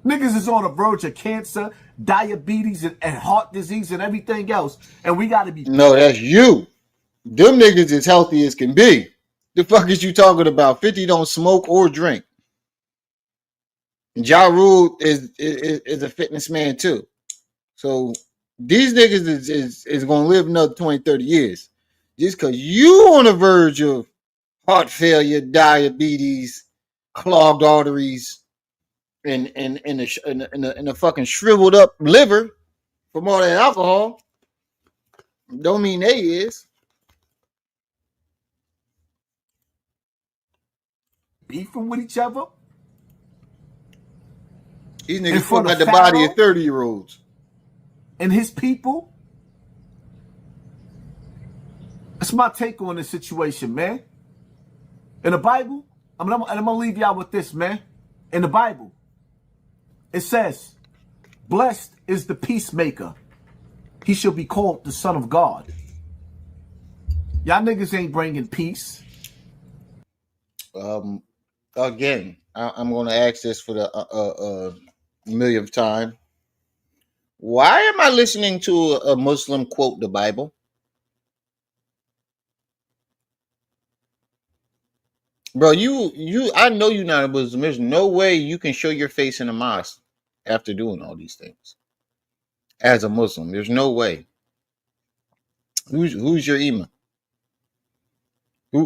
Niggas is on the verge of cancer, diabetes, and heart disease and everything else, and we gotta be. No, that's you. Them niggas as healthy as can be. The fuck is you talking about? 50 don't smoke or drink. And Ja Rule is a fitness man too. So these niggas is gonna live another 20, 30 years. Just cause you on the verge of heart failure, diabetes, clogged arteries, and a fucking shriveled up liver from all that alcohol, don't mean they is. Beefing with each other. These niggas fuck like the body of 30-year-olds. And his people. That's my take on this situation, man. In the Bible, I'm gonna leave y'all with this, man. In the Bible, it says, "Blessed is the peacemaker. He shall be called the Son of God." Y'all niggas ain't bringing peace. Again, I'm going to ask this for the millionth time. Why am I listening to a Muslim quote the Bible? Bro, I know you're not a Muslim. There's no way you can show your face in a mosque after doing all these things. As a Muslim, there's no way. Who's your imam? Who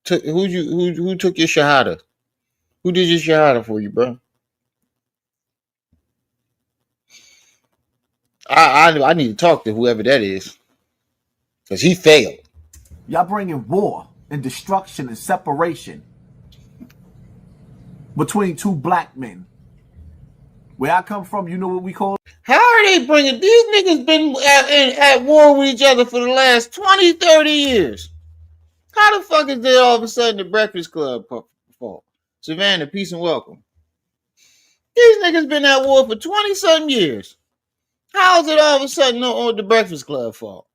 took your shahada? Who did your shahada for you, bro? I need to talk to whoever that is, because he failed. Y'all bringing war and destruction and separation between two black men. Where I come from, you know what we call? How are they bringing? These niggas been at war with each other for the last 20, 30 years. How the fuck is it all of a sudden the Breakfast Club fault? Savannah, peace and welcome. These niggas been at war for 20-something years. How is it all of a sudden the Breakfast Club fault?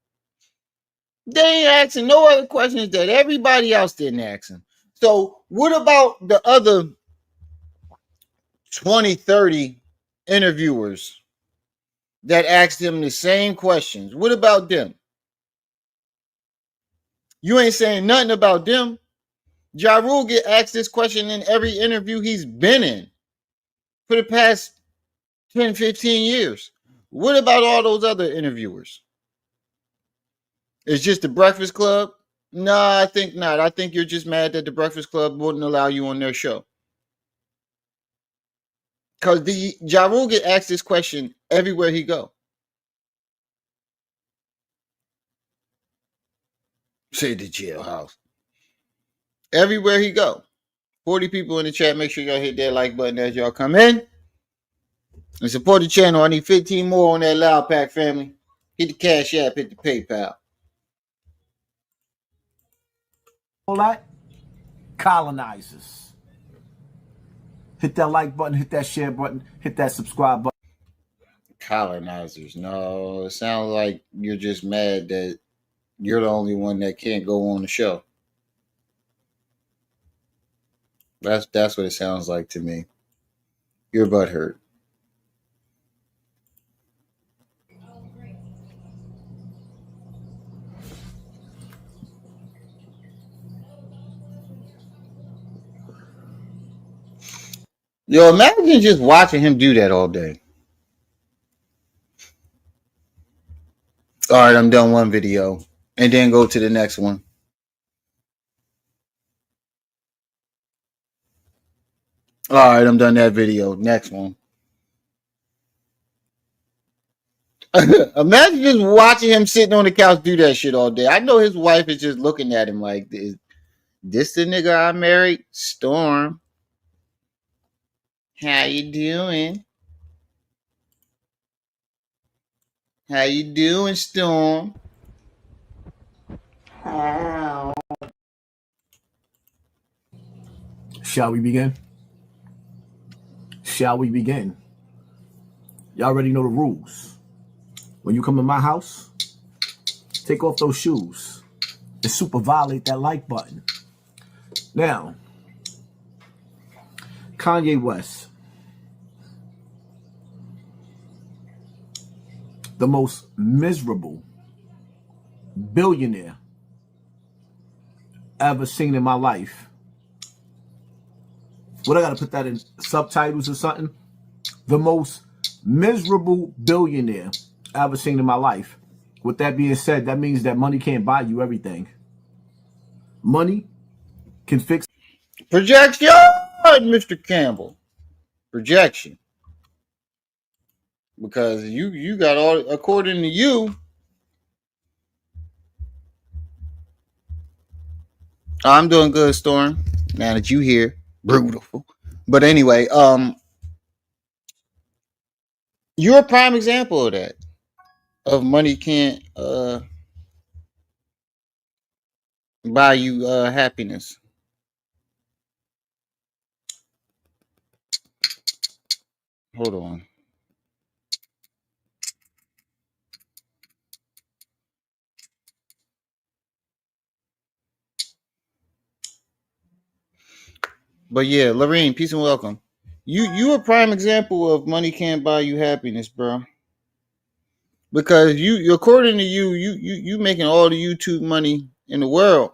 They ain't asking no other questions that everybody else didn't ask them. So what about the other 20, 30 interviewers that asked them the same questions? What about them? You ain't saying nothing about them. Ja Rule get asked this question in every interview he's been in for the past 10, 15 years. What about all those other interviewers? It's just the Breakfast Club? Nah, I think not. I think you're just mad that the Breakfast Club wouldn't allow you on their show. Because Ja Rule get asked this question everywhere he go. Say the jailhouse. Everywhere he go. 40 people in the chat. Make sure y'all hit that like button as y'all come in. And support the channel. I need 15 more on that Loud Pack family. Hit the Cash App. Hit the PayPal. All that? Colonizers. Hit that like button. Hit that share button. Hit that subscribe button. Colonizers. No, it sounds like you're just mad that you're the only one that can't go on the show. That's what it sounds like to me. Your butt hurt. Yo, imagine just watching him do that all day. All right, I'm done one video. And then go to the next one. All right, I'm done that video. Next one. Imagine just watching him sitting on the couch do that shit all day. I know his wife is just looking at him like, this the nigga I married? Storm. How you doing? How you doing, Storm? Shall we begin? Shall we begin? Y'all already know the rules. When you come in my house, take off those shoes and super violate that like button. Now, Kanye West, the most miserable billionaire ever seen in my life. What, I gotta put that in subtitles or something? The most miserable billionaire I ever seen in my life. With that being said, that means that money can't buy you everything. Money can fix projection, Mr. Campbell. Projection. Because you got all, according to you. I'm doing good, Storm. Now that you here, beautiful. But anyway, you're a prime example of that. Of money can't buy you happiness. Hold on. But yeah, Lorraine, peace and welcome. You a prime example of money can't buy you happiness, bro. Because you according to you making all the YouTube money in the world.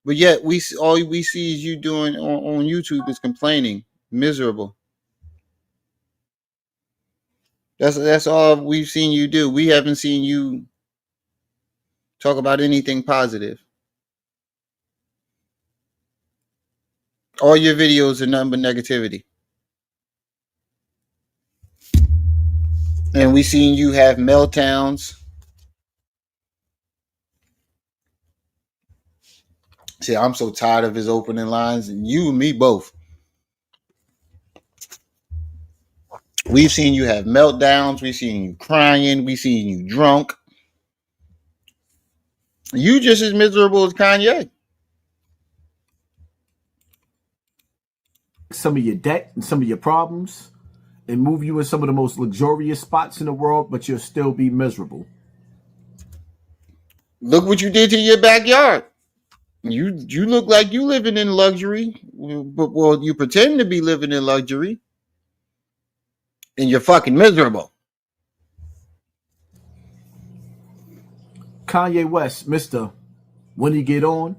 But yet all we see is you doing on YouTube is complaining, miserable. That's all we've seen you do. We haven't seen you talk about anything positive. All your videos are nothing but negativity. And we seen you have meltdowns. See, I'm so tired of his opening lines, and you and me both. We've seen you have meltdowns. We've seen you crying. We've seen you drunk. You just as miserable as Kanye. some of your debt and some of your problems and move you in some of the most luxurious spots in the world, but you'll still be miserable. Look what you did to your backyard. You look like you living in luxury, but well, you pretend to be living in luxury, and you're fucking miserable. Kanye West, Mr. When he get on,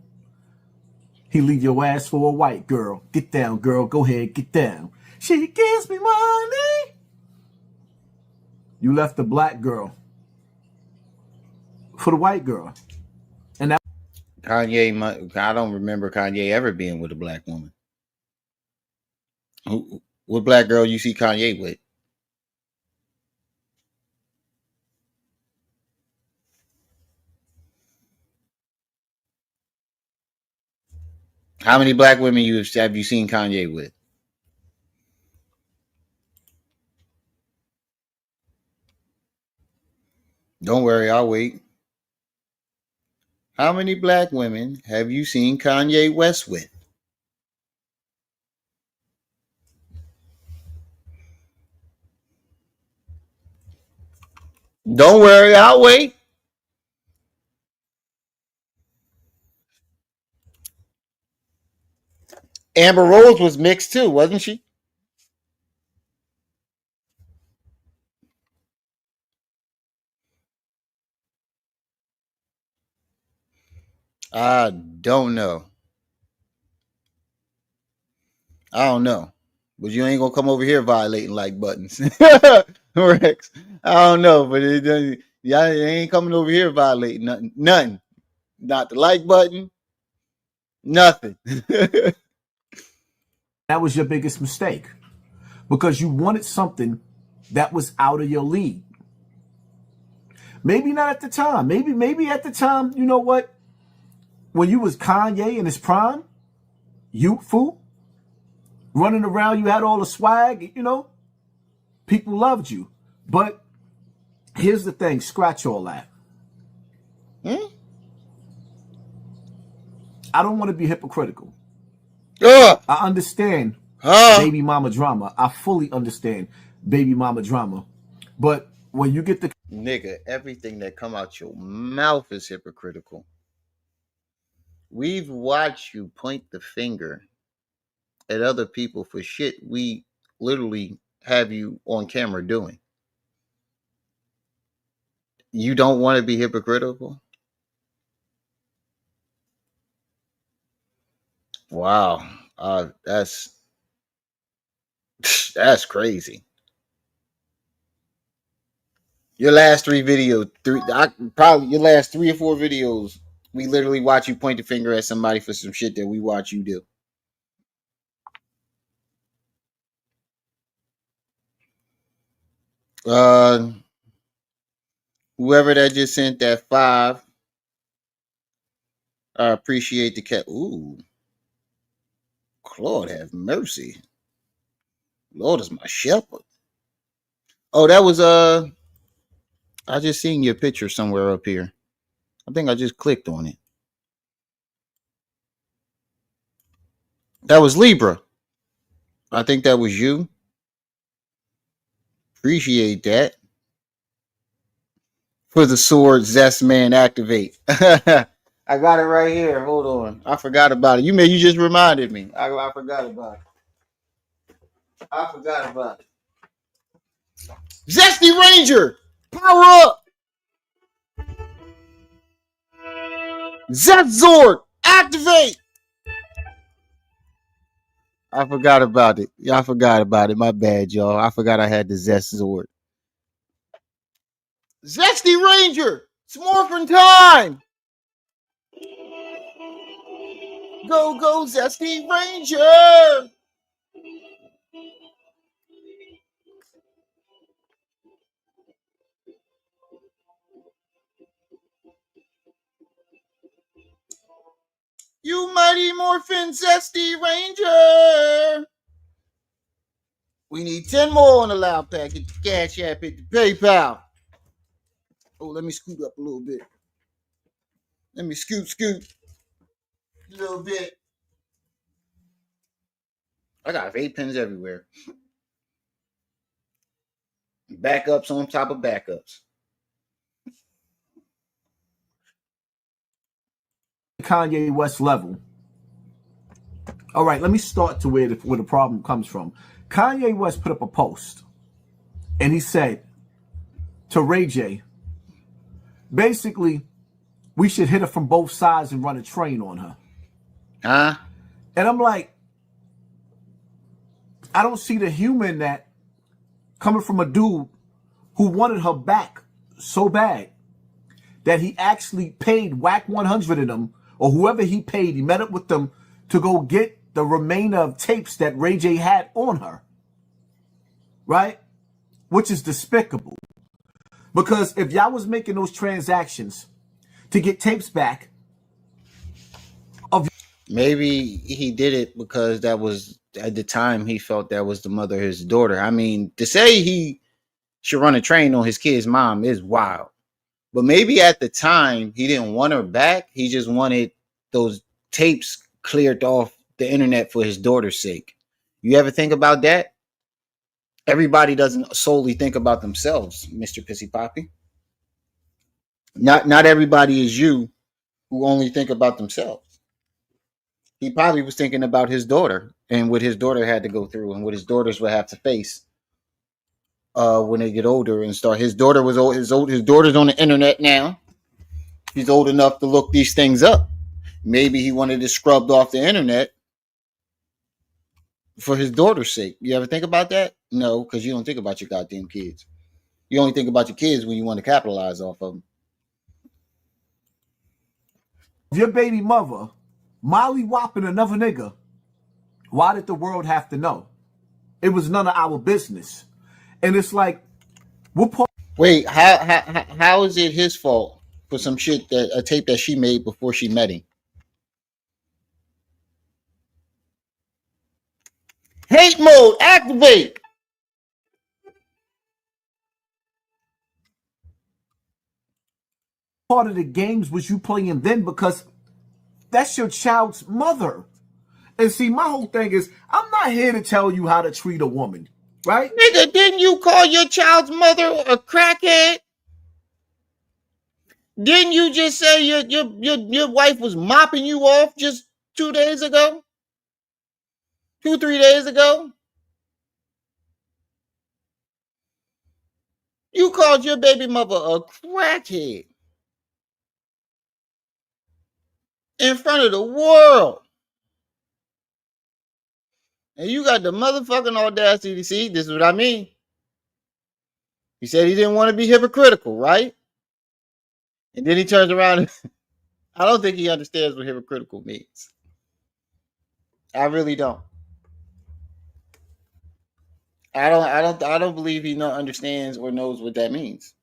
he leave your ass for a white girl. Get down, girl. Go ahead, get down. She gives me money. You left the black girl for the white girl. And that Kanye, I don't remember Kanye ever being with a black woman. What black girl you see Kanye with? How many black women have you seen Kanye with? Don't worry, I'll wait. How many black women have you seen Kanye West with? Don't worry, I'll wait. Amber Rose was mixed too, wasn't she? I don't know. I don't know. But you ain't gonna come over here violating like buttons. Rex. I don't know, but y'all ain't coming over here violating nothing. Nothing. Not the like button. Nothing. That was your biggest mistake because you wanted something that was out of your league. Maybe not at the time. Maybe at the time, you know what? When you was Kanye in his prime, youthful, running around, you had all the swag, you know, people loved you. But here's the thing, scratch all that. I don't want to be hypocritical. I understand baby mama drama. I fully understand baby mama drama. But when you get the nigga, everything that come out your mouth is hypocritical. We've watched you point the finger at other people for shit we literally have you on camera doing. You don't want to be hypocritical? Wow. That's crazy. Your last your last 3 or 4 videos, we literally watch you point the finger at somebody for some shit that we watch you do. Whoever that just sent that 5, I appreciate the cat. Ooh, Lord have mercy. Lord is my shepherd. Oh, that was I just seen your picture somewhere up here. I think I just clicked on it. That was Libra. I think that was you. Appreciate that. For the sword, Zest Man activate. I got it right here. Hold on. I forgot about it. You just reminded me. I forgot about it. I forgot about it. Zesty Ranger, power up. Zest Zord, activate. I forgot about it. Yeah, I forgot about it. My bad, y'all. I forgot I had the Zest Zord. Zesty Ranger, it's morphin' time. Go, go, Zesty Ranger. You mighty morphin' Zesty Ranger. We need 10 more on the loud pack. Get the Cash App, hit the PayPal. Oh, let me scoot up a little bit. Let me scoot a little bit. I got vape pens everywhere. Backups on top of backups. Kanye West level. All right, let me start to where the problem comes from. Kanye West put up a post, and he said to Ray J, basically, we should hit her from both sides and run a train on her. Huh? And I'm like, I don't see the humor in that coming from a dude who wanted her back so bad that he actually paid Whack 100 of them, or whoever he paid, he met up with them to go get the remainder of tapes that Ray J had on her. Right? Which is despicable. Because if y'all was making those transactions to get tapes back of maybe he did it because that was at the time he felt that was the mother of his daughter. I mean, to say he should run a train on his kid's mom is wild. But maybe at the time he didn't want her back. He just wanted those tapes cleared off the internet for his daughter's sake. You ever think about that? Everybody doesn't solely think about themselves, Mr. Pissy Poppy. Not everybody is you who only think about themselves. He probably was thinking about his daughter and what his daughter had to go through and what his daughters would have to face when they get older and start. His daughter was old. His daughter's on the internet now. He's old enough to look these things up. Maybe he wanted it scrubbed off the internet for his daughter's sake. You ever think about that? No, because you don't think about your goddamn kids. You only think about your kids when you want to capitalize off of them. Your baby mother molly whopping another nigga, why did the world have to know? It was none of our business. And it's like, we're part. Wait, how is it his fault for some shit that a tape that she made before she met him? Hate mode activate. Part of the games was you playing then because that's your child's mother. And see, my whole thing is, I'm not here to tell you how to treat a woman, right? Nigga, didn't you call your child's mother a crackhead? Didn't you just say your wife was mopping you off just 2 days ago? 3 days ago? You called your baby mother a crackhead in front of the world. And you got the motherfucking audacity to see, this is what I mean. He said he didn't want to be hypocritical, right? And then he turns around and I don't think he understands what hypocritical means. I really don't. I don't believe he understands or knows what that means.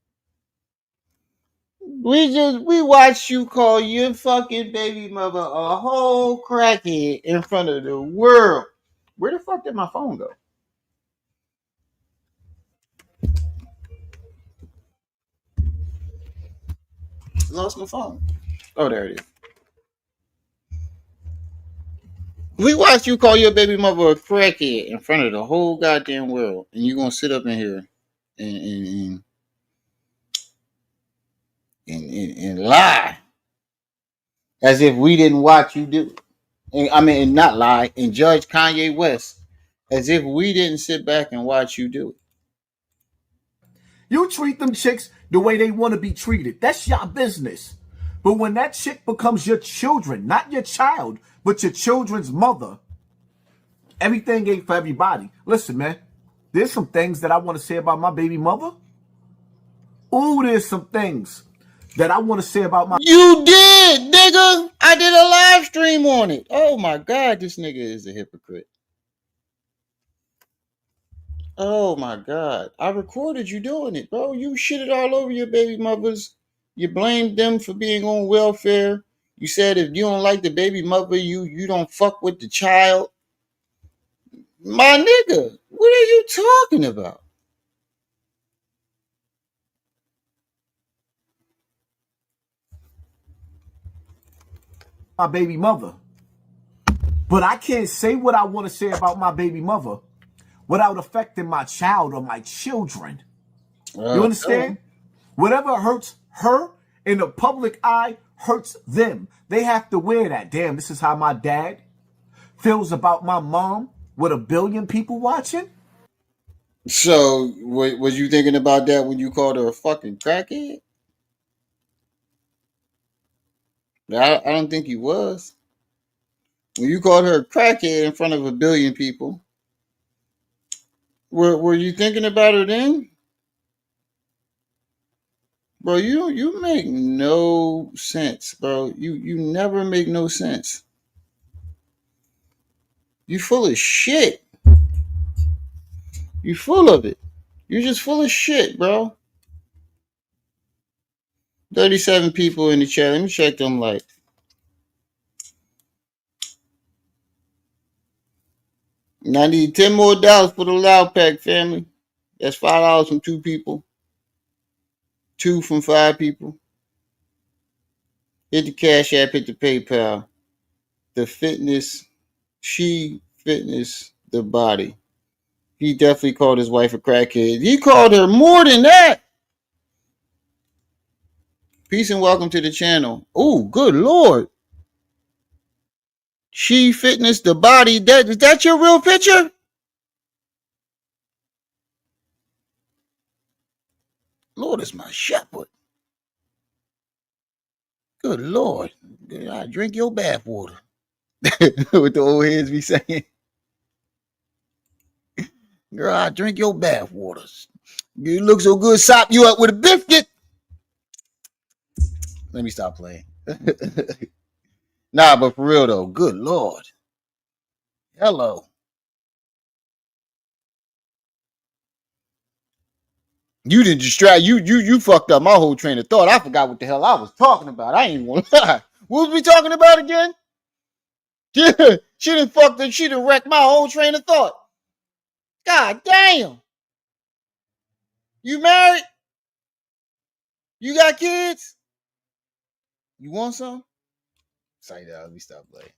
We watched you call your fucking baby mother a whole crackhead in front of the world. Where the fuck did my phone go? Lost my phone. Oh, there it is. We watched you call your baby mother a crackhead in front of the whole goddamn world, and you gonna sit up in here and lie as if we didn't watch you do it. And not lie and judge Kanye West as if we didn't sit back and watch you do it. You treat them chicks the way they want to be treated. That's your business. But when that chick becomes your children, not your child, but your children's mother, everything ain't for everybody. Listen, man, there's some things that I want to say about my baby mother. Ooh, there's some things that I want to say about my... You did, nigga. I did a live stream on it. Oh, my God, this nigga is a hypocrite. Oh, my God. I recorded you doing it, bro. You shitted all over your baby mothers. You blamed them for being on welfare. You said if you don't like the baby mother, you don't fuck with the child. My nigga, what are you talking about? My baby mother. But I can't say what I want to say about my baby mother without affecting my child or my children. You understand? Whatever hurts her in the public eye hurts them. They have to wear that. Damn, this is how my dad feels about my mom with 1 billion people watching. So, was you thinking about that when you called her a fucking crackhead? I don't think you was. When you called her a crackhead in front of 1 billion people, were you thinking about her then? Bro, you make no sense, bro. You never make no sense. You full of shit. You full of it. You're just full of shit, bro. 37 people in the chat. Let me check them likes. I need $10 more for the Loud Pack family. That's $5 from 2 people. 2 from 5 people. Hit the Cash App, hit the PayPal. The fitness, she fitness the body. He definitely called his wife a crackhead. He called her more than that. Peace and welcome to the channel. Oh, good Lord. She fitness the body. Is that your real picture? Lord is my shepherd. Good Lord. I drink your bath water. What the old heads be saying. Girl, I drink your bath waters. You look so good, sop you up with a biscuit. Let me stop playing. Nah, but for real though, good Lord. Hello. You didn't distract you fucked up my whole train of thought. I forgot what the hell I was talking about. I ain't gonna lie. What was we talking about again? Yeah, she done wrecked my whole train of thought. God damn. You married? You got kids? You want some? Sorry, let me stop playing.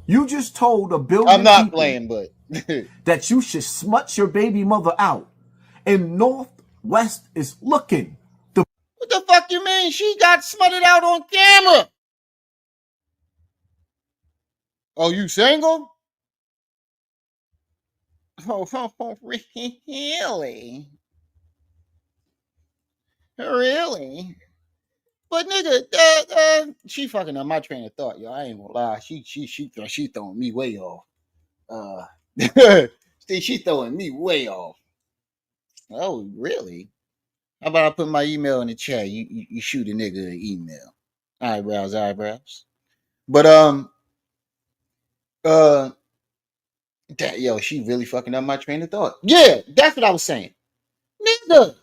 You just told 1 billion I'm not people playing, but that you should smut your baby mother out. And Northwest is looking. What the fuck you mean? She got smutted out on camera. Oh, you single? Oh, really? Really? But nigga, she fucking up my train of thought, yo. I ain't gonna lie. She throwing me way off. She throwing me way off. Oh, really? How about I put my email in the chat? You shoot a nigga an email. Eyebrows. But yo, she really fucking up my train of thought. Yeah, that's what I was saying. Nigga.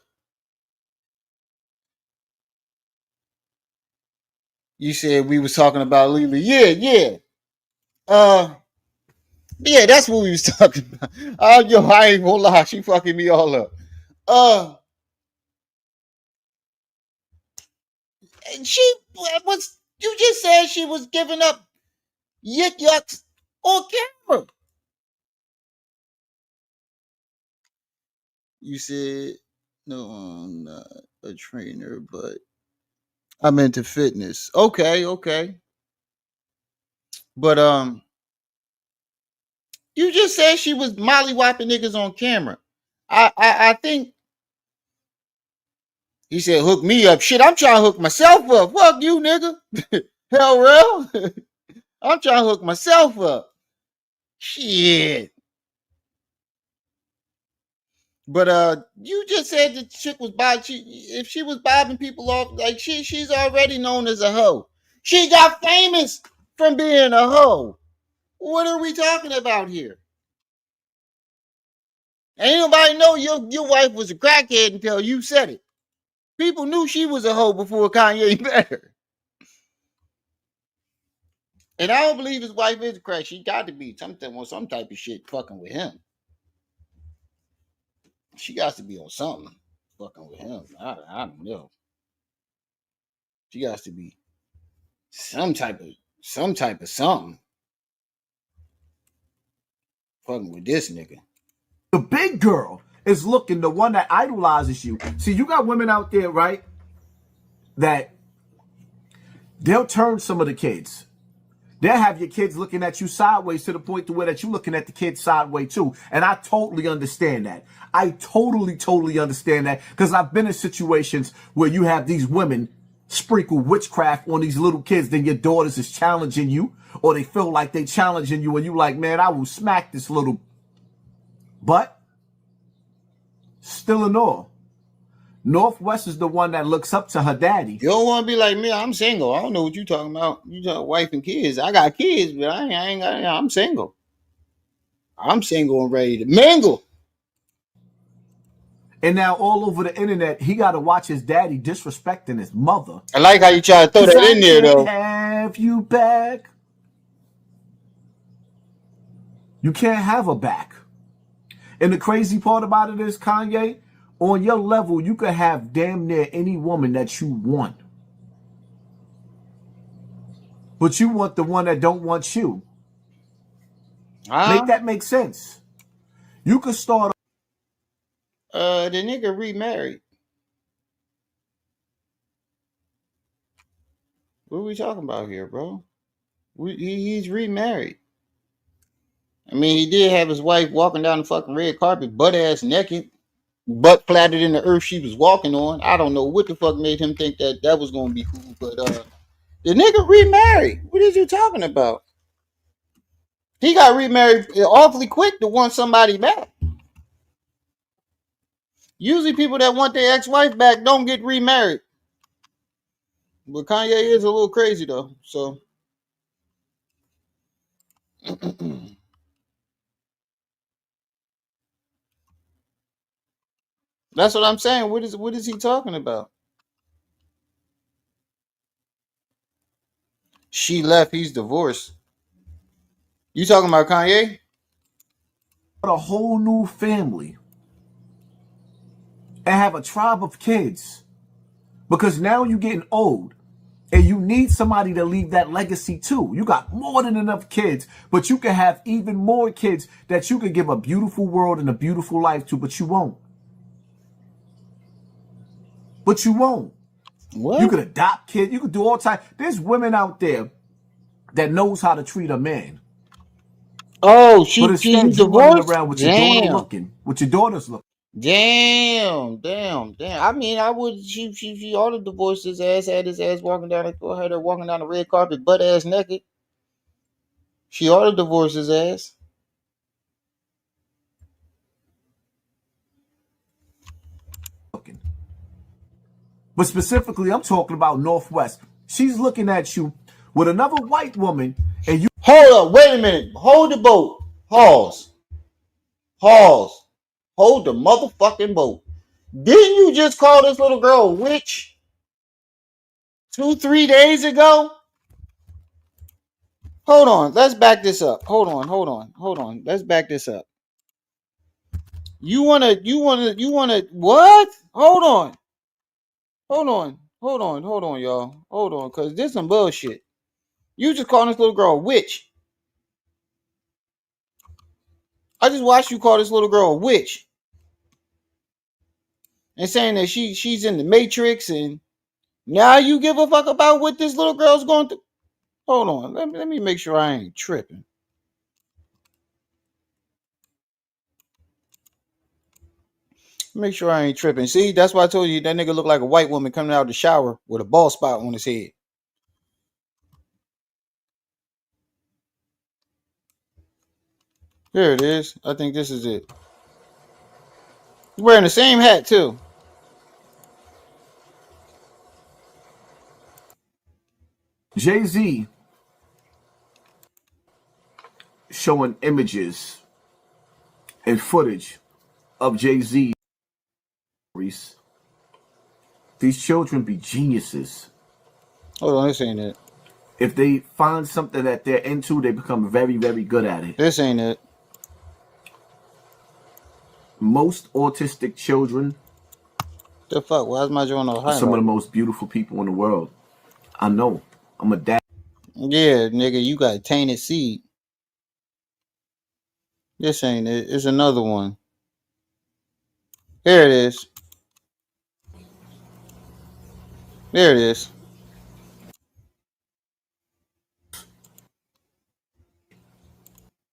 You said we was talking about Lily. Yeah. Yeah, that's what we was talking about. Yo, I ain't gonna lie, she fucking me all up. She was. You just said she was giving up yucks on camera. You said no, I'm not a trainer, but I'm into fitness. Okay. But you just said she was mollywopping niggas on camera. I think he said hook me up. Shit, I'm trying to hook myself up. Fuck you, nigga. Hell real. I'm trying to hook myself up. Shit. But you just said the chick was if she was bobbing people off, like she's already known as a hoe. She got famous from being a hoe. What are we talking about here? Ain't nobody know your wife was a crackhead until you said it. People knew she was a hoe before Kanye met her. And I don't believe his wife is a crack. She got to be something on some type of shit fucking with him. She got to be on something fucking with him. I don't know. She got to be some type of something fucking with this nigga. The big girl is looking, the one that idolizes you. See, you got women out there, right, that they'll turn some of the kids. They'll have your kids looking at you sideways to the point to where that you looking at the kids sideways too. And I totally understand that. I totally understand that, because I've been in situations where you have these women sprinkle witchcraft on these little kids, then your daughters is challenging you, or they feel like they challenging you, and you like, man, I will smack this little. But still in all, Northwest is the one that looks up to her daddy. You don't want to be like me. I'm single. I don't know what you talking about. You got wife and kids. I got kids, but I ain't got. I'm single. I'm single and ready to mingle. And now all over the internet, he got to watch his daddy disrespecting his mother. I like how you try to throw that in there, though. Have you back? You can't have her back. And the crazy part about it is, Kanye, on your level, you could have damn near any woman that you want. But you want the one that don't want you. Make that make sense. You could start. The nigga remarried. What are we talking about here, bro? He's remarried. I mean, he did have his wife walking down the fucking red carpet, butt ass naked, butt flattered in the earth she was walking on. I don't know what the fuck made him think that was gonna be cool, but the nigga remarried. What is you talking about? He got remarried awfully quick to want somebody back. Usually people that want their ex-wife back don't get remarried. But Kanye is a little crazy though, so That's what I'm saying. What is he talking about? She left. He's divorced. You talking about Kanye? A whole new family and have a tribe of kids because now you're getting old and you need somebody to leave that legacy too. You got more than enough kids, but you can have even more kids that you can give a beautiful world and a beautiful life to, but you won't. But you won't. What? You could adopt kids. You could do all types. There's women out there that knows how to treat a man. Oh, but instead she's you running divorced? around with your daughter looking, with your daughters looking. Damn. I mean, I would. She ought to divorce his ass. Had his ass walking down the red carpet, butt ass naked. She ought to divorce his ass. But specifically, I'm talking about Northwest. She's looking at you with another white woman, and you. Hold up. Wait a minute. Hold the boat. Pause. Hold the motherfucking boat. Didn't you just call this little girl a witch 2-3 days ago? Hold on. Let's back this up. Hold on. Let's back this up. You wanna what? Hold on, y'all. Hold on, cause this some bullshit. You just calling this little girl a witch. I just watched you call this little girl a witch. And saying that she's in the Matrix, and now you give a fuck about what this little girl's going through. Hold on, let me make sure I ain't tripping. Make sure I ain't tripping. See, that's why I told you that nigga look like a white woman coming out of the shower with a bald spot on his head. Here it is. I think this is it. He's wearing the same hat too. Jay-Z showing images and footage of Jay-Z. These children be geniuses. Hold on, this ain't it. If they find something that they're into, they become very, very good at it. This ain't it. Most autistic children. The fuck? Why is my joint on high? Some of the most beautiful people in the world. I know. I'm a dad. Yeah, nigga, you got tainted seed. This ain't it. It's another one. Here it is. There it is.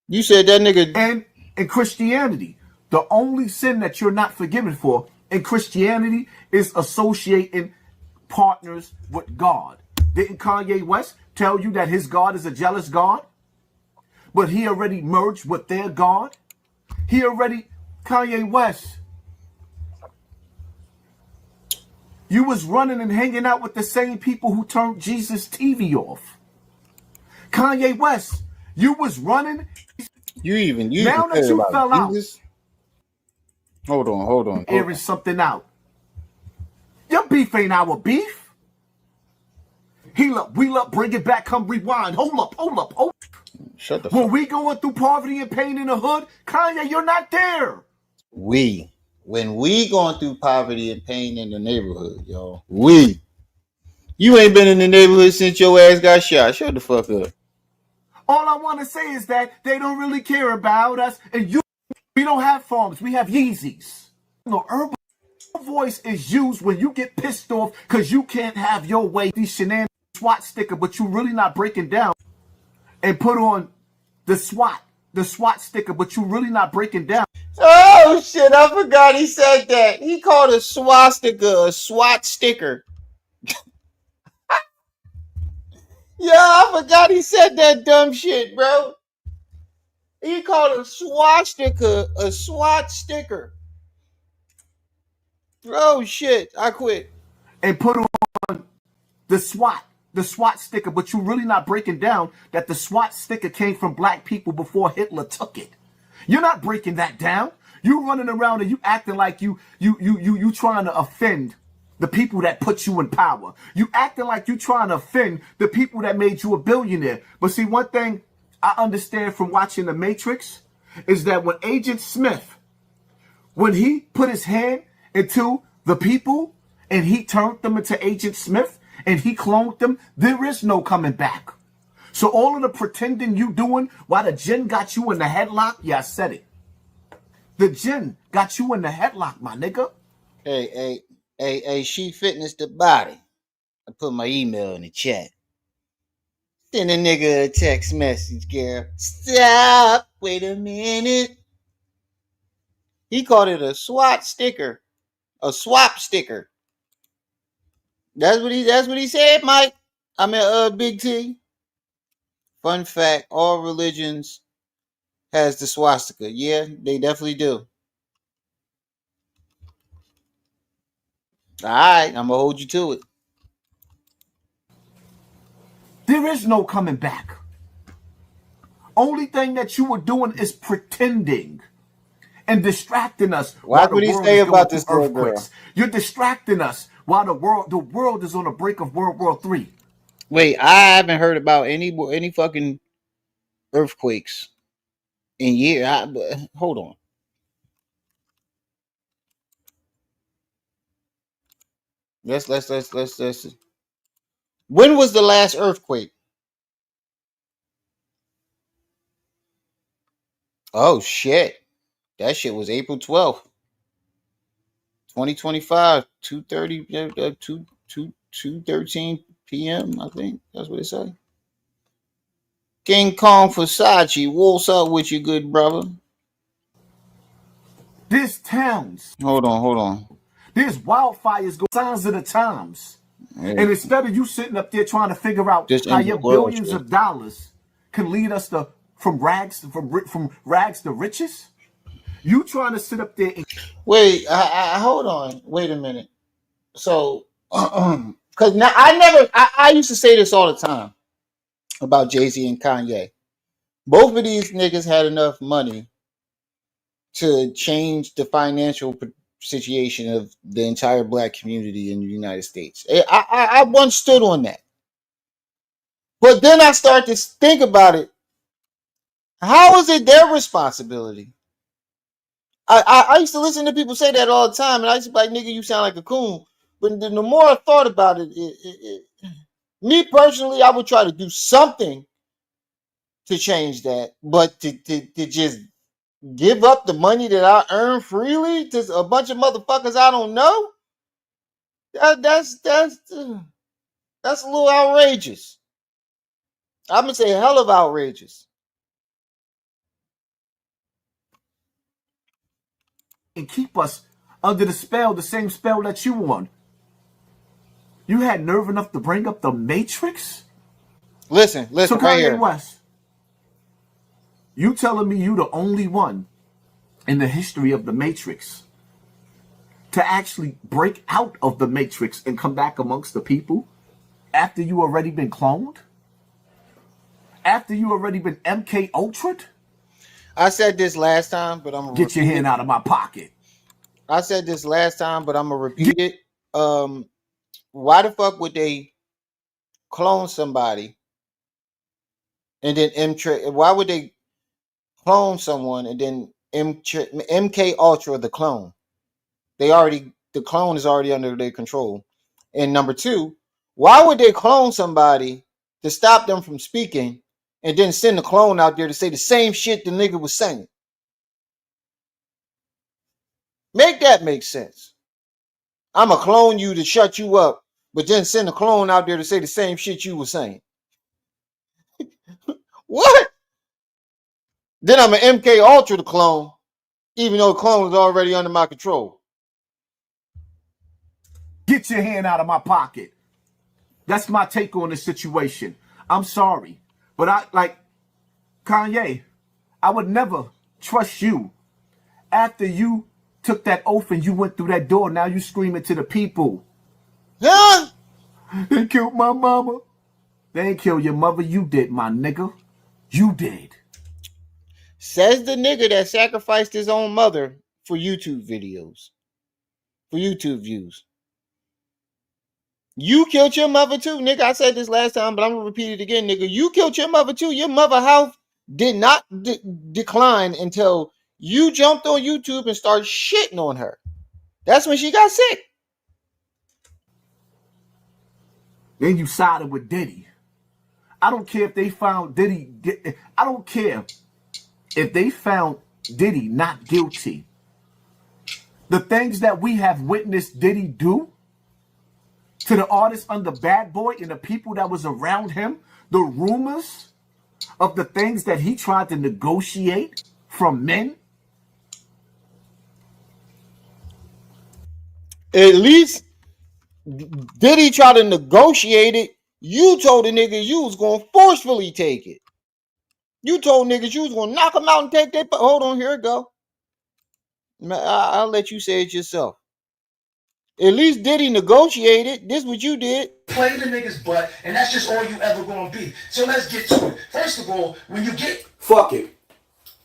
You said that nigga. And in Christianity, the only sin that you're not forgiven for in Christianity is associating partners with God. Didn't Kanye West tell you that his God is a jealous God? But he already merged with their God? Kanye West, you was running and hanging out with the same people who turned Jesus' TV off. Kanye West, you was running. You now that you fell Jesus? Out. Hold on. Airing something out. Your beef ain't our beef. Heal up, wheel up, bring it back, come rewind. Hold up. Shut the fuck up. When we going through poverty and pain in the hood, Kanye, you're not there. When we going through poverty and pain in the neighborhood, y'all. You ain't been in the neighborhood since your ass got shot. Shut the fuck up. All I want to say is that they don't really care about us. And we don't have farms. We have Yeezys. No, urban voice is used when you get pissed off because you can't have your way. These shenanigans SWAT sticker, but you really not breaking down and put on the SWAT sticker, but you really not breaking down. Oh shit, I forgot he said that. He called a swastika a SWAT sticker. Yeah, I forgot he said that dumb shit, bro. He called a swastika a SWAT sticker. Oh shit, I quit. And put on the SWAT sticker, but you really not breaking down that the SWAT sticker came from black people before Hitler took it. You're not breaking that down. You running around and you acting like you trying to offend the people that put you in power. You acting like you trying to offend the people that made you a billionaire. But see, one thing I understand from watching The Matrix is that when Agent Smith, when he put his hand into the people and he turned them into Agent Smith and he cloned them, there is no coming back. So all of the pretending you doing while the jinn got you in the headlock, yeah, I said it. The jinn got you in the headlock, my nigga. Hey, She Fitness the Body. I put my email in the chat. Send a nigga a text message, girl. Stop. Wait a minute. He called it a SWAT sticker. A swap sticker. That's what he said, Mike. I mean, Big T. Fun fact, all religions has the swastika. Yeah, they definitely do. All right, I'm going to hold you to it. There is no coming back. Only thing that you were doing is pretending and distracting us. What would he say about this little girl? You're distracting us while the world is on the brink of World War III. Wait, I haven't heard about any fucking earthquakes in years. Hold on. Let's. When was the last earthquake? Oh shit. That shit was April 12th. 2025, 2:30, 2:13 p.m. I think that's what it said. King Kong Versace, what's up with you, good brother? There's towns. Hold on. There's wildfires, signs of the times. And instead of you sitting up there trying to figure out how your billions of dollars can lead us to from rags to riches, you trying to sit up there and wait. Hold on. Wait a minute. So, because now I used to say this all the time about Jay-Z and Kanye. Both of these niggas had enough money to change the financial situation of the entire black community in the United States. I once stood on that. But then I start to think about it. How is it their responsibility? I used to listen to people say that all the time, and I used to be like, nigga, you sound like a coon. But the more I thought about it, me personally, I would try to do something to change that. But to just give up the money that I earn freely to a bunch of motherfuckers I don't know, that's a little outrageous. I'm gonna say hell of outrageous. and keep us under the same spell that you on. You had nerve enough to bring up the Matrix? Listen, so right here. West, you telling me you the only one in the history of the Matrix to actually break out of the Matrix and come back amongst the people after you already been cloned? After you already been MK Ultra'd? I said this last time, but I'm gonna get your hand out of my pocket. I said this last time, but I'm gonna repeat it. Why the fuck would they clone somebody and then why would they clone someone and then MK Ultra the clone? The clone is already under their control. And number two, why would they clone somebody to stop them from speaking and then send the clone out there to say the same shit the nigga was saying? Make that make sense. I'ma clone you to shut you up, but then send a clone out there to say the same shit you were saying. What? Then I'm an MK Ultra the clone, even though the clone is already under my control. Get your hand out of my pocket. That's my take on the situation. I'm sorry, but I like Kanye. I would never trust you after you took that oath and you went through that door. Now you screaming to the people. Huh? They killed my mama. They ain't kill your mother. You did, my nigga. You did. Says the nigga that sacrificed his own mother for YouTube videos, for YouTube views. You killed your mother too, nigga. I said this last time, but I'm gonna repeat it again, nigga. You killed your mother too. Your mother health did not decline until you jumped on YouTube and started shitting on her. That's when she got sick. Then you sided with Diddy. I don't care if they found Diddy. I don't care if they found Diddy not guilty. The things that we have witnessed Diddy do to the artists under Bad Boy and the people that was around him, the rumors of the things that he tried to negotiate from men. At least Diddy try to negotiate it. You told the niggas you was gonna forcefully take it. You told niggas you was gonna knock them out and take their. Hold on, here it go. I'll let you say it yourself. At least Diddy negotiated. This what you did. Play the nigga's butt, and that's just all you ever gonna be. So let's get to it. First of all, when you get... Fuck it.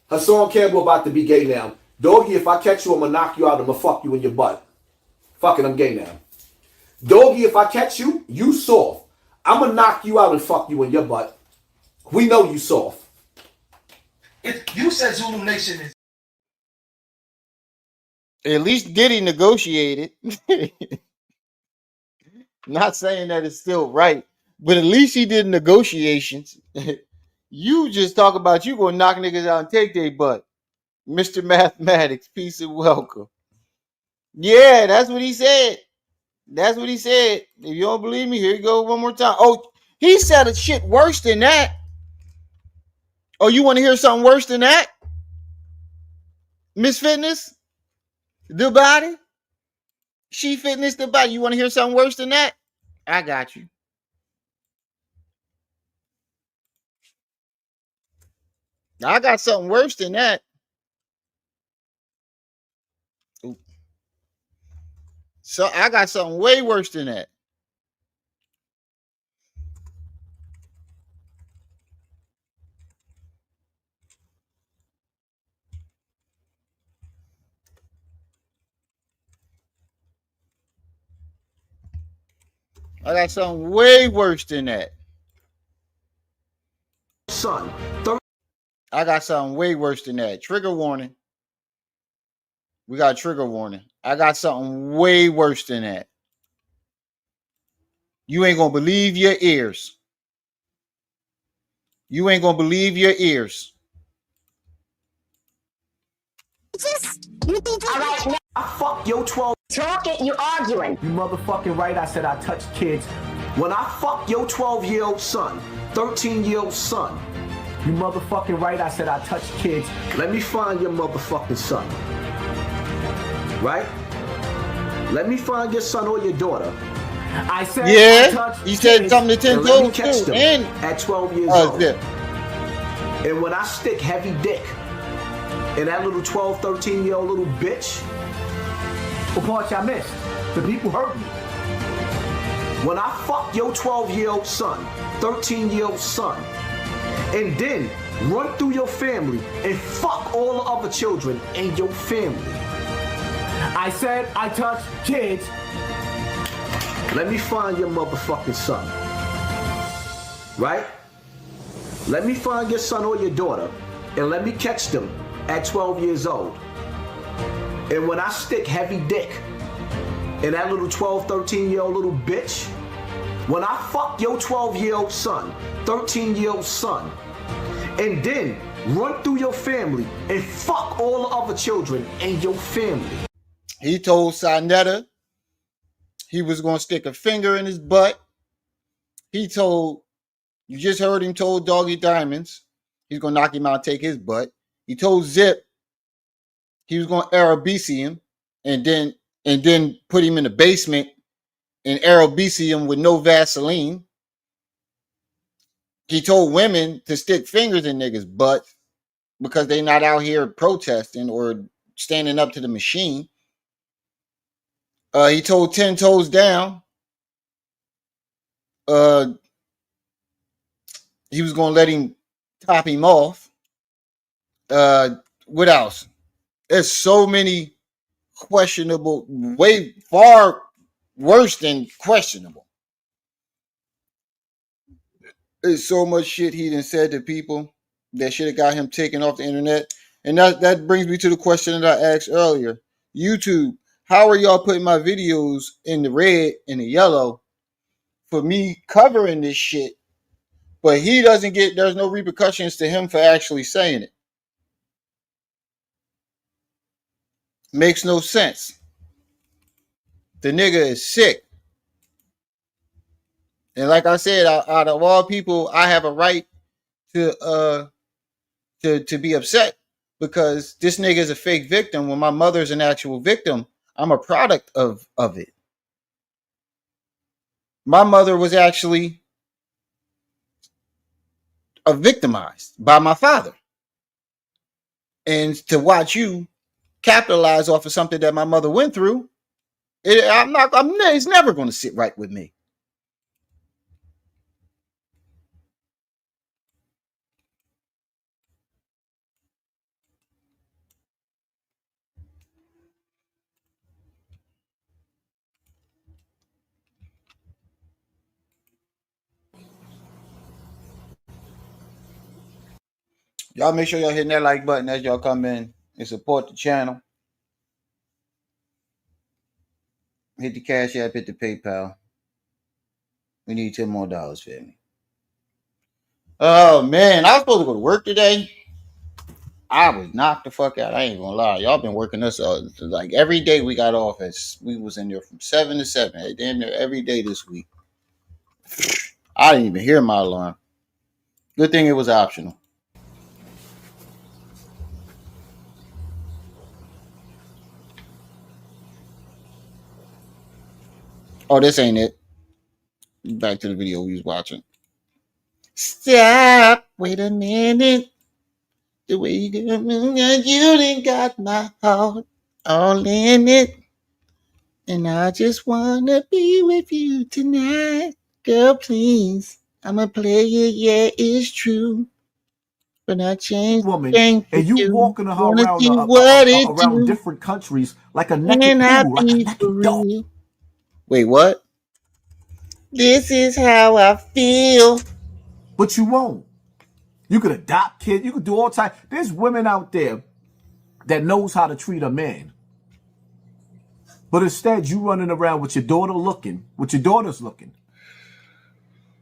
Hassan Campbell about to be gay now. Doggie, if I catch you, I'm gonna knock you out. I'm gonna fuck you in your butt. Fuck it, I'm gay now. Doggie, if I catch you, you soft. I'm gonna knock you out and fuck you in your butt. We know you soft. If you said Zulu Nation is... At least Diddy negotiated. Not saying that it's still right, but at least he did negotiations. You just talk about you gonna knock niggas out and take their butt. Mr. Mathematics, peace and welcome. Yeah, that's what he said. That's what he said. If you don't believe me, here you go one more time. Oh, he said a shit worse than that. Oh, you want to hear something worse than that? Miss Fitness? The body? She Fitness, the body. You want to hear something worse than that? I got you. I got something worse than that. So I got something way worse than that. I got something way worse than that. Son, I got something way worse than that. Trigger warning. We got a trigger warning. I got something way worse than that. You ain't gonna believe your ears. You ain't gonna believe your ears. You think all right now? I fuck your 12. Talking, you arguing. You motherfucking right, I said I touch kids. When I fuck your 12-year-old son, 13-year-old son, you motherfucking right, I said I touch kids. Let me find your motherfucking son. Right? Let me find your son or your daughter. I said he said something to 10 toes too. And at 12 years old. Yeah. And when I stick heavy dick in that little 12, 13-year-old little bitch, what part y'all missed? The people heard me. When I fuck your 12-year-old son, 13-year-old son, and then run through your family and fuck all the other children in your family. I said I touch kids. Let me find your motherfucking son. Right? Let me find your son or your daughter and let me catch them at 12 years old. And when I stick heavy dick in that little 12, 13-year-old little bitch, when I fuck your 12-year-old son, 13-year-old son, and then run through your family and fuck all the other children in your family. He told Sinetta he was going to stick a finger in his butt. He told, you just heard him told Doggie Diamonds, he's going to knock him out and take his butt. He told Zip he was going to Arabisi him and then put him in the basement and Arabisi him with no Vaseline. He told women to stick fingers in niggas' butts because they not out here protesting or standing up to the machine. He told 10 Toes Down he was going to let him top him off. What else? There's so many questionable, way far worse than questionable. There's so much shit he done said to people that should have got him taken off the internet. And that brings me to the question that I asked earlier. YouTube, how are y'all putting my videos in the red and the yellow for me covering this shit, but he doesn't get, there's no repercussions to him for actually saying it? Makes no sense. The nigga is sick. And like I said, out of all people, I have a right to be upset because this nigga is a fake victim when my mother's an actual victim. I'm a product of it. My mother was actually victimized by my father. And to watch you capitalize off of something that my mother went through, it's never going to sit right with me. Y'all make sure y'all hitting that like button as y'all come in and support the channel. Hit the Cash App, hit the PayPal. We need $10 more, family. Oh man, I was supposed to go to work today. I was knocked the fuck out. I ain't gonna lie. Y'all been working us like every day we got off. We was in there from 7 to 7. Damn near every day this week. I didn't even hear my alarm. Good thing it was optional. Oh, this ain't it. Back to the video we was watching. Stop. Wait a minute. The way you get me, you done got my heart all in it. And I just wanna be with you tonight. Girl, please. I'm a player, yeah, it's true. But I changed woman, and you walking her around around different countries like a naked poodle, like a naked dog. Wait, what? This is how I feel. But you won't. You could adopt kids. You could do all types. There's women out there that knows how to treat a man. But instead, you running around with your daughter looking, with your daughter's looking.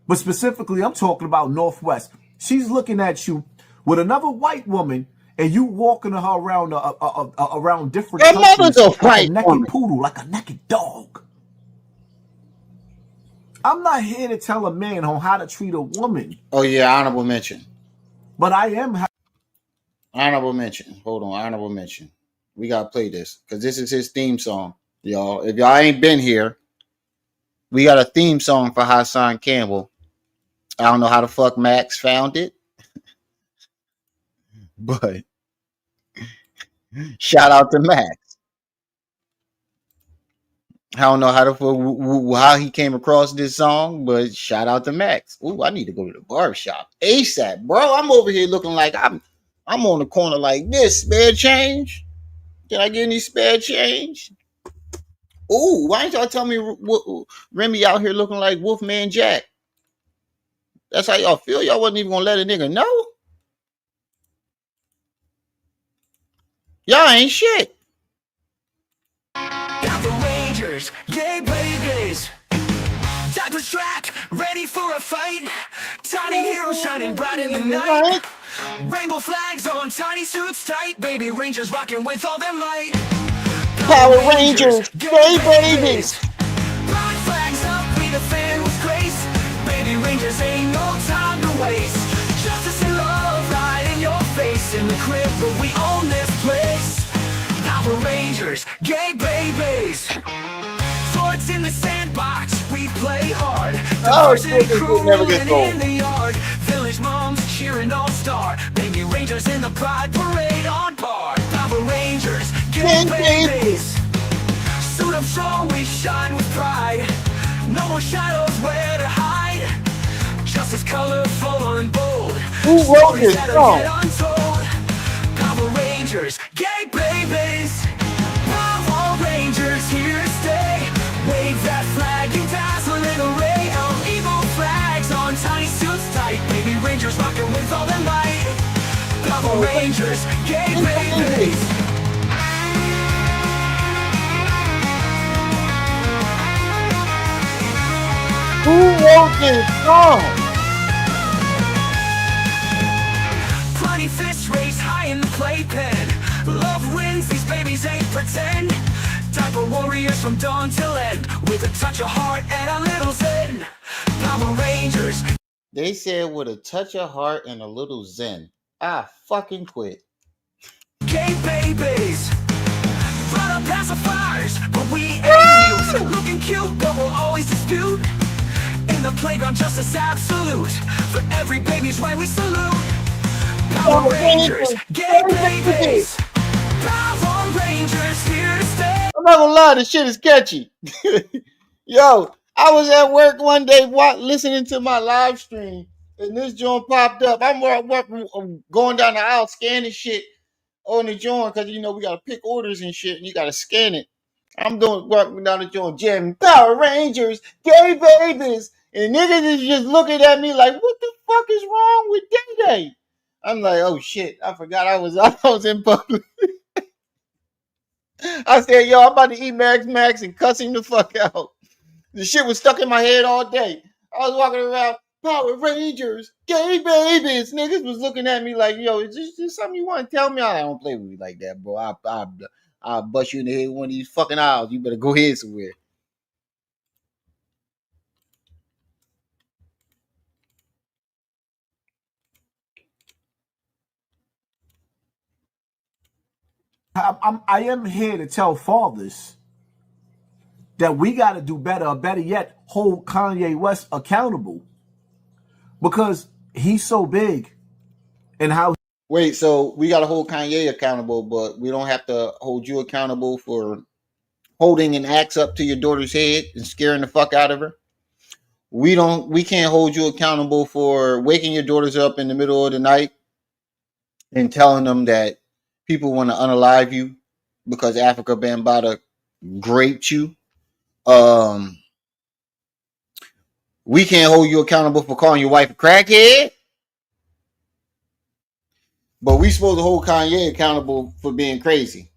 But specifically, I'm talking about Northwest. She's looking at you with another white woman, and you walking her around around different countries like a naked poodle, like a naked dog. I'm not here to tell a man on how to treat a woman. Oh yeah, honorable mention. But I am. Honorable mention. Hold on, honorable mention. We gotta play this because this is his theme song, y'all. If y'all ain't been here, we got a theme song for Hassan Campbell. I don't know how the fuck Max found it, but shout out to Max. I don't know how he came across this song, but shout out to Max. Ooh, I need to go to the barbershop ASAP, bro. I'm over here looking like I'm on the corner like this. Spare change? Can I get any spare change? Ooh, why ain't y'all tell me Remy out here looking like Wolfman Jack? That's how y'all feel? Y'all wasn't even gonna let a nigga know? Y'all ain't shit. Got the Rangers, yay babies. Time to track, ready for a fight. Tiny heroes shining bright in the night. Rainbow flags on tiny suits tight. Baby Rangers rocking with all their might. Power Rangers, yay babies. Pride flags up, we defend with grace. Baby Rangers ain't no time to waste. Justice and love right in your face. In the crib, but we own this place. Power Rangers, gay babies. Swords in the sandbox, we play hard. Diversity crew in the yard. Village moms cheering all star. Baby Rangers in the pride parade on par. Power Rangers, gay babies. Suit up strong, we shine with pride. No more shadows where to hide. Justice colorful and bold. Who wrote this song? Power Rangers, gay babies. Rangers rocking with all their might. Power Rangers, gay babies. Who wrote this song? Bloody fists raised high in the playpen. Love wins, these babies ain't pretend. Diaper warriors from dawn till end, with a touch of heart and a little zen. Power Rangers. They said with a touch of heart and a little zen. I fucking quit. Gay babies. Run up pacifiers, but we ain't mute. Looking cute, but we'll always dispute. In the playground, justice absolute. For every baby's right, we salute. Power Rangers, gay babies. Power Rangers here to stay. I'm not gonna lie, this shit is catchy. Yo, I was at work one day listening to my live stream, and this joint popped up. I'm going down the aisle scanning shit on the joint because you know we gotta pick orders and shit, and you gotta scan it. I'm walking down the joint, jamming Power Rangers, gay babies, and niggas is just looking at me like, what the fuck is wrong with Day Day? I'm like, oh shit, I forgot I was in public. I said, yo, I'm about to eat Max and cuss him the fuck out. The shit was stuck in my head all day. I was walking around, Power Rangers, gay babies. Niggas was looking at me like, yo, is this just something you want to tell me? I don't play with you like that, bro. I'll bust you in the head with one of these fucking aisles. You better go ahead somewhere. I am here to tell fathers that we got to do better, or better yet, hold Kanye West accountable, because he's so big and how. Wait, so we got to hold Kanye accountable, but we don't have to hold you accountable for holding an axe up to your daughter's head and scaring the fuck out of her? We can't hold you accountable for waking your daughters up in the middle of the night and telling them that people want to unalive you because Africa Bambaataa raped you. We can't hold you accountable for calling your wife a crackhead. But we supposed to hold Kanye accountable for being crazy,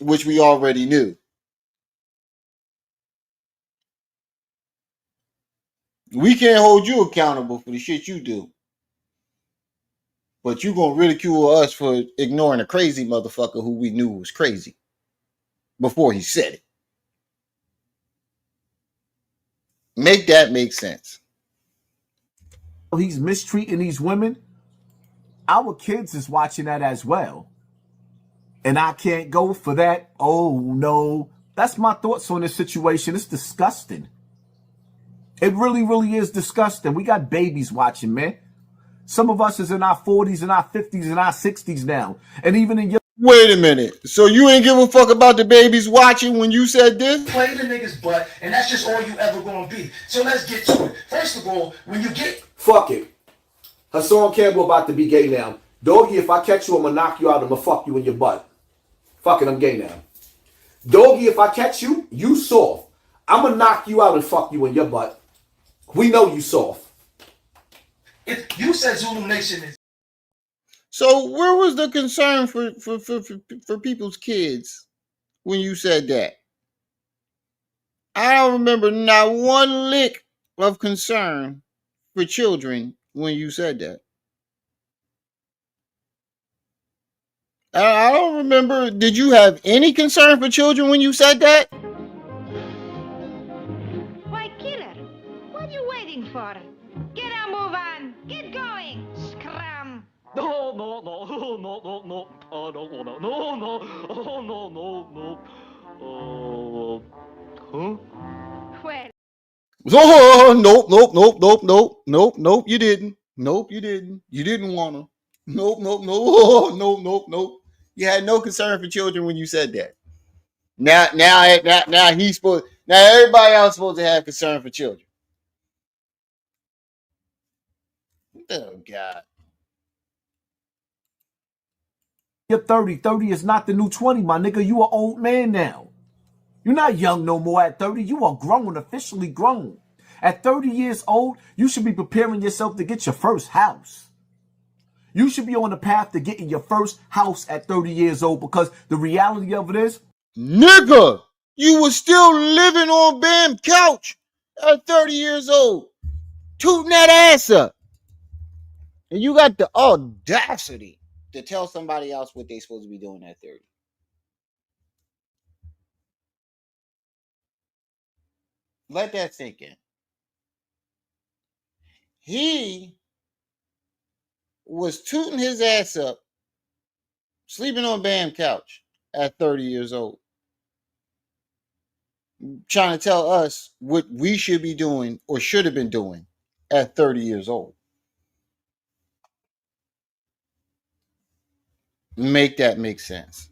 which we already knew. We can't hold you accountable for the shit you do. But you gonna ridicule us for ignoring a crazy motherfucker who we knew was crazy before he said it. Make that make sense. He's mistreating these women. Our kids is watching that as well. And I can't go for that. Oh, no. That's my thoughts on this situation. It's disgusting. It really, really is disgusting. We got babies watching, man. Some of us is in our 40s and our 50s and our 60s now. And even in your... Wait a minute. So you ain't give a fuck about the babies watching when you said this? Play the nigga's butt, and that's just all you ever gonna be. So let's get to it. First of all, when you get... Fuck it. Hassan Campbell about to be gay now. Doggie, if I catch you, I'm gonna knock you out. I'm gonna fuck you in your butt. Fuck it, I'm gay now. Doggie, if I catch you, you soft. I'm gonna knock you out and fuck you in your butt. We know you soft. If you said Zulu Nation is... So where was the concern for people's kids when you said that? I don't remember not one lick of concern for children when you said that. I don't remember. Did you have any concern for children when you said that? Why, killer, what are you waiting for? Get a move on. Get going. Scram. No, no, no, no, no, no. I don't wanna. No, no, oh, no, no, no. Huh? Well. Oh, nope, you didn't. Nope, you didn't. You didn't want to. Nope, oh, nope. You had no concern for children when you said that. Now he's supposed. Now everybody else is supposed to have concern for children. Oh God. You're 30. 30 is not the new 20, my nigga. You an old man now. You're not young no more at 30. You are grown, officially grown. At 30 years old, you should be preparing yourself to get your first house. You should be on the path to getting your first house at 30 years old, because the reality of it is, nigga, you was still living on Bam couch at 30 years old, tooting that ass up. And you got the audacity to tell somebody else what they supposed to be doing at 30. Let that sink in. He was tooting his ass up, sleeping on Bam couch at 30 years old, trying to tell us what we should be doing or should have been doing at 30 years old. Make that make sense.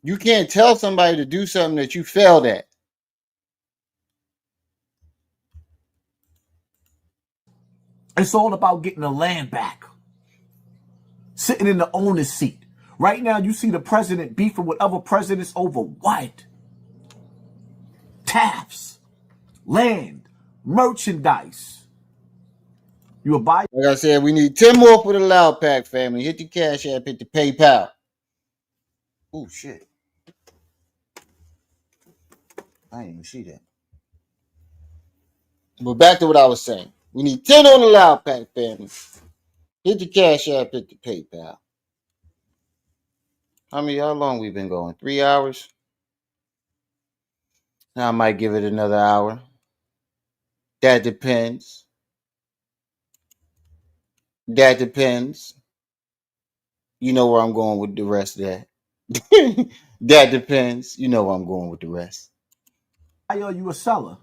You can't tell somebody to do something that you failed at. it's all about getting the land back. Sitting in the owner's seat. Right now, you see the president beefing with other presidents over what? Taps, land, merchandise. You a buy? Like I said, we need 10 more for the Loud Pack family. Hit the Cash App, hit the PayPal. Oh, shit. I didn't even see that. But back to what I was saying. We need 10 on the Loud Pack family. Hit the Cash App, hit the PayPal. How long we been going? 3 hours? Now I might give it another hour. That depends. That depends. You know where I'm going with the rest of that. That depends. You know where I'm going with the rest. Are you a seller?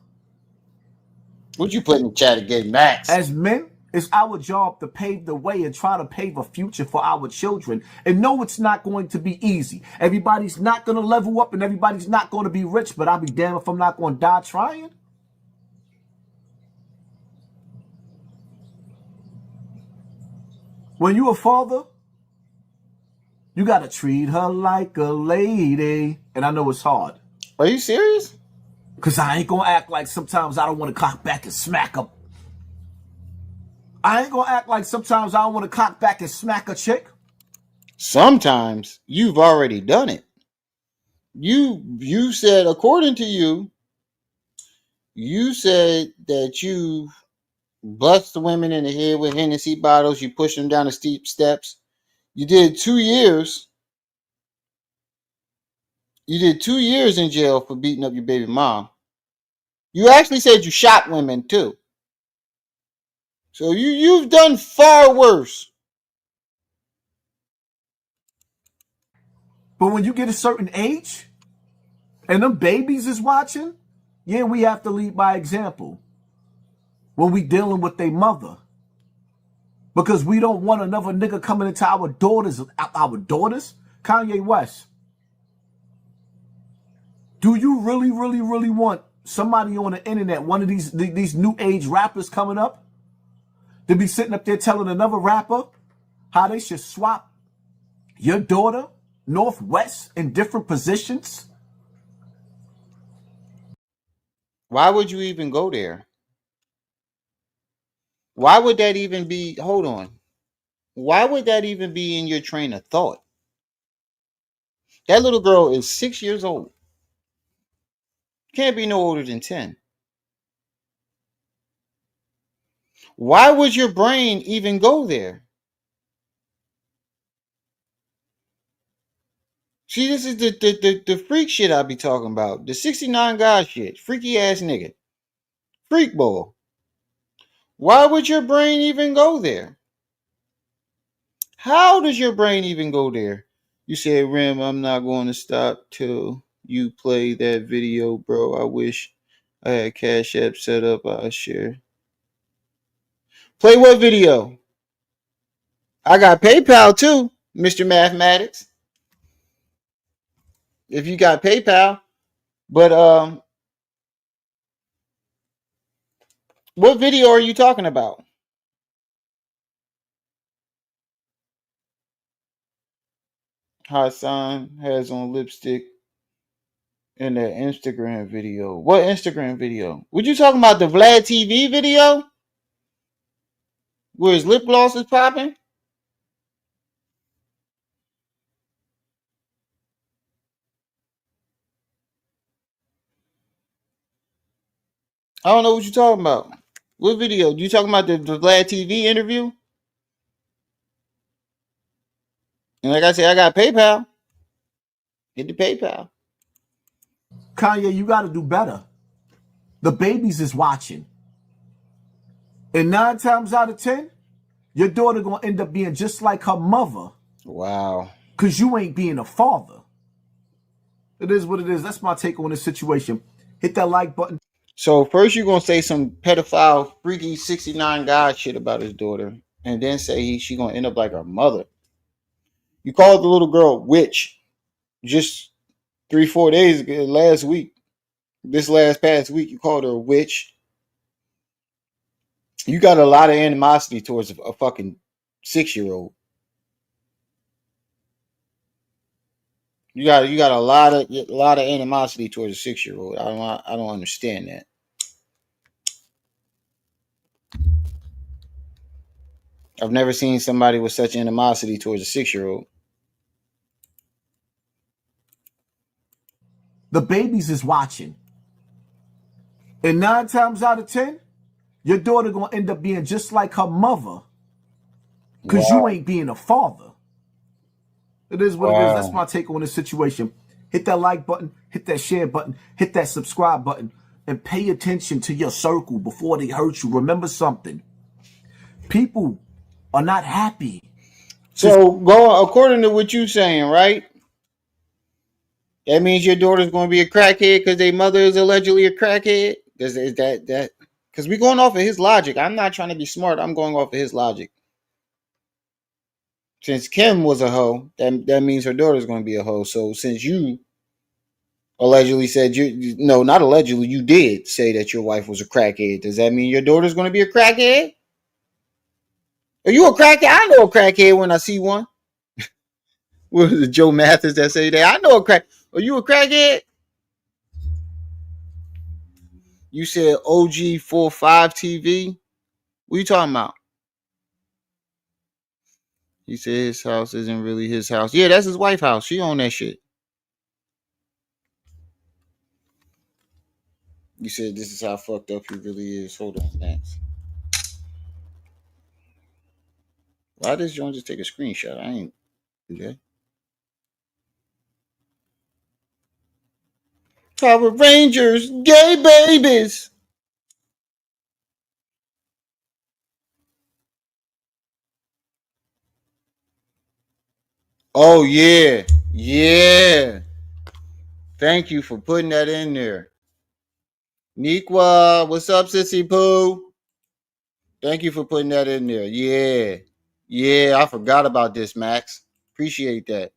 What you put in the chat again, Max? As men, it's our job to pave the way and try to pave a future for our children. And no, it's not going to be easy. Everybody's not going to level up and everybody's not going to be rich, but I'll be damned if I'm not going to die trying. When you a father, you got to treat her like a lady. And I know it's hard. Are you serious? Because I ain't going to act like sometimes I don't want to cock back and smack up. I ain't going to act like sometimes I don't want to cock back and smack a chick. Sometimes you've already done it. You said, according to you, you said that you bust the women in the head with Hennessy bottles. You pushed them down the steep steps. You did 2 years. You did 2 years in jail for beating up your baby mom. You actually said you shot women too. So you've done far worse. But when you get a certain age and them babies is watching, yeah, we have to lead by example when we dealing with their mother. Because we don't want another nigga coming into our daughters. Kanye West. Do you really, really, really want somebody on the internet, one of these new age rappers coming up, to be sitting up there telling another rapper how they should swap your daughter northwest in different positions? Why would you even go there? Why would that even be? Hold on. Why would that even be in your train of thought? That little girl is 6 years old. Can't be no older than 10. Why would your brain even go there? See, this is the freak shit I be talking about. The 69 guy shit. Freaky ass nigga. Freak ball. Why would your brain even go there? How does your brain even go there? You said, Rim, I'm not going to stop till you play that video, bro. I wish I had Cash App set up. I'll share. Play what video? I got PayPal too, Mr. Mathematics. If you got PayPal. But what video are you talking about? Hassan has on lipstick. In the Instagram video. What Instagram video? What you talking about? The Vlad TV video? Where his lip gloss is popping? I don't know what you're talking about. What video? You talking about the Vlad TV interview? And like I said, I got PayPal. Hit the PayPal. Kanye, you got to do better. The babies is watching. And 9 times out of 10, your daughter going to end up being just like her mother. Wow. Because you ain't being a father. It is what it is. That's my take on this situation. Hit that like button. So first you're going to say some pedophile, freaky 69 guy shit about his daughter. And then say she going to end up like her mother. You called the little girl witch just 3-4 days ago, last week. This past week, you called her a witch. You got a lot of animosity towards a fucking 6-year-old. You got a lot of animosity towards a 6-year-old. I don't understand that. I've never seen somebody with such animosity towards a 6-year-old. The babies is watching. And 9 times out of 10, your daughter going to end up being just like her mother. Because you ain't being a father. It is what it is. That's my take on this situation. Hit that like button, hit that share button, hit that subscribe button, and pay attention to your circle before they hurt you. Remember something. People are not happy. So, according to what you're saying, right? That means your daughter's going to be a crackhead because their mother is allegedly a crackhead? Is that? Because we're going off of his logic. I'm not trying to be smart. I'm going off of his logic. Since Kim was a hoe, that means her daughter's going to be a hoe. So since you allegedly said no, not allegedly, you did say that your wife was a crackhead, does that mean your daughter's going to be a crackhead? Are you a crackhead? I know a crackhead when I see one. What was it, Joe Mathis that say that? I know a crack. Are you a crackhead? You said OG45 TV. What are you talking about? He said his house isn't really his house. Yeah, that's his wife's house. She own that shit. You said this is how fucked up he really is. Hold on, Max. Why does John just take a screenshot? I ain't do that. Power Rangers, gay babies. Oh, yeah. Yeah. Thank you for putting that in there. Nikwa, what's up, Sissy Pooh? Thank you for putting that in there. Yeah. Yeah, I forgot about this, Max. Appreciate that.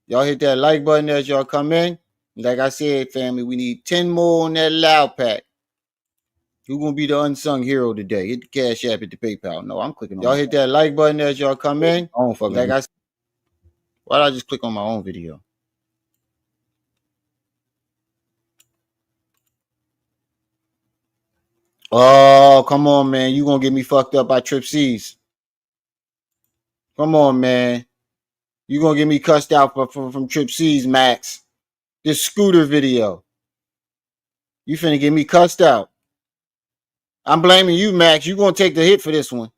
Y'all hit that like button as y'all come in. Like I said, family, we need 10 more on that loud pack. Who's going to be the unsung hero today? Hit the Cash App, hit the PayPal. No, I'm clicking on y'all hit that like button as y'all come in. I don't fucking like I said. Why did I just click on my own video? Oh, come on, man. You going to get me fucked up by Trip C's. Come on, man. You going to get me cussed out from Trip C's, Max. This scooter video. You finna get me cussed out. I'm blaming you, Max. You going to take the hit for this one.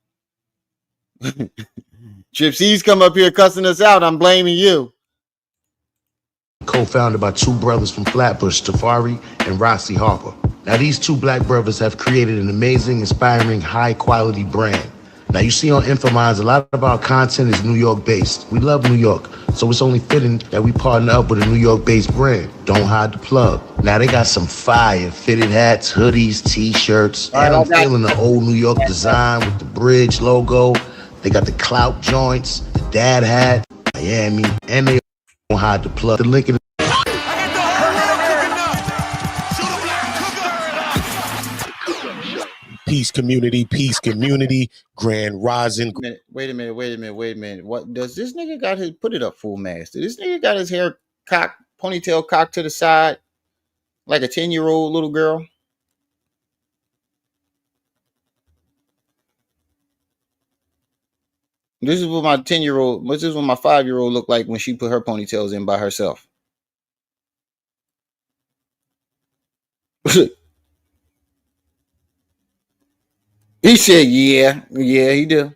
Trip C's come up here cussing us out. I'm blaming you. Co-founded by 2 brothers from Flatbush, Tafari and Rossi Harper. Now, these 2 black brothers have created an amazing, inspiring, high-quality brand. Now, you see on Infominds, a lot of our content is New York-based. We love New York, so it's only fitting that we partner up with a New York-based brand. Don't hide the plug. Now, they got some fire fitted hats, hoodies, T-shirts, and I'm feeling the old New York design with the bridge logo. They got the clout joints, the dad hat, Miami, and they don't hide the plug. The link in Peace community, Grand Rising. Wait a minute. What does this nigga got put it up full mask? Did this nigga got his hair cocked ponytail cocked to the side, like a 10-year-old little girl. This is what my 10-year-old, this is what my 5-year-old looked like when she put her ponytails in by herself. He said, yeah, he do.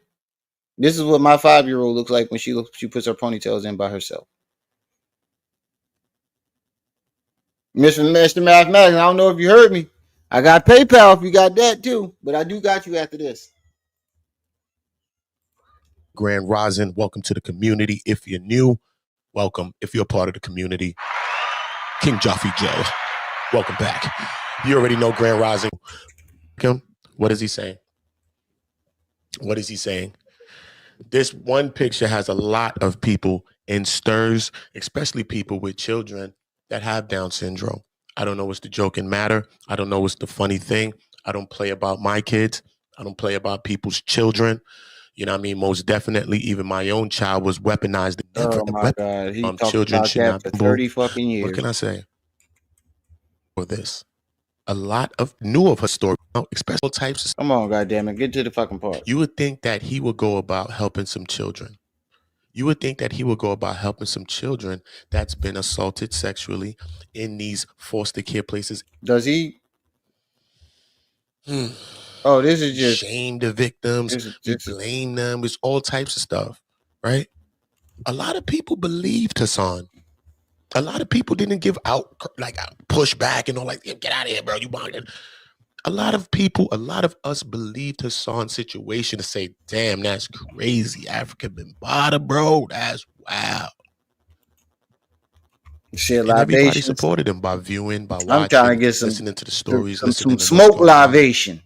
This is what my 5-year-old looks like when she puts her ponytails in by herself. Mr. Mathematics, I don't know if you heard me. I got PayPal if you got that too, but I do got you after this. Grand Rising, welcome to the community. If you're new, welcome. If you're a part of the community, King Joffy Joe, welcome back. You already know Grand Rising. What is he saying? What is he saying? This one picture has a lot of people in stirs, especially people with children that have Down syndrome. I don't know what's the joke and matter. I don't know what's the funny thing. I don't play about my kids. I don't play about people's children. You know what I mean? Most definitely, even my own child was weaponized. Oh my God. He talked Children about should that not for be 30 fucking years. What can I say for this? A lot of knew of her story, especially types of. Come on, goddammit. Get to the fucking part. You would think that he would go about helping some children. You would think that he would go about helping some children that's been assaulted sexually in these foster care places. Does he? Oh, this is just shame the victims. You blame them. It's all types of stuff, right? A lot of people believed Hassan. A lot of people didn't give out, like push back and all, like, get out of here, bro. You want it. A lot of people, a lot of us believed Hassan's situation to say, damn, that's crazy. Africa been bothered, bro. That's wow. Shit, and everybody supported him by viewing, by watching, I'm trying to get listening to the stories, some smoke libation.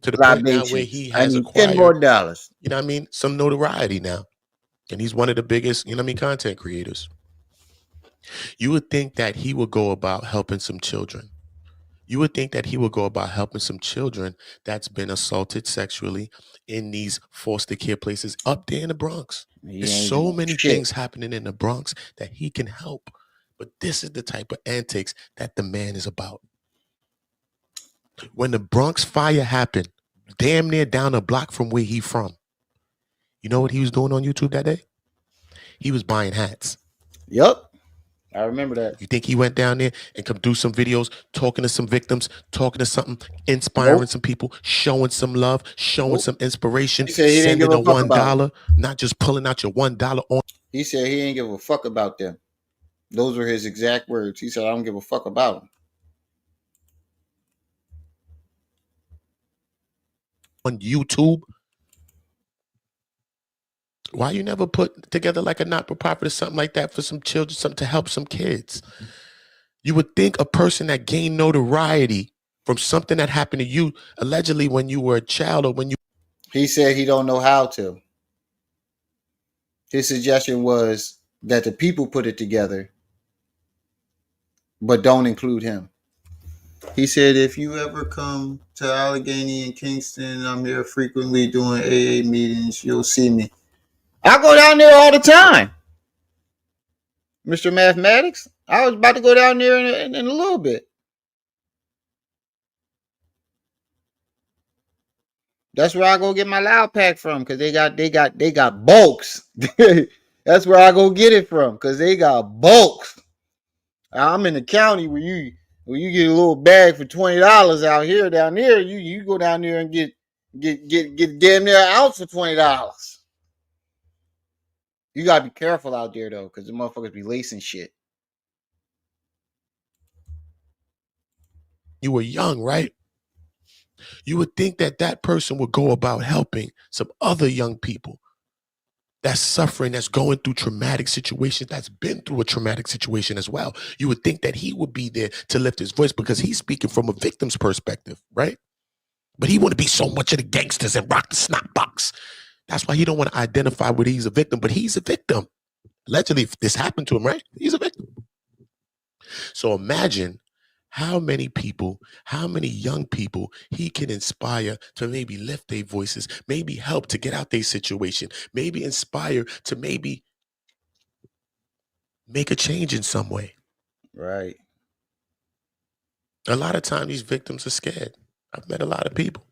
To the point now where he has acquired $10 more. You know what I mean? Some notoriety now. And he's one of the biggest, you know what I mean, content creators. You would think that he would go about helping some children. You would think that he would go about helping some children that's been assaulted sexually in these foster care places up there in the Bronx. There's so many things happening in the Bronx that he can help. But this is the type of antics that the man is about. When the Bronx fire happened, damn near down a block from where he from, you know what he was doing on YouTube that day? He was buying hats. Yup. I remember that. You think he went down there and come do some videos, talking to some victims, talking to something, inspiring some people, showing some love, showing some inspiration, sending a $1, not just pulling out your $1 on. He said he didn't give a fuck about them. Those were his exact words. He said, I don't give a fuck about them. On YouTube, why you never put together like a not-for-profit or something like that for some children, something to help some kids? You would think a person that gained notoriety from something that happened to you, allegedly when you were a child or when you... He said he don't know how to. His suggestion was that the people put it together, but don't include him. He said, if you ever come to Allegheny and Kingston, I'm here frequently doing AA meetings, you'll see me. I go down there all the time. Mr. Mathematics, I was about to go down there in a little bit. That's where I go get my loud pack from, because they got bulks. That's where I go get it from, because they got bulks. I'm in the county where you get a little bag for $20 out here. Down there, you go down there and get damn near an ounce for $20. You gotta be careful out there though, because the motherfuckers be lacing shit. You were young, right? You would think that that person would go about helping some other young people that's suffering, that's going through traumatic situations, that's been through a traumatic situation as well. You would think that he would be there to lift his voice because he's speaking from a victim's perspective, right? But he want to be so much of the gangsters and rock the snot box. That's why he don't want to identify whether he's a victim, but he's a victim. Allegedly, if this happened to him, right? He's a victim. So imagine how many people, how many young people he can inspire to maybe lift their voices, maybe help to get out their situation, maybe inspire to maybe make a change in some way. Right. A lot of times these victims are scared. I've met a lot of people.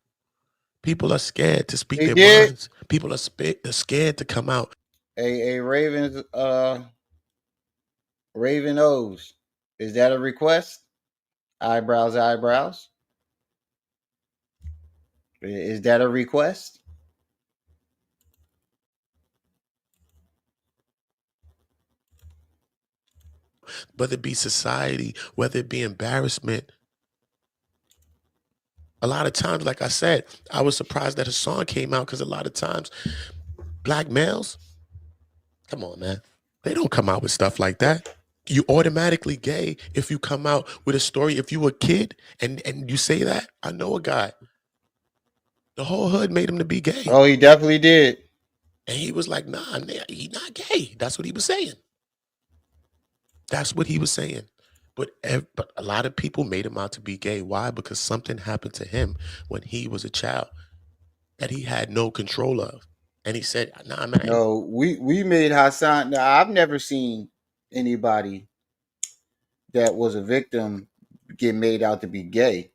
People are scared to speak They their did. minds. People are scared to come out. A Raven O's. Is that a request? Eyebrows, eyebrows. Is that a request? Whether it be society, whether it be embarrassment. A lot of times, like I said, I was surprised that Hassan came out because a lot of times black males, come on, man, they don't come out with stuff like that. You automatically gay if you come out with a story. If you a kid and you say that, I know a guy. The whole hood made him to be gay. Oh, he definitely did. And he was like, nah, he not gay. That's what he was saying. That's what he was saying. But a lot of people made him out to be gay. Why? Because something happened to him when he was a child that he had no control of. And he said, nah, man. No, we made Hassan. Now, I've never seen anybody that was a victim get made out to be gay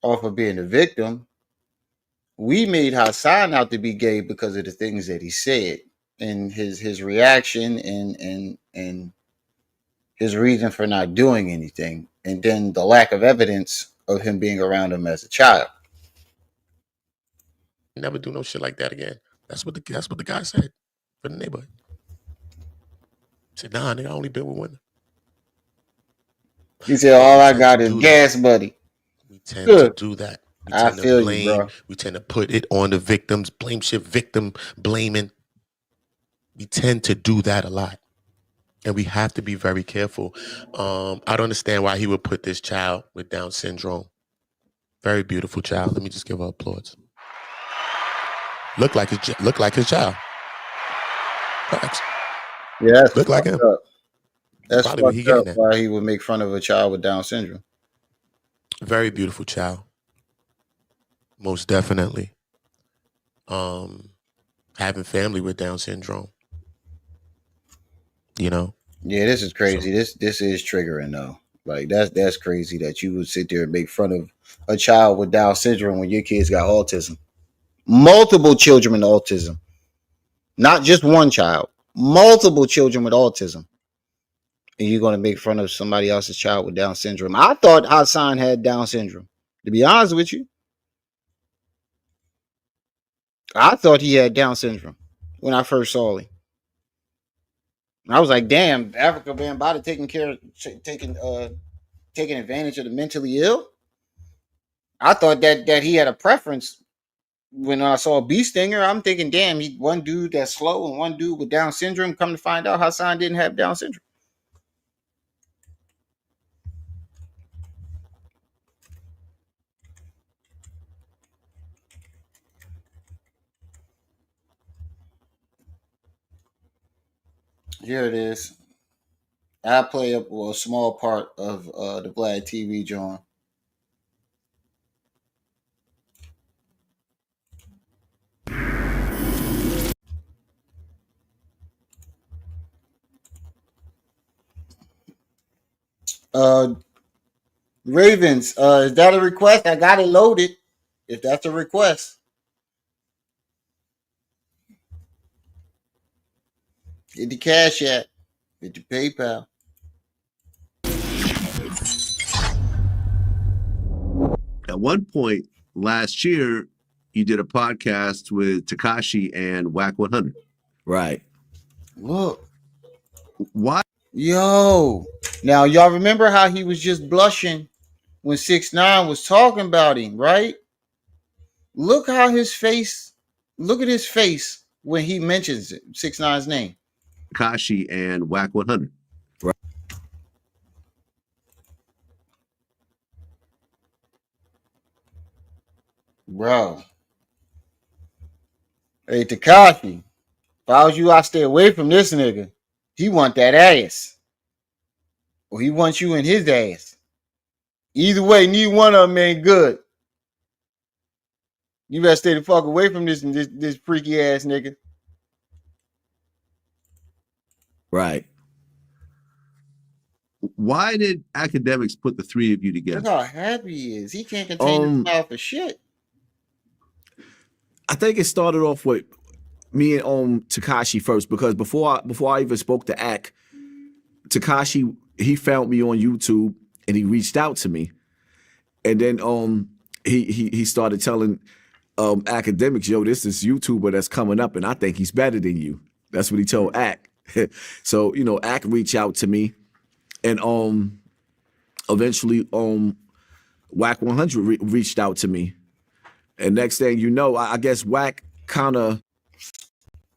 off of being a victim. We made Hassan out to be gay because of the things that he said and his reaction and his reason for not doing anything, and then the lack of evidence of him being around him as a child. Never do no shit like that again. That's what the guy said for the neighborhood. He said, nah, nigga, I only been with women. He said, all I got is gas, buddy. We tend to do that. We I tend feel to blame, you, bro. We tend to put it on the victims, blame shit, victim blaming. We tend to do that a lot. And we have to be very careful. I don't understand why he would put this child with Down syndrome. Very beautiful child. Let me just give her applause. Look like his child. Facts. Yeah, that's look like him. Up. That's Probably what he fucked up getting at. why he would make fun of a child with Down syndrome. Very beautiful child. Most definitely. Having family with Down syndrome. You know? Yeah, this is crazy. This is triggering though. Like that's crazy that you would sit there and make fun of a child with Down syndrome when your kids got autism. Multiple children with autism. Not just one child. Multiple children with autism. And you're gonna make fun of somebody else's child with Down syndrome. I thought Hassan had Down syndrome. To be honest with you. I thought he had Down syndrome when I first saw him. I was like, damn, Africa Bambaataa taking advantage of the mentally ill. I thought that he had a preference. When I saw Bee Stinger, I'm thinking, damn, one dude that's slow and one dude with Down syndrome. Come to find out, Hassan didn't have Down syndrome. Here it is. I play a small part of the Vlad TV joint. Ravens, is that a request? I got it loaded. If that's a request. Get the Cash App. Get the PayPal. At one point last year, you did a podcast with Tekashi and Whack 100. Right. Look. Why? Yo. Now, y'all remember how he was just blushing when 69 was talking about him, right? Look how his face, look at his face when he mentions 69's name. Tekashi and Whack 100. Right. Bro. Hey, Tekashi. If I was you, I'd stay away from this nigga. He want that ass. Or he wants you in his ass. Either way, neither one of them ain't good. You better stay the fuck away from this freaky ass nigga. Right. Why did academics put the three of you together? Look how happy he is. He can't contain his mouth for shit. I think it started off with me and Tekashi first, because before I even spoke to Ak, Tekashi, he found me on YouTube and he reached out to me, and then he started telling academics, yo, this is YouTuber that's coming up and I think he's better than you. That's what he told Ak. So Ak reached out to me, and eventually Wack 100 reached out to me, and next thing you know, I guess Wack kind of.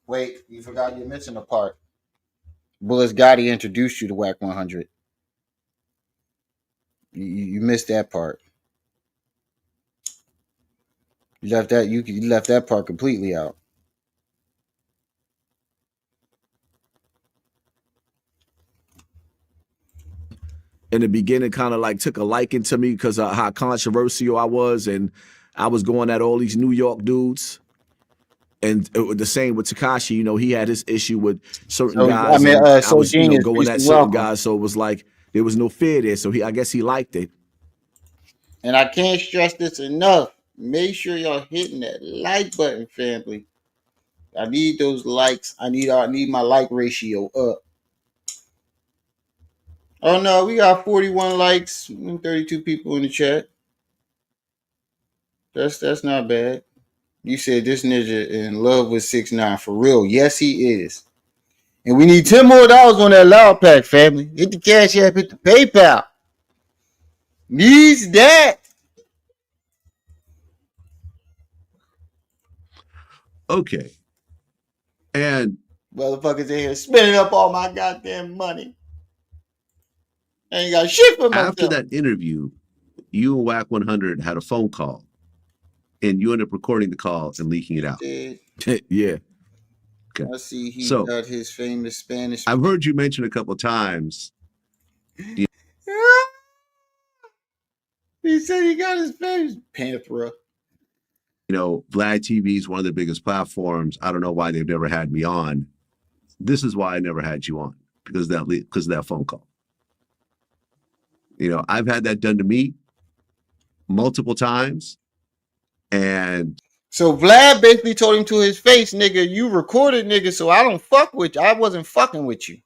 Wait, you forgot you mentioned a part. Bullets Gotti introduced you to Wack 100. You missed that part. You left that part completely out. In the beginning, kind of like took a liking to me because of how controversial I was, and I was going at all these New York dudes. And the same with Tekashi, he had his issue with certain guys. I was going at certain guys, so it was like there was no fear there. So I guess he liked it. And I can't stress this enough. Make sure y'all hitting that like button, family. I need those likes. I need my like ratio up. Oh no, we got 41 likes and 32 people in the chat. That's not bad. You said this ninja in love with 69 for real. Yes, he is. And we need $10 more on that loud pack, family. Hit the Cash App, hit the PayPal. Needs that. Okay. And motherfuckers in here spending up all my goddamn money. I ain't got shit for myself. After that interview, you and Wack 100 had a phone call, and you ended up recording the call and leaking it out. Yeah. Okay. I see he got his famous Spanish. I've heard you mention a couple of times. He said he got his famous Panthera. Vlad TV is one of the biggest platforms. I don't know why they've never had me on. This is why I never had you on, because of that phone call. I've had that done to me multiple times. And so Vlad basically told him to his face, nigga, you recorded, nigga, so I don't fuck with you. I wasn't fucking with you.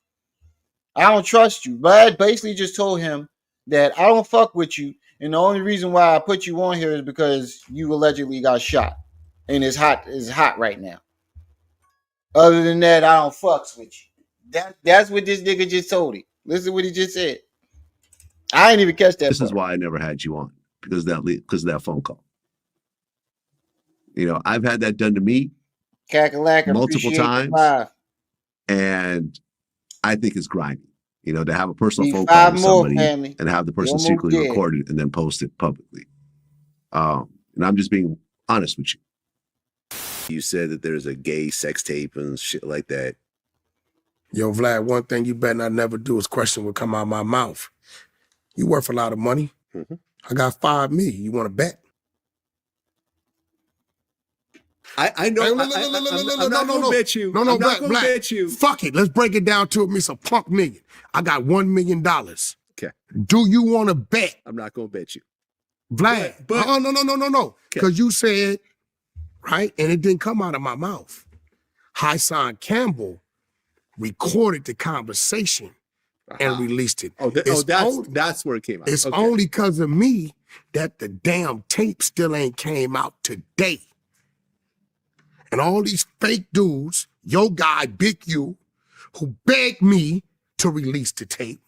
I don't trust you. Vlad basically just told him that I don't fuck with you. And the only reason why I put you on here is because you allegedly got shot. And it's hot right now. Other than that, I don't fucks with you. That's what this nigga just told him. Listen to what he just said. I ain't even catch that. This is why I never had you on, because of that phone call. I've had that done to me multiple times. And I think it's grimy, to have a personal phone call with somebody and have the person secretly record it and then post it publicly. And I'm just being honest with you. You said that there's a gay sex tape and shit like that. Yo, Vlad, one thing you better not never do is question what come out of my mouth. You worth a lot of money. Mm-hmm. I got $5 million. You want to bet? I know. I'm not gonna bet you. No, I'm not gonna bet you. Fuck it. Let's break it down to me some punk million. I got $1 million. Okay. Do you want to bet? I'm not gonna bet you. Vlad. But no. Because you said, right, and it didn't come out of my mouth. Hassan Campbell recorded the conversation and released it. That's where it came out. It's only because of me that the damn tape still ain't came out today. And all these fake dudes, your guy, Big U, who begged me to release the tape,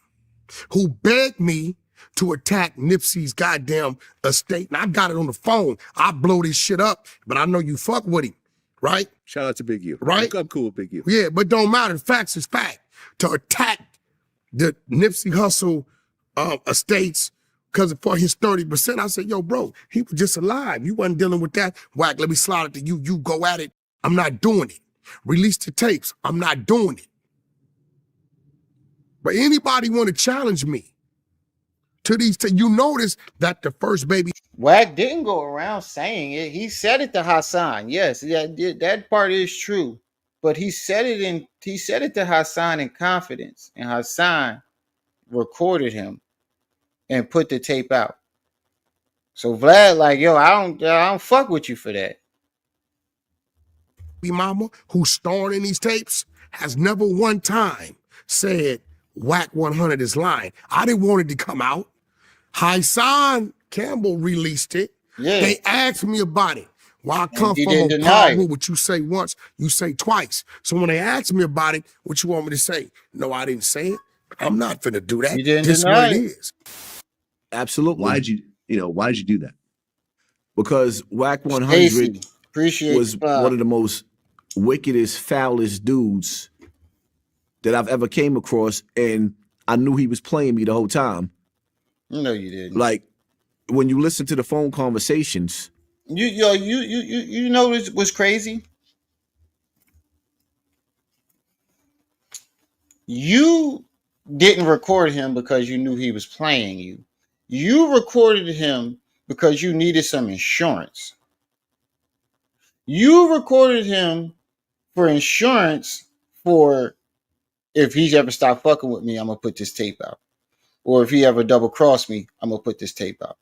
who begged me to attack Nipsey's goddamn estate. And I got it on the phone. I blow this shit up, but I know you fuck with him, right? Shout out to Big U. Right? I'm cool with Big U. Yeah, but don't matter. Facts is fact. To attack the Nipsey Hussle estates because for his 30%, I said, yo, bro, he was just alive. You wasn't dealing with that. Wack, let me slide it to you. You go at it. I'm not doing it. Release the tapes. I'm not doing it. But anybody want to challenge me to these, you notice that the first baby. Wack didn't go around saying it. He said it to Hassan. Yes, that part is true. But he said it to Hassan in confidence. And Hassan recorded him and put the tape out. So Vlad, like, yo, I don't fuck with you for that. Mama, who's starred in these tapes, has never one time said Whack 100 is lying. I didn't want it to come out. Hassan Campbell released it. Yeah. They asked me about it. Well, I come from a part where what you say once, you say twice. So when they asked me about it, what you want me to say? No, I didn't say it. I'm not finna do that. This is what it is. Absolutely. Why'd you do that? Because Whack 100 was one of the most wickedest, foulest dudes that I've ever came across, and I knew he was playing me the whole time. No, you didn't. Like, when you listen to the phone conversations, you know what's crazy? You didn't record him because you knew he was playing you. You recorded him because you needed some insurance. You recorded him for insurance for if he's ever stopped fucking with me, I'm going to put this tape out. Or if he ever double crossed me, I'm going to put this tape out.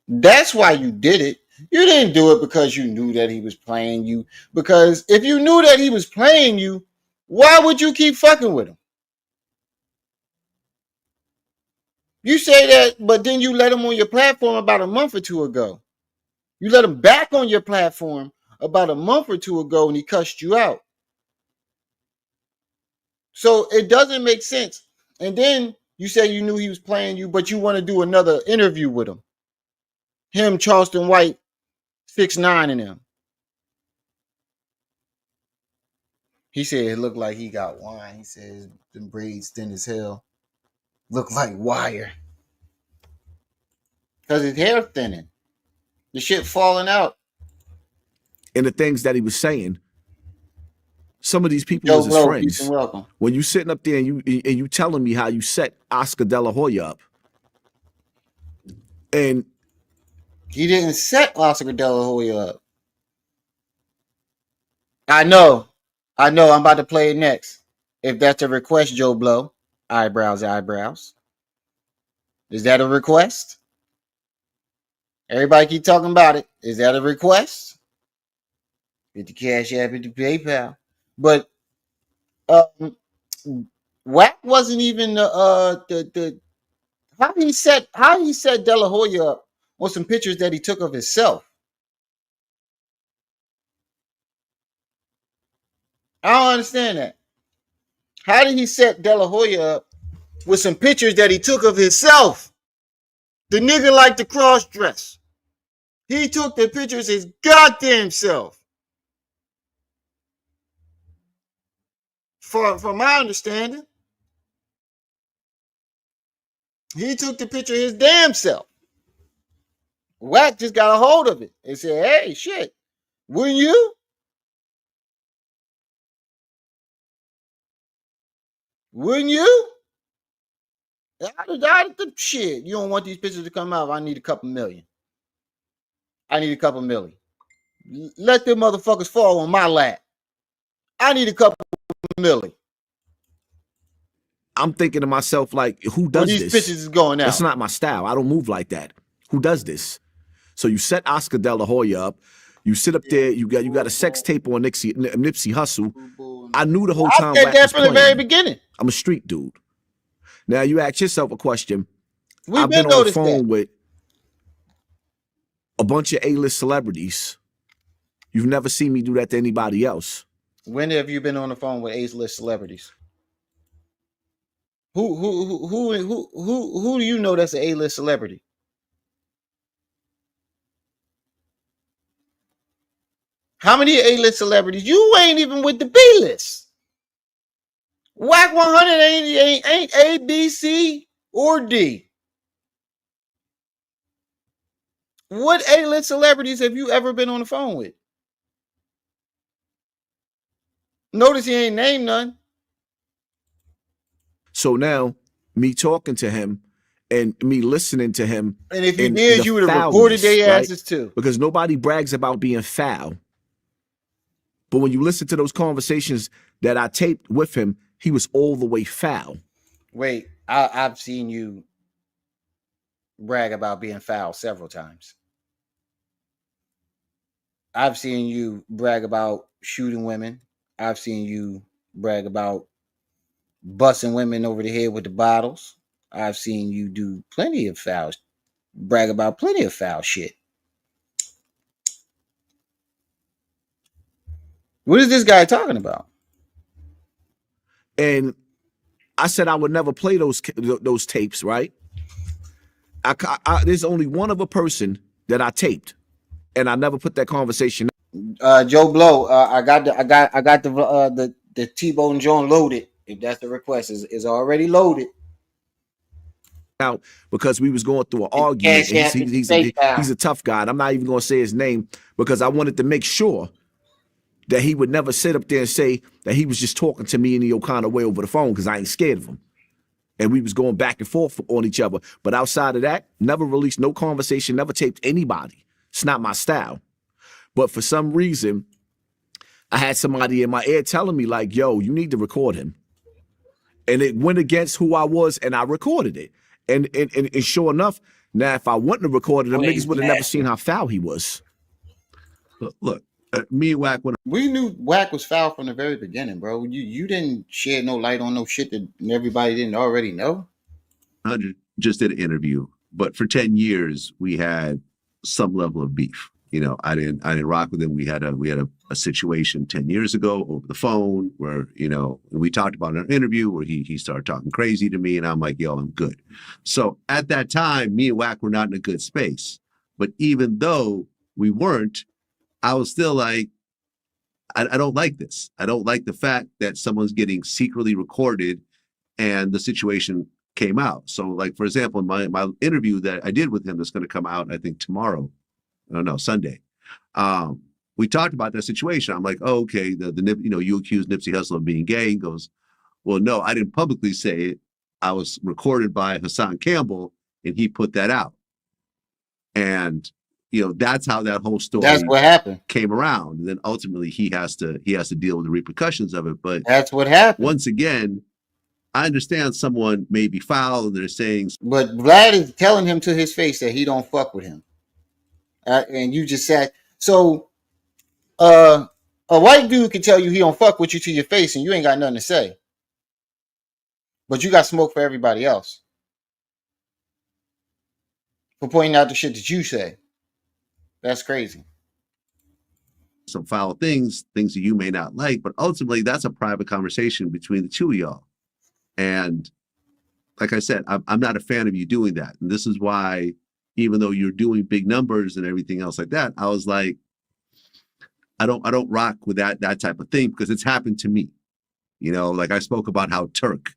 That's why you did it. You didn't do it because you knew that he was playing you. Because if you knew that he was playing you, why would you keep fucking with him? You say that, but then you let him on your platform about a month or two ago. You let him back on your platform about a month or two ago and he cussed you out. So it doesn't make sense. And then you say you knew he was playing you, but you want to do another interview with him. Him, Charleston White, 69 and them. He said it looked like he got wine. He said the braids thin as hell. Look like wire. Because his hair thinning. The shit falling out. And the things that he was saying, some of these people was his friends. Peace and welcome. When you sitting up there and you telling me how you set Oscar De La Hoya up, and he didn't set Oscar De La Hoya up. I know. I'm about to play it next. If that's a request, Joe Blow. Eyebrows. Is that a request? Everybody keep talking about it. Is that a request? Get the Cash App, get the PayPal. But Wack wasn't even the how he set De La Hoya up on some pictures that he took of himself. I don't understand that. How did he set De La Hoya up with some pictures that he took of himself? The nigga liked to cross dress. He took the pictures his goddamn self. From my understanding, he took the picture of his damn self. Wack just got a hold of it and said, hey, shit, wouldn't you? Wouldn't you? Shit, you don't want these pictures to come out. I need a couple million. Let them motherfuckers fall on my lap. I need a couple million. I'm thinking to myself, like, who does this? These pictures is going out. That's not my style. I don't move like that. Who does this? So you set Oscar De La Hoya up. You sit up there. You got a sex tape on Nipsey Hussle. I knew the whole time. I said that from the very beginning. I'm a street dude. Now you ask yourself a question. I've been on the phone with a bunch of A-list celebrities. You've never seen me do that to anybody else. When have you been on the phone with A-list celebrities? Who do you know that's an A-list celebrity? How many A-list celebrities? You ain't even with the B-list. Whack 100 ain't A, B, C, or D. What A-list celebrities have you ever been on the phone with? Notice he ain't named none. So now, me talking to him and me listening to him. And if you did, you would have reported their asses too. Because nobody brags about being foul. But when you listen to those conversations that I taped with him, he was all the way foul. Wait, I've seen you brag about being foul several times. I've seen you brag about shooting women. I've seen you brag about busting women over the head with the bottles. I've seen you do plenty of fouls, brag about plenty of foul shit. What is this guy talking about? And I said I would never play those tapes, right? There's only one other person that I taped, and I never put that conversation. Joe Blow, I got the T-Bone Joint loaded. If that's the request, is already loaded. Out because we was going through an argument. And he's a tough guy. And I'm not even going to say his name because I wanted to make sure that he would never sit up there and say that he was just talking to me in the kind of way over the phone because I ain't scared of him. And we was going back and forth on each other. But outside of that, never released no conversation, never taped anybody. It's not my style. But for some reason, I had somebody in my ear telling me like, yo, you need to record him. And it went against who I was, and I recorded it. And sure enough, now if I wouldn't have recorded him, niggas would have never seen how foul he was. Look, me and Wack, we knew Wack was foul from the very beginning, bro. You didn't shed no light on no shit that everybody didn't already know. 100 just did an interview, but for 10 years we had some level of beef. You know, I didn't rock with him. We had a situation 10 years ago over the phone where, you know, we talked about in our interview where he started talking crazy to me and I'm like, yo, I'm good. So at that time, me and Wack were not in a good space. But even though we weren't, I was still like, I don't like this. I don't like the fact that someone's getting secretly recorded and the situation came out. So like, for example, my interview that I did with him that's going to come out, I think tomorrow, I don't know, Sunday. We talked about that situation. I'm like, oh, okay, you know, you accused Nipsey Hussle of being gay. He goes, well, no, I didn't publicly say it. I was recorded by Hassan Campbell and he put that out. And, you know, that's how that whole story that's what happened. Came around. And then ultimately he has to deal with the repercussions of it. But that's what happened. Once again, I understand someone may be foul and they're saying, but Vlad is telling him to his face that he don't fuck with him. And you just said, so a white dude can tell you he don't fuck with you to your face and you ain't got nothing to say. But you got smoke for everybody else. For pointing out the shit that you say. That's crazy. Some foul things that you may not like, but ultimately that's a private conversation between the two of y'all. And like I said, I'm not a fan of you doing that. And this is why, even though you're doing big numbers and everything else like that, I was like, I don't rock with that type of thing because it's happened to me. You know, like I spoke about how Turk,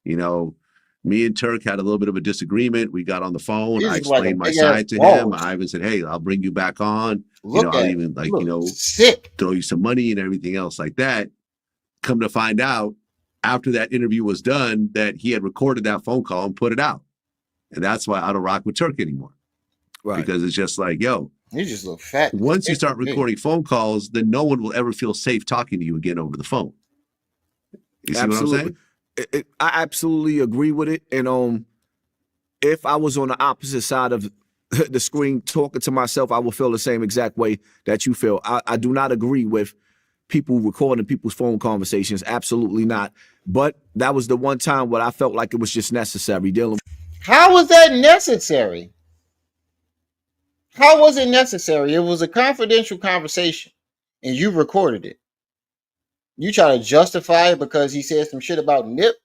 you know, me and Turk had a little bit of a disagreement. We got on the phone. I explained my side to him. I even said, hey, I'll bring you back on. You know, I'll even throw you some money and everything else like that. Come to find out, after that interview was done, that he had recorded that phone call and put it out. And that's why I don't rock with Turk anymore. Right. Because it's just like, yo, you just look fat. Once you start recording phone calls, then no one will ever feel safe talking to you again over the phone. You see what I'm saying? I absolutely agree with it. And if I was on the opposite side of the screen talking to myself, I would feel the same exact way that you feel. I do not agree with people recording people's phone conversations. Absolutely not. But that was the one time where I felt like it was just necessary dealing. How was that necessary? How was it necessary? It was a confidential conversation and you recorded it. You try to justify it because he said some shit about Nip.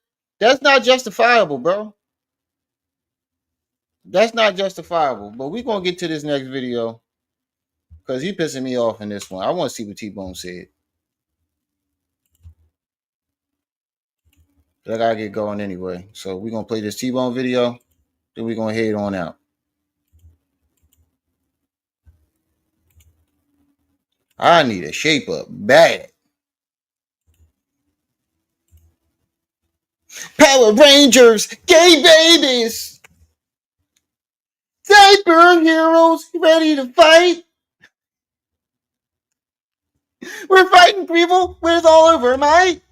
That's not justifiable, bro. That's not justifiable. But we're going to get to this next video because he's pissing me off in this one. I want to see what T-Bone said. But I got to get going anyway. So we're going to play this T-Bone video. Then we're going to head on out. I need a shape up bad. Power Rangers, gay babies, superheroes ready to fight. We're fighting people with all of our might.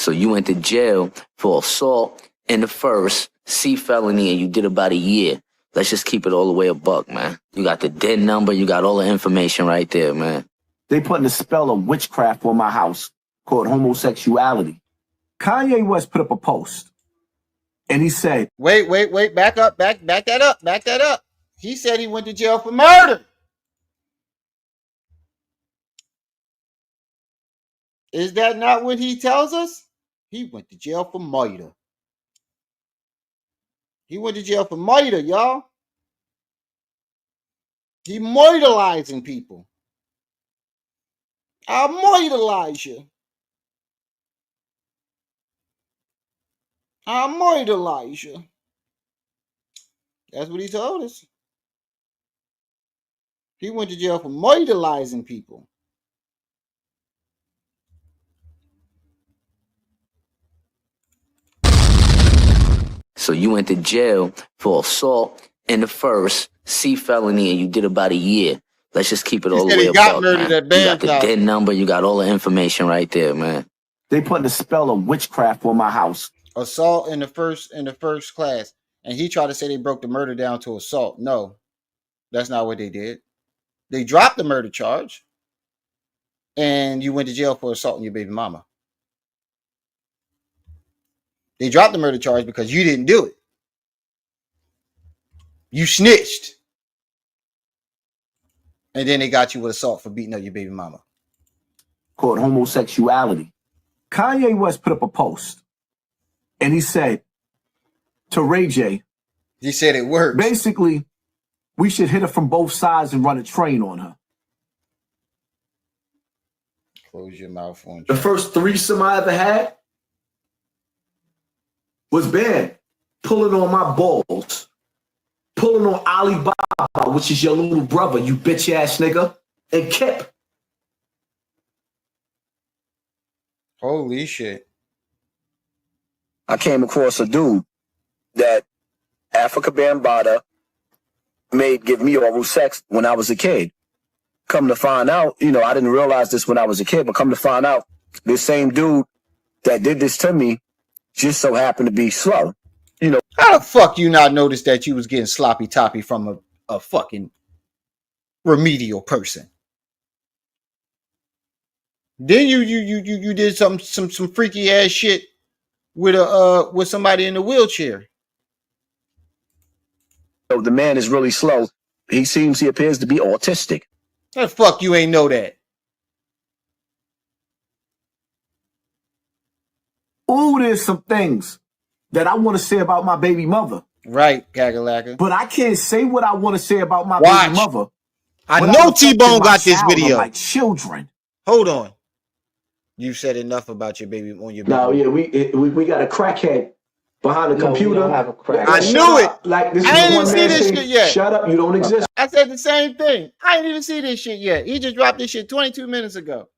So you went to jail for assault in the first, C felony, and you did about a year. Let's just keep it all the way a buck, man. You got the dead number, you got all the information right there, man. They putting a spell of witchcraft on my house called homosexuality. Kanye West put up a post, and he said, Wait, back up, back that up. He said he went to jail for murder. Is that not what he tells us? He went to jail for murder. He went to jail for murder, y'all. He murderizing people. I'll murderize you. I'll murderize you. That's what he told us. He went to jail for murderizing people. So you went to jail for assault in the first, C felony, and you did about a year. Let's just keep it all the way a buck, man. You got the dead number, you got all the information right there, man. They putting a spell of witchcraft on my house. Assault in the first class. And he tried to say they broke the murder down to assault. No, that's not what they did. They dropped the murder charge. And you went to jail for assaulting your baby mama. They dropped the murder charge because you didn't do it. You snitched. And then they got you with assault for beating up your baby mama. Called homosexuality. Kanye West put up a post, and he said to Ray J, he said it works. Basically, we should hit her from both sides and run a train on her. Close your mouth on the first threesome I ever had was bad. Pulling on my balls. Pulling on Alibaba, which is your little brother, you bitch ass nigga, and Kip. Holy shit. I came across a dude that Africa Bambaataa made give me oral sex when I was a kid. Come to find out, you know, I didn't realize this when I was a kid, but come to find out, this same dude that did this to me just so happened to be slow. You know, how the fuck you not notice that you was getting sloppy toppy from a fucking remedial person? Then you did some freaky ass shit with somebody in a wheelchair. So the man is really slow. He appears to be autistic. How the fuck you ain't know that? Ooh, there's some things that I want to say about my baby mother. Right, Kakalaka. But I can't say what I want to say about my baby mother. I know T-Bone got this video. Like children. Hold on. You said enough about your baby on your baby. No, yeah, we got a crackhead behind the computer. We don't have a crackhead. I knew it. Like this I ain't even see this shit yet. Shut up, you don't exist. I said the same thing. I ain't even see this shit yet. He just dropped this shit 22 minutes ago.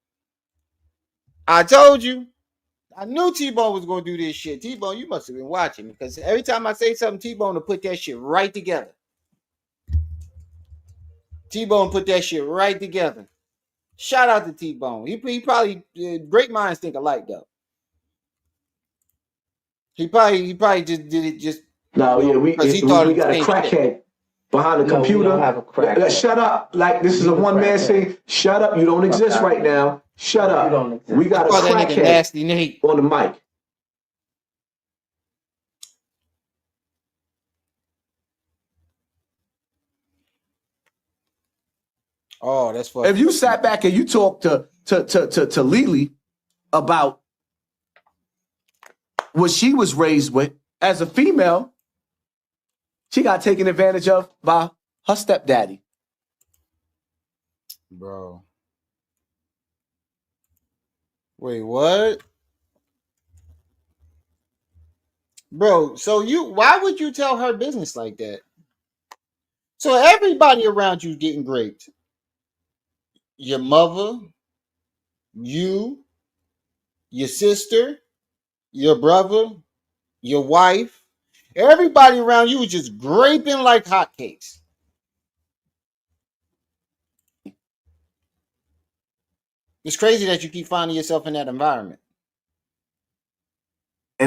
I told you. I knew T-Bone was going to do this shit. T-Bone, you must have been watching, because every time I say something, T-Bone will put that shit right together. T-Bone put that shit right together. Shout out to T-Bone. He probably, great minds think alike, though. He probably just did it just. No, yeah, we got a crackhead shit behind the computer. We don't have a crackhead. Shut up. Like, this is a one-man thing. Shut up. You don't exist right now. Shut up. We got a crackhead Nasty Nate on the mic. Oh, that's funny. If you sat back and you talked to Lily about what she was raised with as a female, she got taken advantage of by her stepdaddy. Bro. Wait, what? Bro, so why would you tell her business like that? So everybody around you getting raped. Your mother, you, your sister, your brother, your wife, everybody around you was just graping like hotcakes. It's crazy that you keep finding yourself in that environment.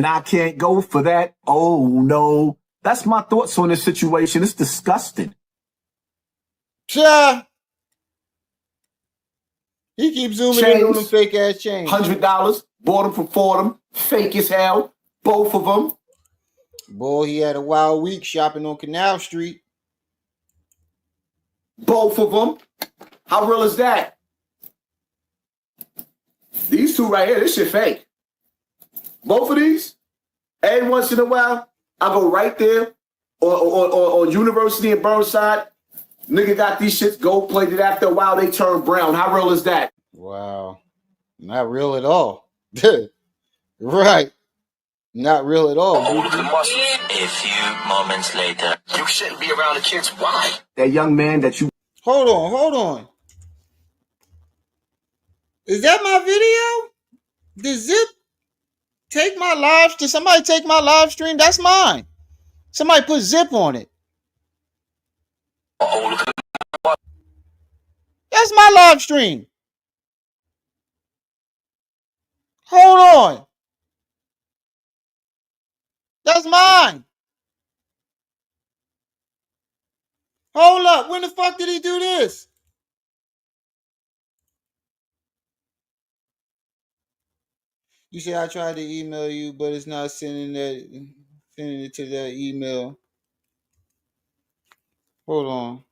and I can't go for that. Oh, no. That's my thoughts on this situation. It's disgusting. Yeah. He keeps zooming in on them fake ass chains. $100. Bought them from Fordham. Fake as hell. Both of them. Boy, he had a wild week shopping on Canal Street. Both of them. How real is that? These two right here, this shit fake. Both of these. Every once in a while, I go right there or University in Burnside. Nigga got these shits gold plated. After a while, they turn brown. How real is that? Wow. Not real at all. Right. Not real at all. A few moments later. You shouldn't be around the kids. Why? That young man that you... Hold on. Is that my video? Did Zip take my live? Did somebody take my live stream? That's mine. Somebody put Zip on it. That's my live stream. Hold on. That's mine. Hold up. When the fuck did he do this? You say I tried to email you, but it's not sending it to that email. Hold on.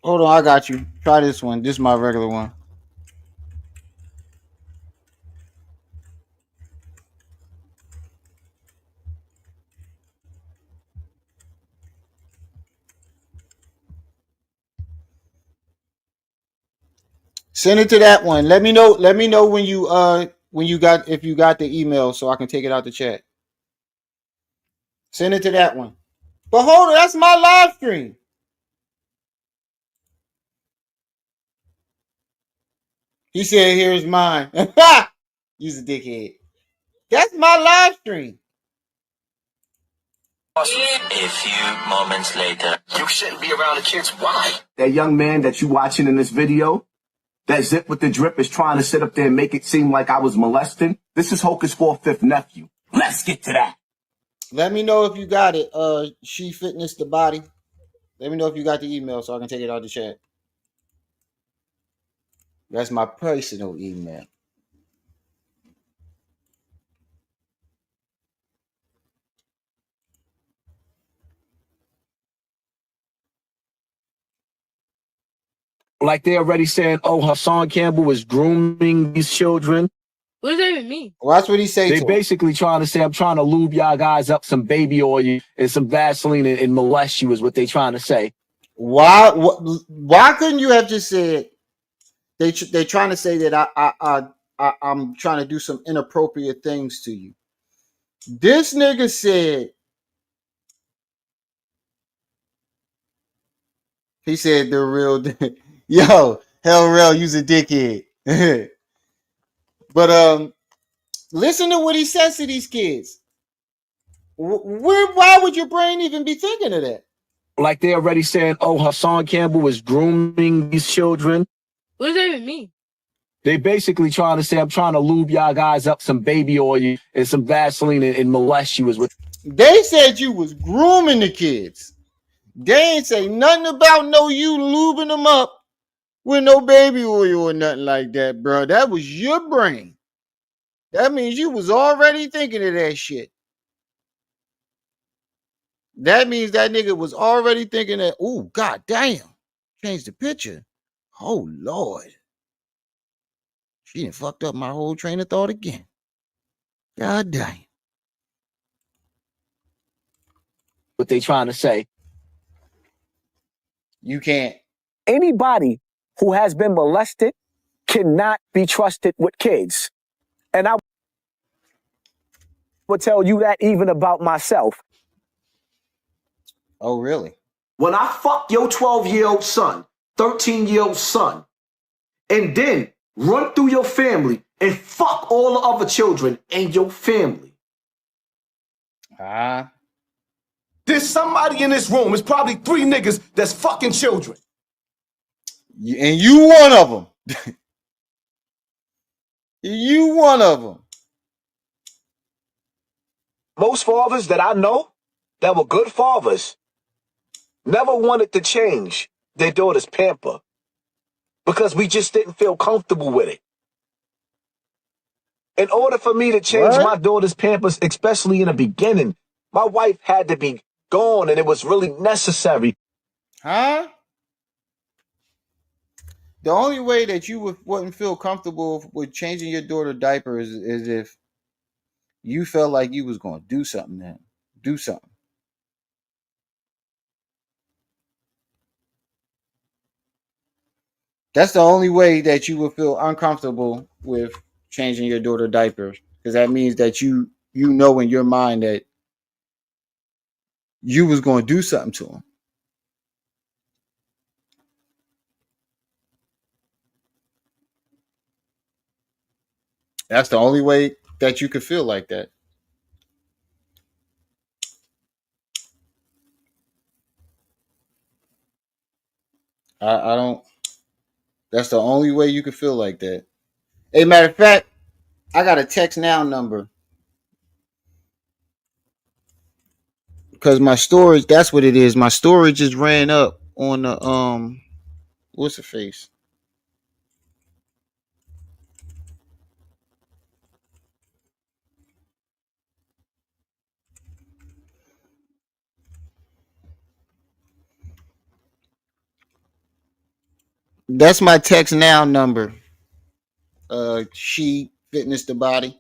Hold on, I got you. Try this one. This is my regular one. Send it to that one. Let me know when you if you got the email so I can take it out the chat. Send it to that one. But hold on, that's my live stream. He said, here's mine. You's a dickhead. That's my live stream. A few moments later. You shouldn't be around the kids. Why? That young man that you watching in this video, that Zip with the drip is trying to sit up there and make it seem like I was molesting. This is Hocus 4/5 nephew. Let's get to that. Let me know if you got it. She Fitness the Body. Let me know if you got the email so I can take it out the chat. That's my personal email. Like they're already saying, oh, Hassan Campbell was grooming these children. What does that even mean? Well, that's what he say. They basically trying to say, I'm trying to lube y'all guys up some baby oil and some Vaseline and molest you is what they trying to say. Why couldn't you have just said they trying to say that I'm trying to do some inappropriate things to you? This nigga said, he said the real yo, hell real, you's a dickhead. But listen to what he says to these kids. Why would your brain even be thinking of that? Like they're already saying, oh, Hassan Campbell was grooming these children. What does that even mean? They basically trying to say, I'm trying to lube y'all guys up some baby oil and some Vaseline and molest you is what they said. You was grooming the kids. They ain't say nothing about you lubing them up with no baby oil or nothing like that, bro. That was your brain. That means you was already thinking of that shit. That means that nigga was already thinking that, oh, god damn. Change the picture. Oh, Lord. She done fucked up my whole train of thought again. God damn. What they trying to say. You can't. Anybody who has been molested cannot be trusted with kids. And I would tell you that even about myself. Oh, really? When I fuck your 12-year-old son, 13-year-old son, and then run through your family and fuck all the other children in your family. There's somebody in this room, it's probably 3 niggas that's fucking children. And you one of them. You one of them. Most fathers that I know that were good fathers never wanted to change their daughter's pamper because we just didn't feel comfortable with it. In order for me to change my daughter's pampers, especially in the beginning, my wife had to be gone, and it was really necessary. Huh? The only way that you wouldn't feel comfortable with changing your daughter's diaper is if you felt like you was going to do something then. Do something. That's the only way that you would feel uncomfortable with changing your daughter's diapers, because that means that you know in your mind that you was going to do something to them. That's the only way that you could feel like that. I don't. That's the only way you could feel like that. Hey, matter of fact, I got a text now number because my storage. That's what it is. My storage just ran up on the What's the face? That's my text now number. She fitness the body.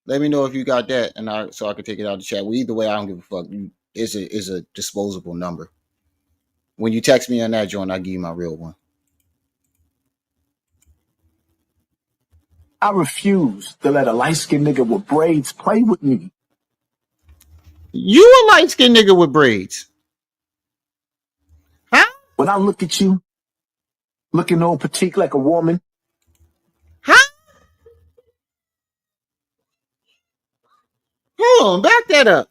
Let me know if you got that, and I can take it out of the chat. Well, either way, I don't give a fuck. It's a disposable number. When you text me on that joint, I give you my real one. I refuse to let a light-skinned nigga with braids play with me. You a light-skinned nigga with braids? Huh? When I look at you, looking all petite like a woman. Huh? Hold on, back that up.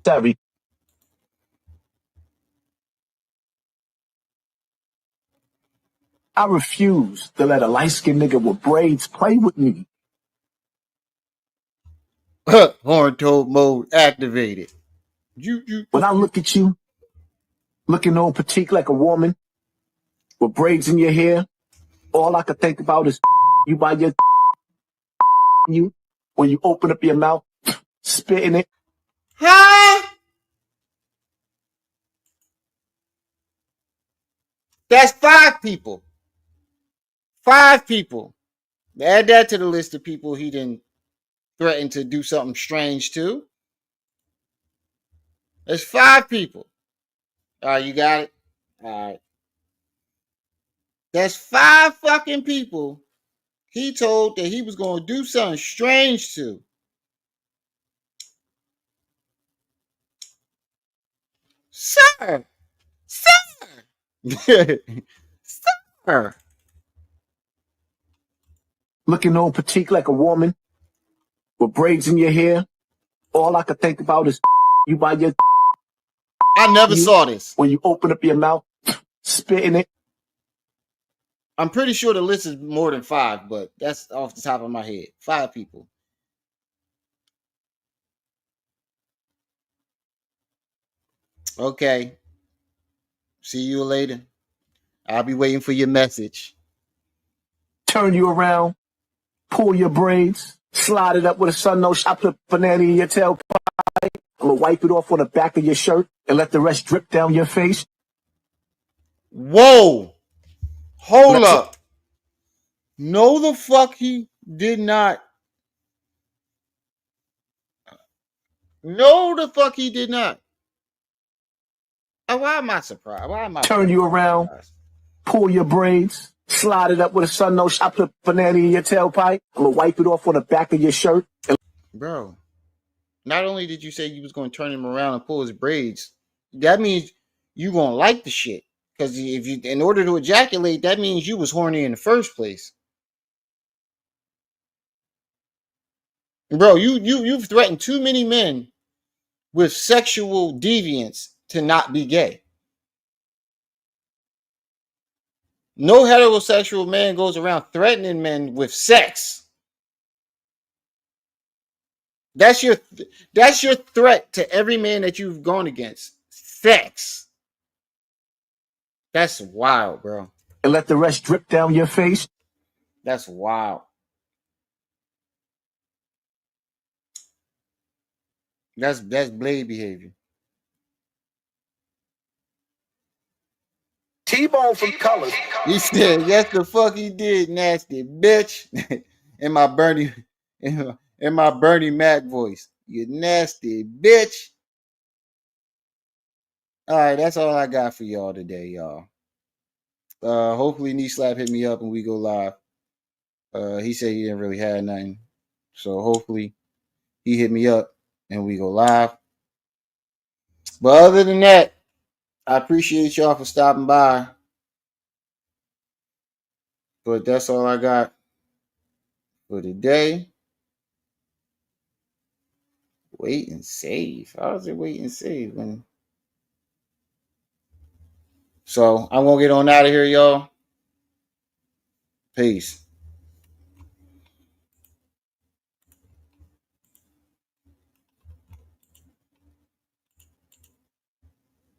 Sorry. I refuse to let a light-skinned nigga with braids play with me. Horn toad mode activated. When I look at you, looking all petite like a woman, with braids in your hair, all I could think about is you by your you when you open up your mouth, spitting it. Huh? That's 5 people. 5 people. Add that to the list of people he didn't threaten to do something strange to. There's 5 people. All right, you got it? All right. That's 5 fucking people he told that he was going to do something strange to. Sir. Sir. Looking all petite like a woman, with braids in your hair, all I could think about is you by your I never saw this. When you open up your mouth, spitting it. I'm pretty sure the list is more than 5, but that's off the top of my head. 5 people. Okay. See you later. I'll be waiting for your message. Turn you around, pull your braids, slide it up with a sun nose. I put a banana in your tailpipe. I'm gonna wipe it off on the back of your shirt and let the rest drip down your face. Whoa. Hold up. No, the fuck he did not. No, the fuck he did not. Why am I surprised? Why am I Turn you around, pull your braids, slide it up with a sun nose. I put a banana in your tailpipe. I'm gonna wipe it off on the back of your shirt. Bro, not only did you say you was going to turn him around and pull his braids, that means you going to like the shit. Because if you, in order to ejaculate, that means you was horny in the first place. Bro, you've threatened too many men with sexual deviance to not be gay. No heterosexual man goes around threatening men with sex. That's your threat to every man that you've gone against. Sex. That's wild, bro. And let the rest drip down your face. That's wild. That's Blade behavior. T-Bone from Colors. He said, yes, the fuck he did, nasty bitch. in my Bernie Mac voice. You nasty bitch. All right, that's all I got for y'all today, y'all. Hopefully Knee Slap hit me up and we go live. He said he didn't really have nothing. So hopefully he hit me up and we go live. But other than that, I appreciate y'all for stopping by. But that's all I got for today. Wait and save. How is it wait and save? So I'm going to get on out of here, y'all. Peace.